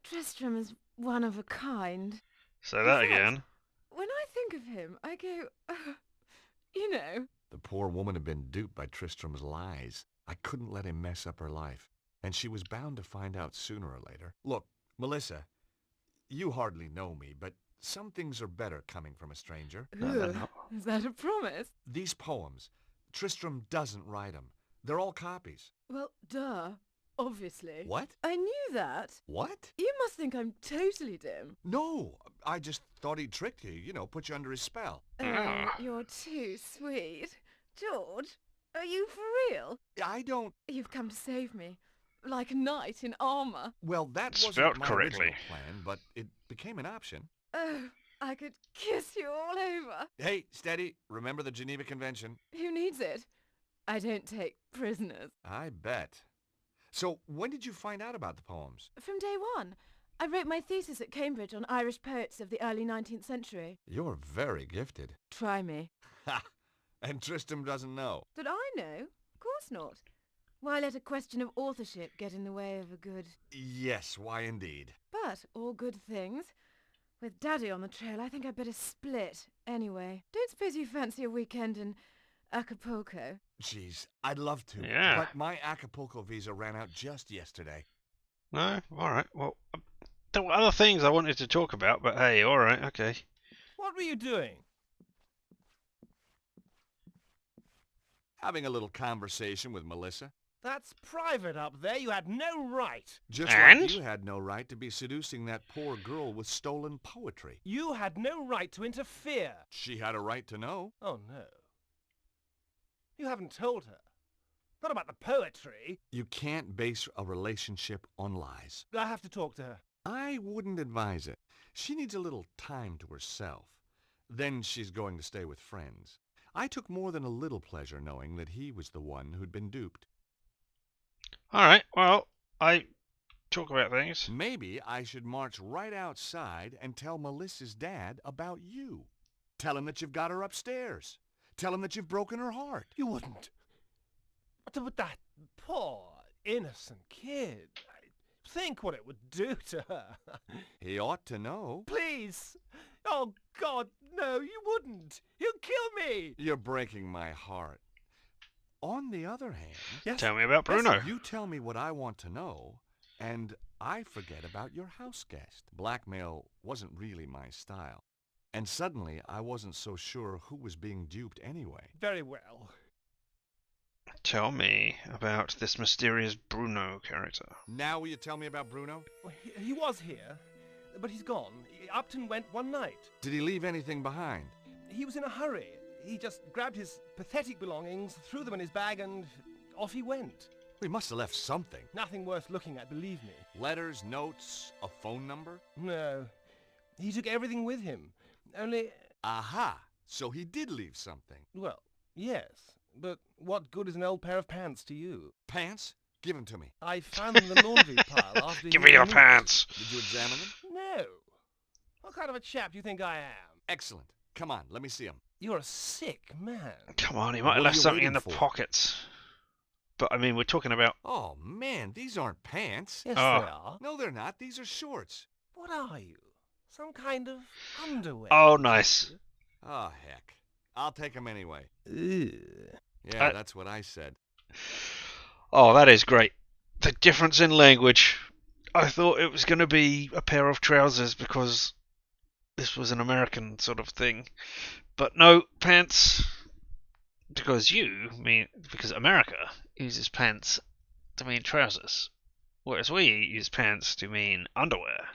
Tristram is one of a kind. Say that In fact, again. When I think of him, I go, you know. The poor woman had been duped by Tristram's lies. I couldn't let him mess up her life, and she was bound to find out sooner or later. Look, Melissa, you hardly know me, but some things are better coming from a stranger. Ugh, is that a promise? These poems, Tristram doesn't write them. They're all copies. Well, duh. Obviously. What? I knew that. What? You must think I'm totally dim. No, I just thought he'd tricked you, you know, put you under his spell. Oh, you're too sweet. George, are you for real? I don't... You've come to save me. Like a knight in armor. Well, that Spelt wasn't my correctly. original plan, but it became an option. Oh, I could kiss you all over. Hey, steady. Remember the Geneva Convention? Who needs it? I don't take prisoners. I bet. So, when did you find out about the poems? From day one. I wrote my thesis at Cambridge on Irish poets of the early 19th century. You're very gifted. Try me. Ha! And Tristram doesn't know. That I know? Of course not. Why let a question of authorship get in the way of a good... Yes, why indeed. But all good things. With Daddy on the trail, I think I'd better split. Anyway, don't suppose you fancy a weekend in Acapulco? Jeez, I'd love to. Yeah. But my Acapulco visa ran out just yesterday. No? Alright, well, there were other things I wanted to talk about, but hey, alright, okay. What were you doing? Having a little conversation with Melissa. That's private up there. You had no right. Just And? like you had no right to be seducing that poor girl with stolen poetry. You had no right to interfere. She had a right to know. Oh, no. You haven't told her. Not about the poetry. You can't base a relationship on lies. I have to talk to her. I wouldn't advise it. She needs a little time to herself. Then she's going to stay with friends. I took more than a little pleasure knowing that he was the one who'd been duped. Alright, well, I talk about things. Maybe I should march right outside and tell Melissa's dad about you. Tell him that you've got her upstairs. Tell him that you've broken her heart. You wouldn't. But that poor, innocent kid. Think what it would do to her. He ought to know. Please. Oh, God, no, you wouldn't. You'll kill me. You're breaking my heart. On the other hand... Yes. Tell me about Bruno. You tell me what I want to know, and I forget about your house guest. Blackmail wasn't really my style. And suddenly, I wasn't so sure who was being duped anyway. Very well. Tell me about this mysterious Bruno character. Now will you tell me about Bruno? Well, he was here, but he's gone. Upton went one night. Did he leave anything behind? He was in a hurry. He just grabbed his pathetic belongings, threw them in his bag, and off he went. He must have left something. Nothing worth looking at, believe me. Letters, notes, a phone number? No. He took everything with him. Only... Aha! So he did leave something. Well, yes. But what good is an old pair of pants to you? Pants? Give them to me. I found them in the laundry pile after Give me your pants. Did you examine them? No. What kind of a chap do you think I am? Excellent. Come on, let me see them. You're a sick man. Come on, he might have What are left you something in waiting the for? pockets. But, I mean, we're talking about... Oh, man, these aren't pants. Yes, Oh. they are. No, they're not. These are shorts. What are you? Some kind of underwear? Oh, nice. Oh, heck. I'll take them anyway. Ew. Yeah, that's what I said. Oh, that is great. The difference in language. I thought it was going to be a pair of trousers because this was an American sort of thing. But no, pants. Because America uses pants to mean trousers. Whereas we use pants to mean underwear.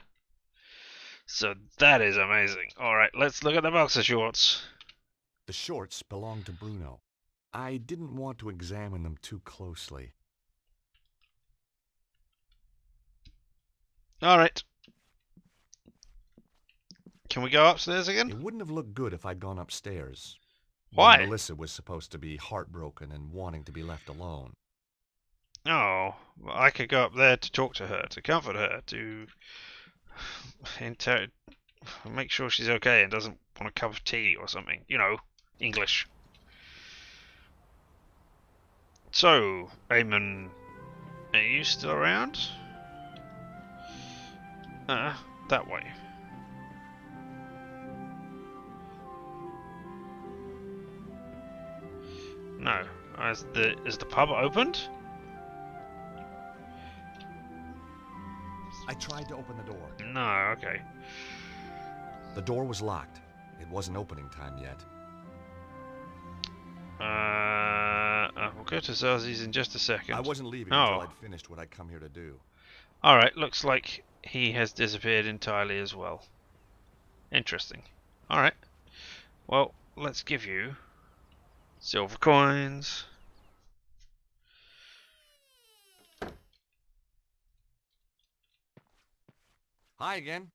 So that is amazing. Alright, let's look at the boxer shorts. The shorts belong to Bruno. I didn't want to examine them too closely. Alright. Can we go upstairs again? It wouldn't have looked good if I'd gone upstairs. Why? When Melissa was supposed to be heartbroken and wanting to be left alone. Oh, well, I could go up there to talk to her, to comfort her, to make sure she's okay and doesn't want a cup of tea or something. You know, English. So, Eamon, are you still around? That way. No. Is the pub opened? I tried to open the door. No, okay. The door was locked. It wasn't opening time yet. We'll go to Zazi's in just a second. I wasn't leaving until I'd finished what I'd come here to do. Alright, looks like he has disappeared entirely as well. Interesting. Alright. Well, let's give you silver coins. Hi again.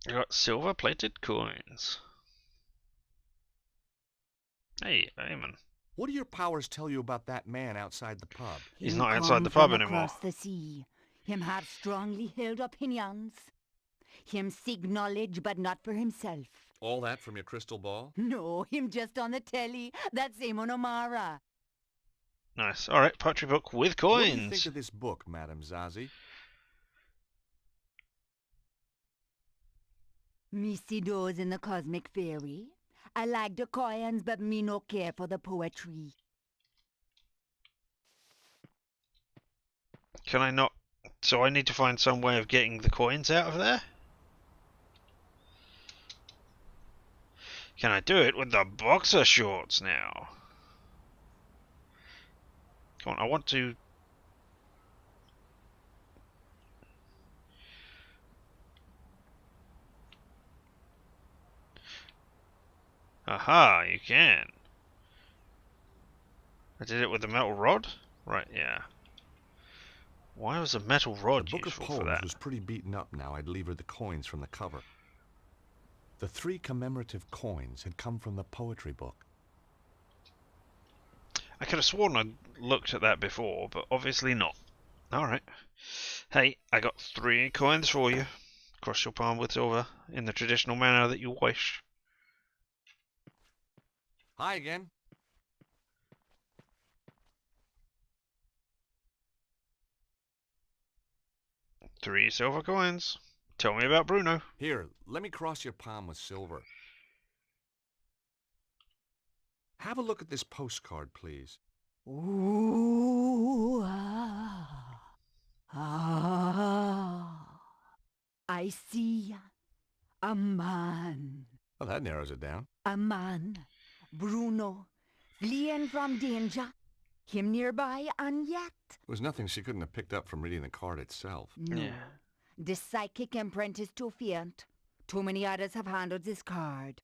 I got silver plated coins. Hey, Eamon. What do your powers tell you about that man outside the pub? He's not outside the pub anymore. Across the sea. Him have strongly held opinions. Him seek knowledge, but not for himself. All that from your crystal ball? No, him just on the telly. That's Amon O'Mara. Nice. Alright, poetry book with coins. What do you think of this book, Madame Zazie? Me see those in the cosmic fairy. I like the coins, but me no care for the poetry. Can I not... So I need to find some way of getting the coins out of there? Can I do it with the boxer shorts now? Come on, I want to... Aha, you can. I did it with the metal rod? Right, yeah. Why was a metal rod The book of useful for poems that? was pretty beaten up now I'd levered the coins from the cover. The 3 commemorative coins had come from the poetry book. I could have sworn I'd looked at that before, but obviously not. Alright. Hey, I got 3 coins for you. Cross your palm with silver, in the traditional manner that you wish. Hi again. Three silver coins. Tell me about Bruno. Here, let me cross your palm with silver. Have a look at this postcard, please. Ooh, ah, ah. I see a man. Well, that narrows it down. A man. Bruno. Fleeing from danger. Him nearby and yet. There was nothing she couldn't have picked up from reading the card itself. No. Yeah. The psychic imprint is too faint. Too many others have handled this card.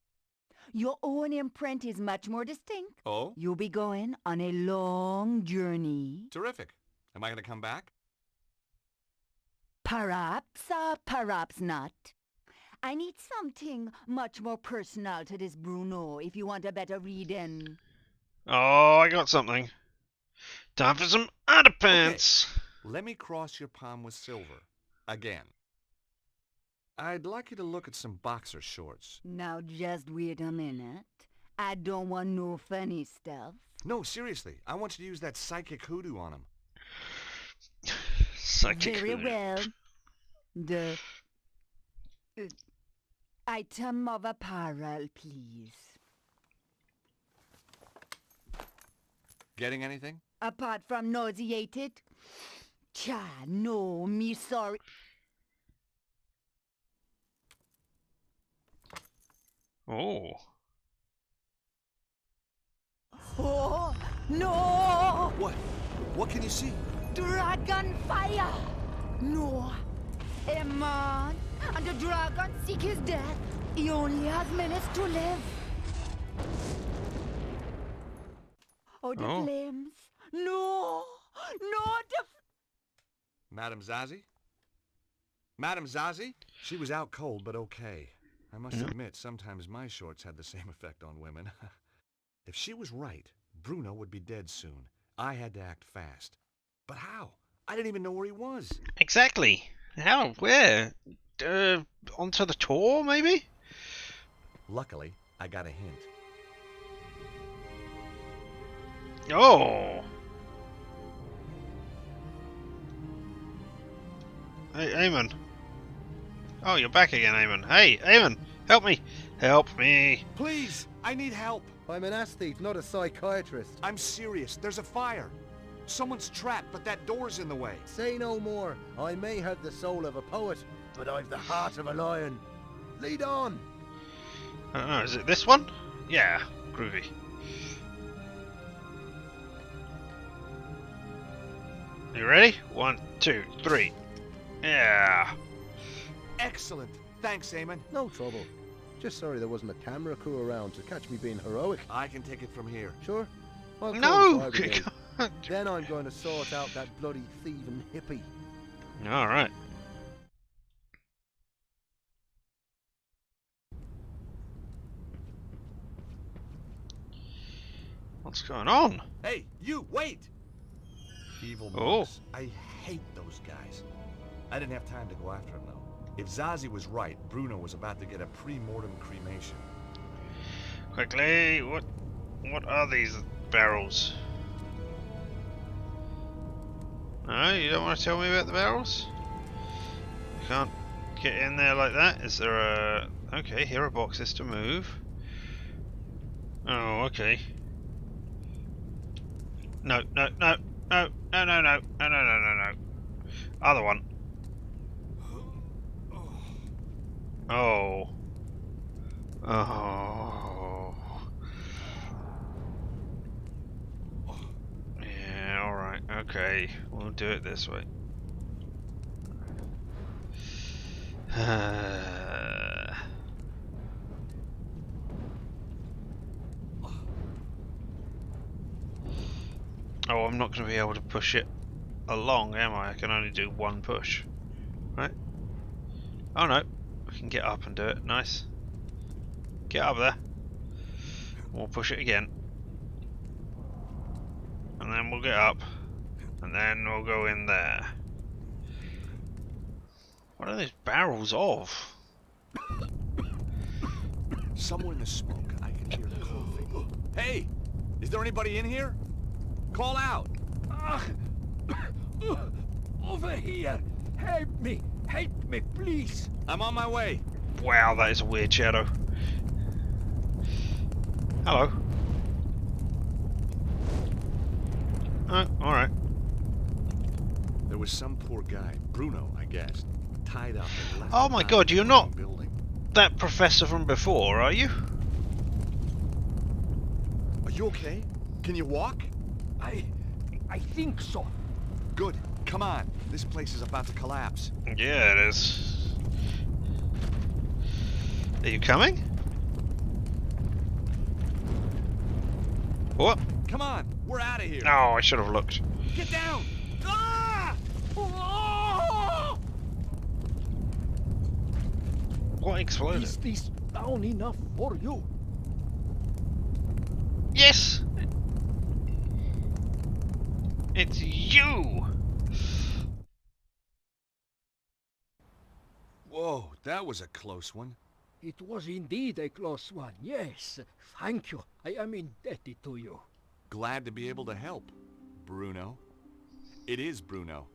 Your own imprint is much more distinct. Oh? You'll be going on a long journey. Terrific. Am I going to come back? Perhaps, perhaps not. I need something much more personal to this Bruno if you want a better reading. Oh, I got something. Time for some underpants. Okay. Let me cross your palm with silver. Again. I'd like you to look at some boxer shorts. Now just wait a minute. I don't want no funny stuff. No, seriously. I want you to use that psychic hoodoo on him. Psychic Very hoodoo. well. The item of apparel, please. Getting anything? Apart from nauseated? Cha, no, me sorry. Oh. Oh, no! What? What can you see? Dragon fire! No. A man and the dragon seek his death. He only has minutes to live. Oh, the flames. No! No, Madame Zazie? Madame Zazie? She was out cold, but okay. I must admit, sometimes my shorts had the same effect on women. If she was right, Bruno would be dead soon, I had to act fast. But how? I didn't even know where he was. Exactly. How? Where? Onto the tour, maybe? Luckily, I got a hint. Oh! Hey, Eamon. Oh, you're back again, Eamon. Hey, Eamon, help me! Help me! Please, I need help. I'm an aesthete, not a psychiatrist. I'm serious. There's a fire. Someone's trapped, but that door's in the way. Say no more. I may have the soul of a poet, but I've the heart of a lion. Lead on! I don't know, is it this one? Yeah, groovy. You ready? 1, 2, 3. Yeah. Excellent. Thanks, Eamon. No trouble. Just sorry there wasn't a camera crew around to catch me being heroic. I can take it from here. Sure? I'll call No! the fire brigade. Then I'm going to sort out that bloody thieving hippie. Alright. What's going on? Hey, you, wait! Evil Oh. monks. I hate those guys. I didn't have time to go after him, though. If Zazie was right, Bruno was about to get a pre-mortem cremation. Quickly, what are these barrels? No, you don't want to tell me about the barrels? You can't get in there like that. Is there a... Okay, here are boxes to move. Oh, okay. No. Other one. Oh. Oh. Yeah, alright, okay. We'll do it this way. Oh, I'm not going to be able to push it along, am I? I can only do one push. Right? Oh no. I can get up and do it. Nice. Get up there. We'll push it again. And then we'll get up. And then we'll go in there. What are these barrels of? Somewhere in the smoke, I can hear coughing. Hey! Is there anybody in here? Call out! Over here! Help me, please! I'm on my way. Wow, that is a weird shadow. Hello. Oh, alright. There was some poor guy, Bruno, I guess, tied up and left. Oh my god, you're not that professor from before, are you? Are you okay? Can you walk? I think so. Good. Come on. This place is about to collapse. Yeah, it is. Are you coming? What? Come on. We're out of here. No, I should have looked. Get down. Ah! Oh! What exploded? Is this down enough for you? Yes! It's you! Whoa, that was a close one. It was indeed a close one, yes. Thank you. I am indebted to you. Glad to be able to help, Bruno. It is Bruno,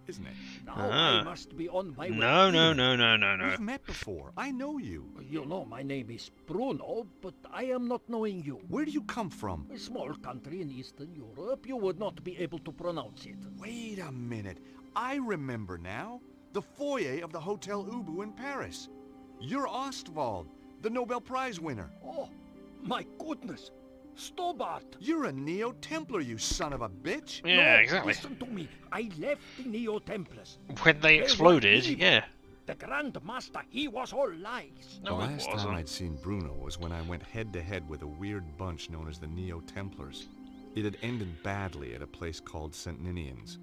isn't it? Now I must be on my way. No. We've met before. I know you. You know my name is Bruno, but I am not knowing you. Where do you come from? A small country in Eastern Europe. You would not be able to pronounce it. Wait a minute. I remember now. The foyer of the Hotel Ubu in Paris. You're Ostwald, the Nobel Prize winner. Oh, my goodness. Stobart! You're a Neo-Templar, you son of a bitch! Yeah, No, exactly. Listen to me. I left the Neo-Templars. When they were exploded, evil. yeah. The Grand Master, he was all lies. The last time I'd seen Bruno was when I went head-to-head with a weird bunch known as the Neo-Templars. It had ended badly at a place called St. Ninian's.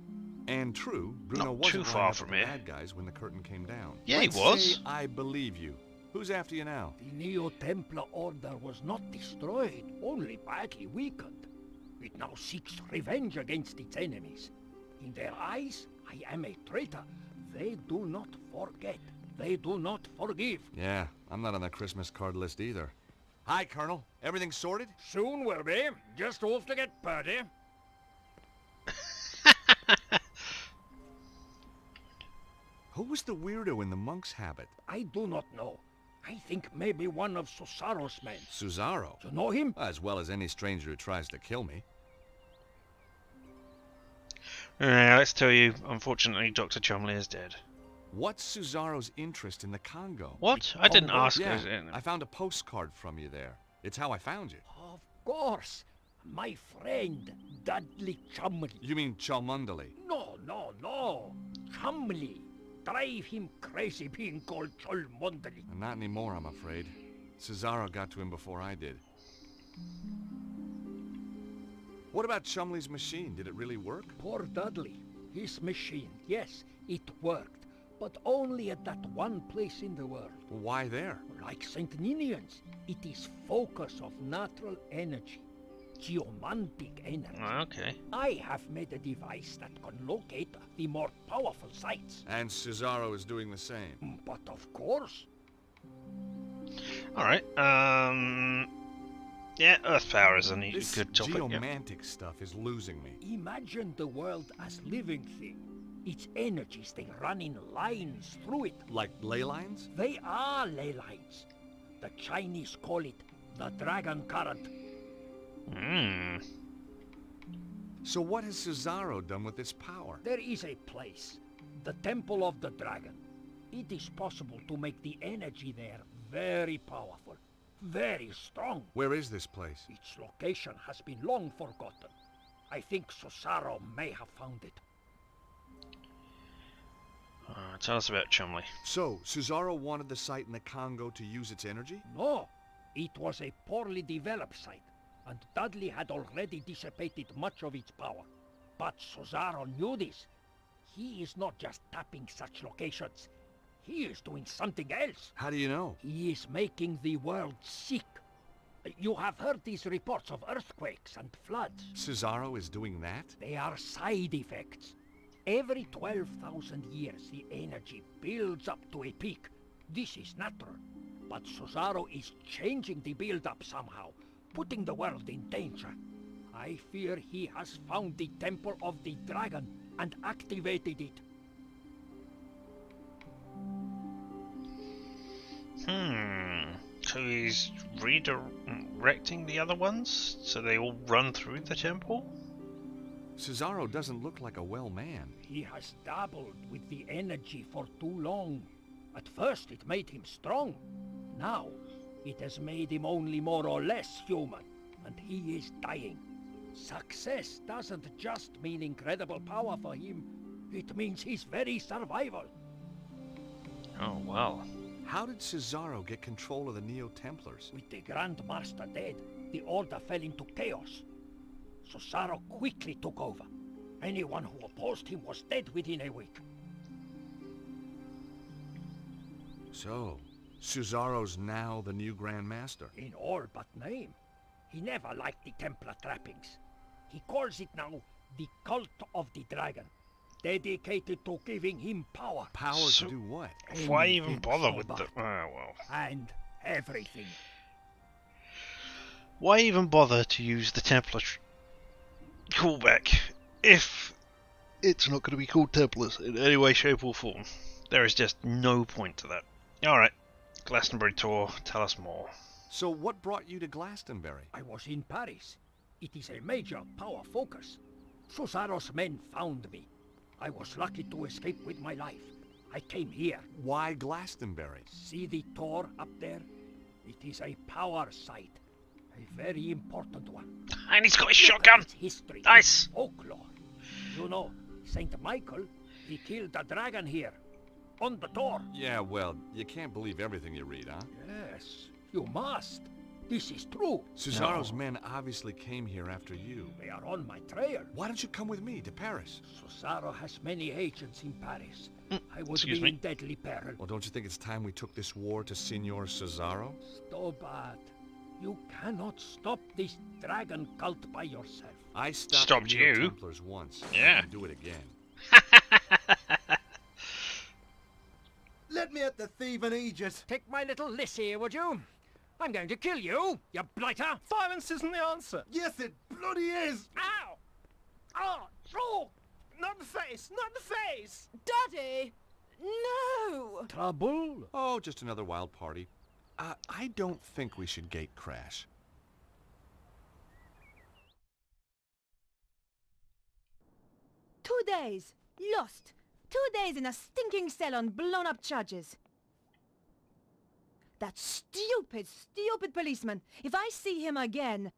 And true, Bruno Not wasn't too running far up from the here. bad guys when the curtain came down. Yeah, Let's he was. say I believe you. Who's after you now? The Neo-Templar Order was not destroyed, only badly weakened. It now seeks revenge against its enemies. In their eyes, I am a traitor. They do not forget. They do not forgive. Yeah, I'm not on the Christmas card list either. Hi, Colonel. Everything sorted? Soon will be. Just off to get Purdy. Who was the weirdo in the monk's habit? I do not know. I think maybe one of Susaro's men. Susaro? You know him? As well as any stranger who tries to kill me. Let's tell you, unfortunately, Dr. Chumley is dead. What's Susaro's interest in the Congo? What? I didn't ask. Yeah, I found a postcard from you there. It's how I found you. Of course. My friend, Dudley Chumley. You mean Cholmondeley? No. Chumley. Drive him crazy being called Cholmondeley. Not anymore, I'm afraid. Susaro got to him before I did. What about Chumley's machine? Did it really work? Poor Dudley. His machine, yes, it worked. But only at that one place in the world. Why there? Like St. Ninians, it is focus of natural energy. Geomantic energy. Okay. I have made a device that can locate the more powerful sites. And Susaro is doing the same. But of course. Alright, yeah, Earth power is a good topic. Geomantic stuff is losing me. Imagine the world as living thing. Its energies, they run in lines through it. Like ley lines? They are ley lines. The Chinese call it the dragon current. So what has Susaro done with this power? There is a place, the Temple of the Dragon. It is possible to make the energy there very powerful, very strong. Where is this place? Its location has been long forgotten. I think Susaro may have found it. Tell us about Chumley. So, Susaro wanted the site in the Congo to use its energy? No, it was a poorly developed site, and Dudley had already dissipated much of its power. But Susaro knew this. He is not just tapping such locations. He is doing something else. How do you know? He is making the world sick. You have heard these reports of earthquakes and floods. Susaro is doing that? They are side effects. Every 12,000 years, the energy builds up to a peak. This is natural. But Susaro is changing the build-up somehow, putting the world in danger. I fear he has found the Temple of the Dragon and activated it. So he's redirecting the other ones so they all run through the temple? Susaro doesn't look like a well man. He has dabbled with the energy for too long. At first it made him strong. Now it has made him only more or less human, and he is dying. Success doesn't just mean incredible power for him. It means his very survival. Oh, well. How did Susaro get control of the Neo-Templars? With the Grand Master dead, the Order fell into chaos. Susaro quickly took over. Anyone who opposed him was dead within a week. So, Susaro's now the new Grand Master? In all but name. He never liked the Templar trappings. He calls it now the Cult of the Dragon, dedicated to giving him power. Power to do what? Why even bother with the... well. And everything. Why even bother to use the Templar callback if it's not going to be called Templars in any way, shape or form? There is just no point to that. Alright, Glastonbury tour, tell us more. So what brought you to Glastonbury? I was in Paris. It is a major power focus. Susaro's men found me. I was lucky to escape with my life. I came here. Why Glastonbury? See the tour up there? It is a power site. A very important one. And he's got his shotgun! It's history. Nice! It's folklore. You know, Saint Michael, he killed a dragon here. On the tour. Yeah, well, you can't believe everything you read, huh? Yes, you must. This is true. Susaro's men obviously came here after you. They are on my trail. Why don't you come with me to Paris? Susaro has many agents in Paris. I would Excuse be me? in deadly peril. Well, don't you think it's time we took this war to Signor Susaro? So bad. You cannot stop this dragon cult by yourself. I stopped Stopped the Neo you? Templars once. Yeah. I can do it again. Let me at the thieving Aegis. Take my little Lissy, would you? I'm going to kill you, you blighter! Violence isn't the answer. Yes, it bloody is. Ow! Oh! Oh! Not the face, not the face. Daddy! No! Trouble? Oh, just another wild party. I don't think we should gate crash. Two days! Lost! 2 days in a stinking cell on blown-up charges. That stupid, stupid policeman! If I see him again...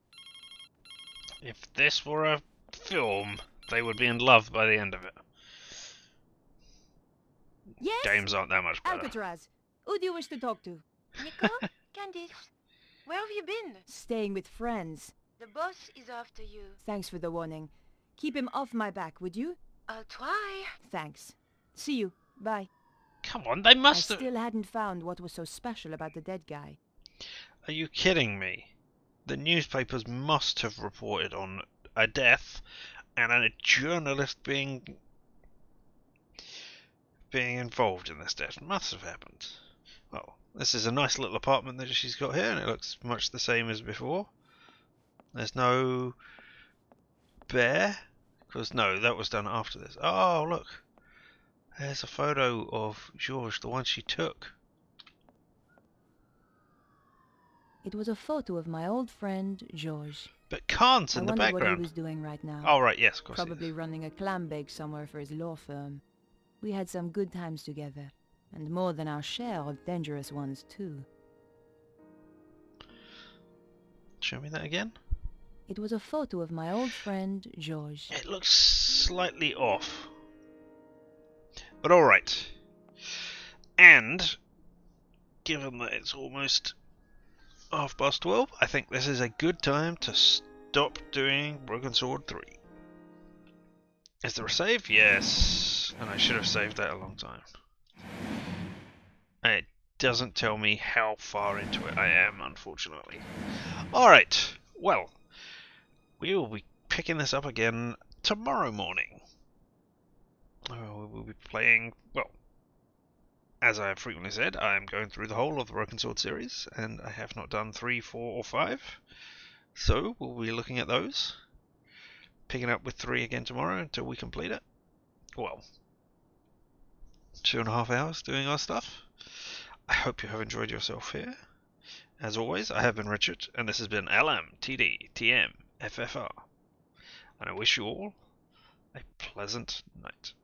If this were a film, they would be in love by the end of it. Yes? Games aren't that much better. Alcatraz. Who do you wish to talk to? Nico? Candice? Where have you been? Staying with friends. The boss is after you. Thanks for the warning. Keep him off my back, would you? I'll try. Thanks. See you. Bye. Come on, they must I have... still hadn't found what was so special about the dead guy. Are you kidding me? The newspapers must have reported on a death and a journalist being involved in this death. Must have happened. Well, this is a nice little apartment that she's got here, and it looks much the same as before. There's no bear, because no, that was done after this. Oh, look. There's a photo of Georges, the one she took. It was a photo of my old friend, Georges. But Khan's in the I wonder what he background. was doing right now. Oh, right, yes, of course. Probably running a clam bake somewhere for his law firm. We had some good times together, and more than our share of dangerous ones, too. Show me that again. It was a photo of my old friend, Georges. It looks slightly off. But alright. And, given that it's almost 12:30, I think this is a good time to stop doing Broken Sword 3. Is there a save? Yes. And I should have saved that a long time. It doesn't tell me how far into it I am, unfortunately. Alright, well, we will be picking this up again tomorrow morning. We will be playing, well, as I have frequently said, I am going through the whole of the Broken Sword series, and I have not done 3, 4, or 5. So, we'll be looking at those. Picking up with 3 again tomorrow until we complete it. Well, 2.5 hours doing our stuff. I hope you have enjoyed yourself here. As always, I have been Richard, and this has been LMTD TM FFR. And I wish you all a pleasant night.